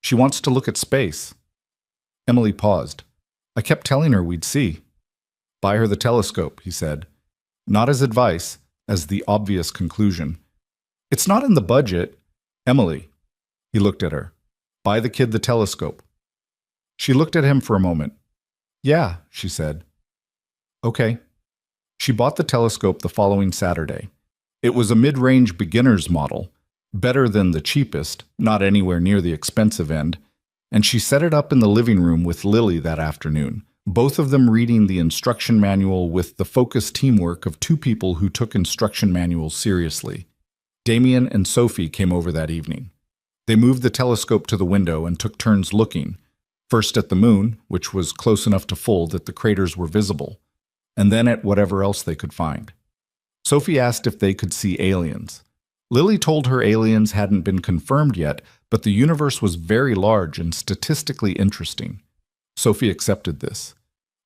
She wants to look at space." Emily paused. "I kept telling her we'd see." "Buy her the telescope," he said. "Not as advice. as the obvious conclusion. It's not in the budget. Emily. He looked at her. Buy the kid the telescope. She looked at him for a moment. Yeah, she said. Okay. She bought the telescope the following Saturday. It was a mid-range beginner's model, better than the cheapest, not anywhere near the expensive end, and she set it up in the living room with Lily that afternoon, both of them reading the instruction manual with the focused teamwork of two people who took instruction manuals seriously. Damien and Sophie came over that evening. They moved the telescope to the window and took turns looking, first at the moon, which was close enough to full that the craters were visible, and then at whatever else they could find. Sophie asked if they could see aliens. Lily told her aliens hadn't been confirmed yet, but the universe was very large and statistically interesting. Sophie accepted this.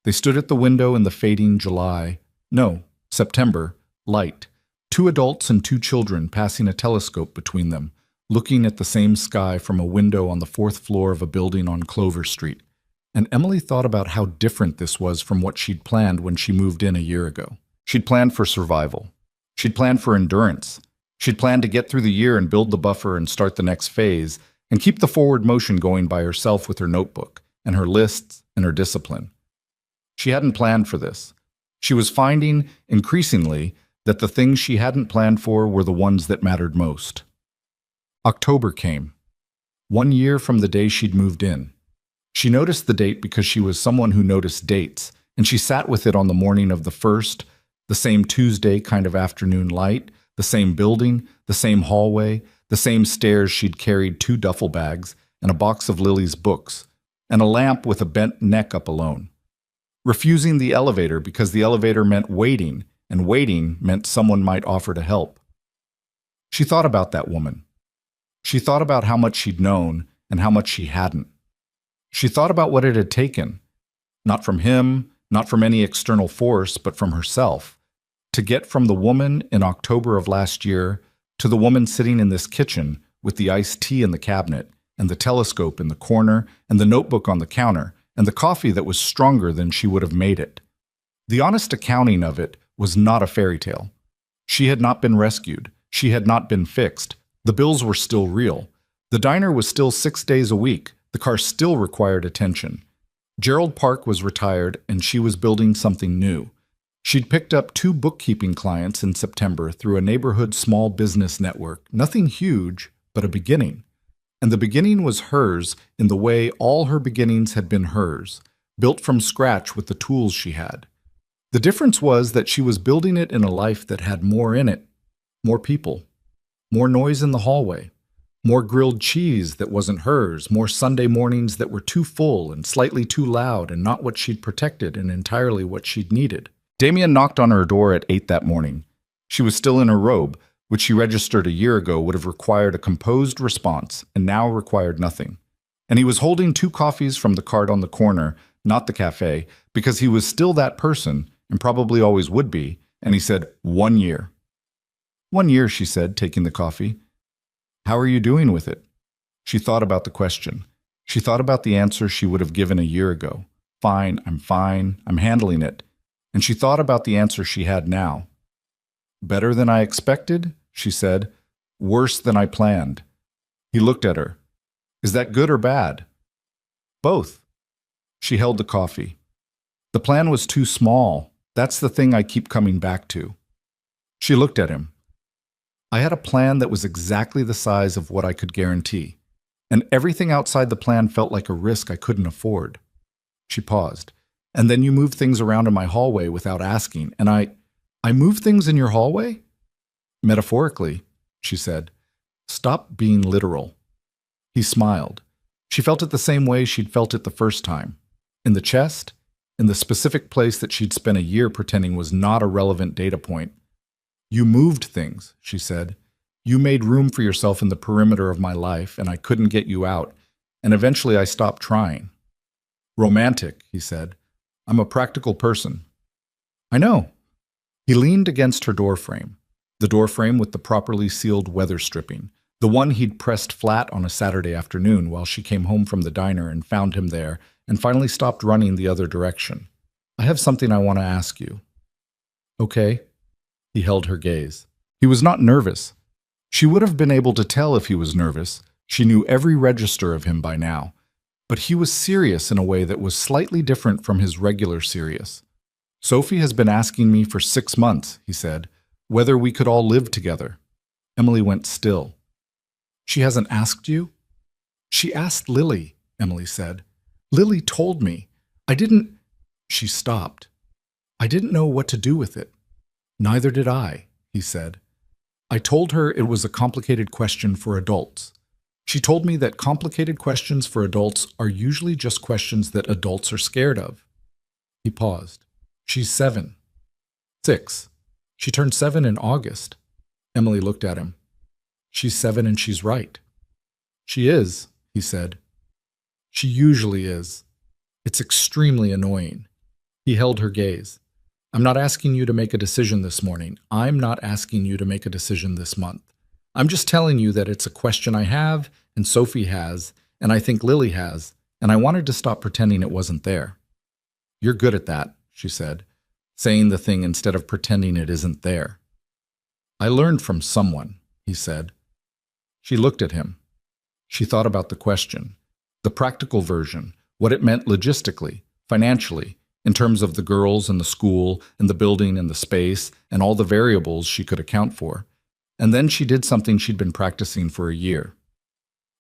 They stood at the window in the fading September, light, two adults and two children passing a telescope between them, looking at the same sky from a window on the fourth floor of a building on Clover Street. And Emily thought about how different this was from what she'd planned when she moved in a year ago. She'd planned for survival. She'd planned for endurance. She'd planned to get through the year and build the buffer and start the next phase, and keep the forward motion going by herself with her notebook, and her lists, and her discipline. She hadn't planned for this. She was finding, increasingly, that the things she hadn't planned for were the ones that mattered most. October came. 1 year from the day she'd moved in. She noticed the date because she was someone who noticed dates, and she sat with it on the morning of the first, the same Tuesday kind of afternoon light, the same building, the same hallway, the same stairs she'd carried 2 duffel bags, and a box of Lily's books, and a lamp with a bent neck up alone. Refusing the elevator because the elevator meant waiting, and waiting meant someone might offer to help. She thought about that woman. She thought about how much she'd known and how much she hadn't. She thought about what it had taken, not from him, not from any external force, but from herself, to get from the woman in October of last year to the woman sitting in this kitchen with the iced tea in the cabinet, and the telescope in the corner, and the notebook on the counter, and the coffee that was stronger than she would have made it. The honest accounting of it was not a fairy tale. She had not been rescued. She had not been fixed. The bills were still real. The diner was still 6 days a week. The car still required attention. Gerald Park was retired, and she was building something new. She'd picked up 2 bookkeeping clients in September through a neighborhood small business network. Nothing huge, but a beginning. And the beginning was hers in the way all her beginnings had been hers, built from scratch with the tools she had. The difference was that she was building it in a life that had more in it, more people, more noise in the hallway, more grilled cheese that wasn't hers, more Sunday mornings that were too full and slightly too loud and not what she'd protected and entirely what she'd needed. Damien knocked on her door at 8 that morning. She was still in her robe, which she registered a year ago would have required a composed response and now required nothing. And he was holding 2 coffees from the cart on the corner, not the cafe, because he was still that person and probably always would be, and he said, 1 year. 1 year, she said, taking the coffee. How are you doing with it? She thought about the question. She thought about the answer she would have given a year ago. Fine, I'm handling it. And she thought about the answer she had now. Better than I expected, she said. Worse than I planned. He looked at her. Is that good or bad? Both. She held the coffee. The plan was too small. That's the thing I keep coming back to. She looked at him. I had a plan that was exactly the size of what I could guarantee, and everything outside the plan felt like a risk I couldn't afford. She paused. And then you moved things around in my hallway without asking, and I moved things in your hallway? Metaphorically, she said. Stop being literal. He smiled. She felt it the same way she'd felt it the first time. In the chest, in the specific place that she'd spent a year pretending was not a relevant data point. You moved things, she said. You made room for yourself in the perimeter of my life, and I couldn't get you out, and eventually I stopped trying. Romantic, he said. I'm a practical person. I know. He leaned against her doorframe, the doorframe with the properly sealed weather stripping, the one he'd pressed flat on a Saturday afternoon while she came home from the diner and found him there and finally stopped running the other direction. I have something I want to ask you. Okay. He held her gaze. He was not nervous. She would have been able to tell if he was nervous. She knew every register of him by now. But he was serious in a way that was slightly different from his regular serious. Sophie has been asking me for 6 months, he said, whether we could all live together. Emily went still. She hasn't asked you? She asked Lily, Emily said. Lily told me. I didn't... She stopped. I didn't know what to do with it. Neither did I, he said. I told her it was a complicated question for adults. She told me that complicated questions for adults are usually just questions that adults are scared of. He paused. She's 7. 6. She turned 7 in August. Emily looked at him. She's 7 and she's right. She is, he said. She usually is. It's extremely annoying. He held her gaze. I'm not asking you to make a decision this morning. I'm not asking you to make a decision this month. I'm just telling you that it's a question I have, and Sophie has, and I think Lily has, and I wanted to stop pretending it wasn't there. You're good at that, she said, saying the thing instead of pretending it isn't there. I learned from someone, he said. She looked at him. She thought about the question, the practical version, what it meant logistically, financially, in terms of the girls and the school and the building and the space and all the variables she could account for. And then she did something she'd been practicing for a year.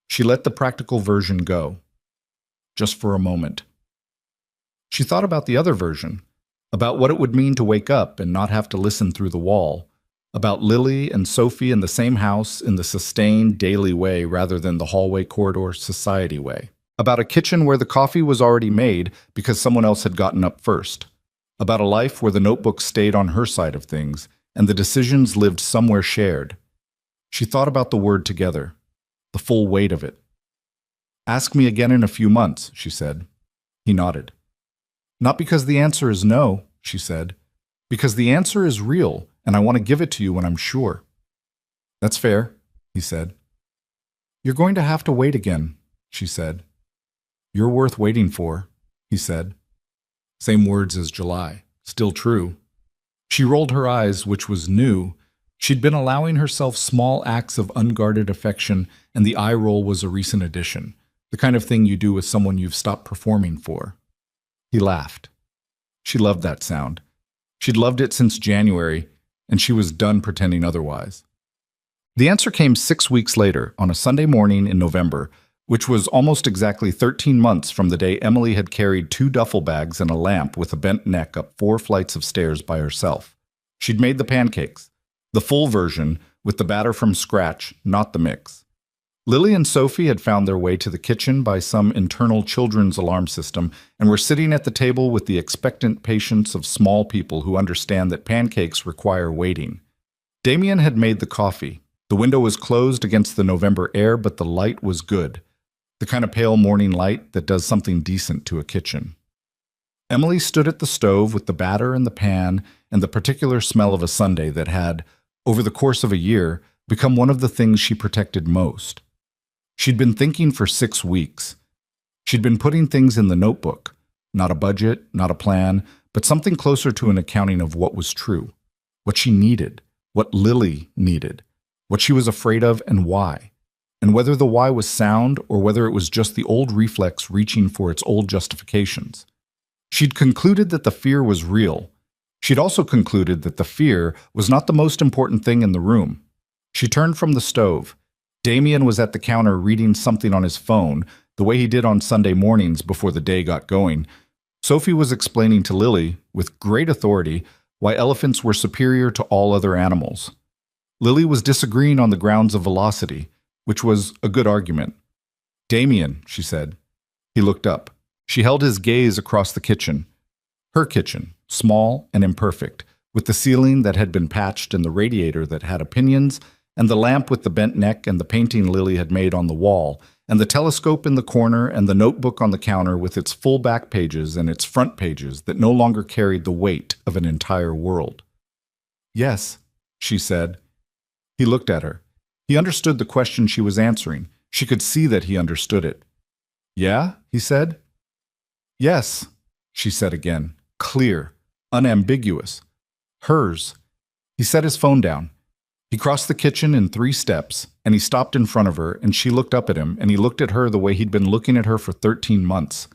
She let the practical version go, just for a moment. She thought about the other version, about what it would mean to wake up and not have to listen through the wall, about Lily and Sophie in the same house in the sustained daily way rather than the hallway corridor society way, about a kitchen where the coffee was already made because someone else had gotten up first, about a life where the notebook stayed on her side of things and the decisions lived somewhere shared. She thought about the word together, the full weight of it. Ask me again in a few months, she said. He nodded. Not because the answer is no, she said, because the answer is real, and I want to give it to you when I'm sure. That's fair, he said. You're going to have to wait again, she said. You're worth waiting for, he said. Same words as July, still true. She rolled her eyes, which was new. She'd been allowing herself small acts of unguarded affection, and the eye roll was a recent addition, the kind of thing you do with someone you've stopped performing for. He laughed. She loved that sound. She'd loved it since January, and she was done pretending otherwise. The answer came 6 weeks later, on a Sunday morning in November, which was almost exactly 13 months from the day Emily had carried 2 duffel bags and a lamp with a bent neck up 4 flights of stairs by herself. She'd made the pancakes, the full version, with the batter from scratch, not the mix. Lily and Sophie had found their way to the kitchen by some internal children's alarm system and were sitting at the table with the expectant patience of small people who understand that pancakes require waiting. Damien had made the coffee. The window was closed against the November air, but the light was good. The kind of pale morning light that does something decent to a kitchen. Emily stood at the stove with the batter and the pan and the particular smell of a Sunday that had, over the course of a year, become one of the things she protected most. She'd been thinking for 6 weeks. She'd been putting things in the notebook, not a budget, not a plan, but something closer to an accounting of what was true, what she needed, what Lily needed, what she was afraid of and why. And whether the why was sound or whether it was just the old reflex reaching for its old justifications. She'd concluded that the fear was real. She'd also concluded that the fear was not the most important thing in the room. She turned from the stove. Damien was at the counter reading something on his phone, the way he did on Sunday mornings before the day got going. Sophie was explaining to Lily, with great authority, why elephants were superior to all other animals. Lily was disagreeing on the grounds of velocity, which was a good argument. Damien, she said. He looked up. She held his gaze across the kitchen. Her kitchen, small and imperfect, with the ceiling that had been patched and the radiator that had opinions, and the lamp with the bent neck and the painting Lily had made on the wall, and the telescope in the corner and the notebook on the counter with its full back pages and its front pages that no longer carried the weight of an entire world. Yes, she said. He looked at her. He understood the question she was answering. She could see that he understood it. Yeah, he said. Yes, she said again, clear, unambiguous. Hers. He set his phone down. He crossed the kitchen in 3 steps, and he stopped in front of her, and she looked up at him, and he looked at her the way he'd been looking at her for 13 months,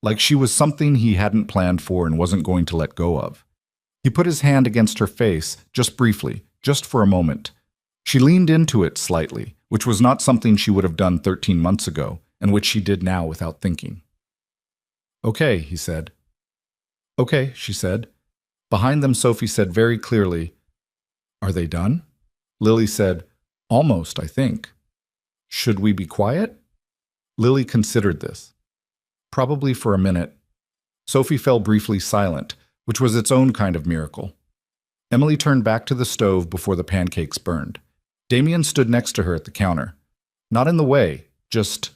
like she was something he hadn't planned for and wasn't going to let go of. He put his hand against her face, just briefly, just for a moment. She leaned into it slightly, which was not something she would have done 13 months ago, and which she did now without thinking. "Okay," he said. "Okay," she said. Behind them, Sophie said very clearly, "Are they done?" Lily said, "Almost, I think." "Should we be quiet?" Lily considered this. Probably for a minute. Sophie fell briefly silent, which was its own kind of miracle. Emily turned back to the stove before the pancakes burned. Damien stood next to her at the counter. Not in the way, just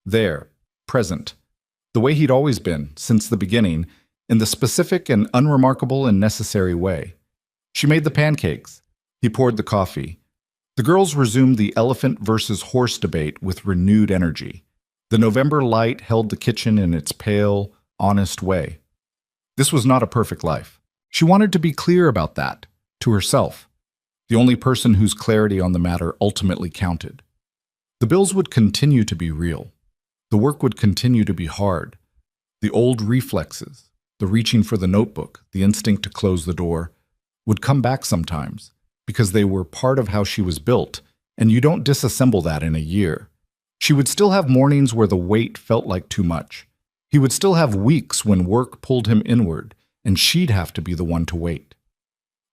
there, present. The way he'd always been, since the beginning, in the specific and unremarkable and necessary way. She made the pancakes. He poured the coffee. The girls resumed the elephant versus horse debate with renewed energy. The November light held the kitchen in its pale, honest way. This was not a perfect life. She wanted to be clear about that, to herself, the only person whose clarity on the matter ultimately counted. The bills would continue to be real. The work would continue to be hard. The old reflexes, the reaching for the notebook, the instinct to close the door, would come back sometimes, because they were part of how she was built, and you don't disassemble that in a year. She would still have mornings where the weight felt like too much. He would still have weeks when work pulled him inward, and she'd have to be the one to wait.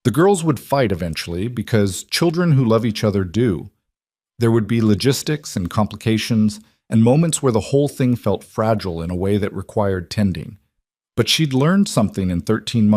The girls would fight eventually, because children who love each other do. There would be logistics and complications, and moments where the whole thing felt fragile in a way that required tending. But she'd learned something in 13 months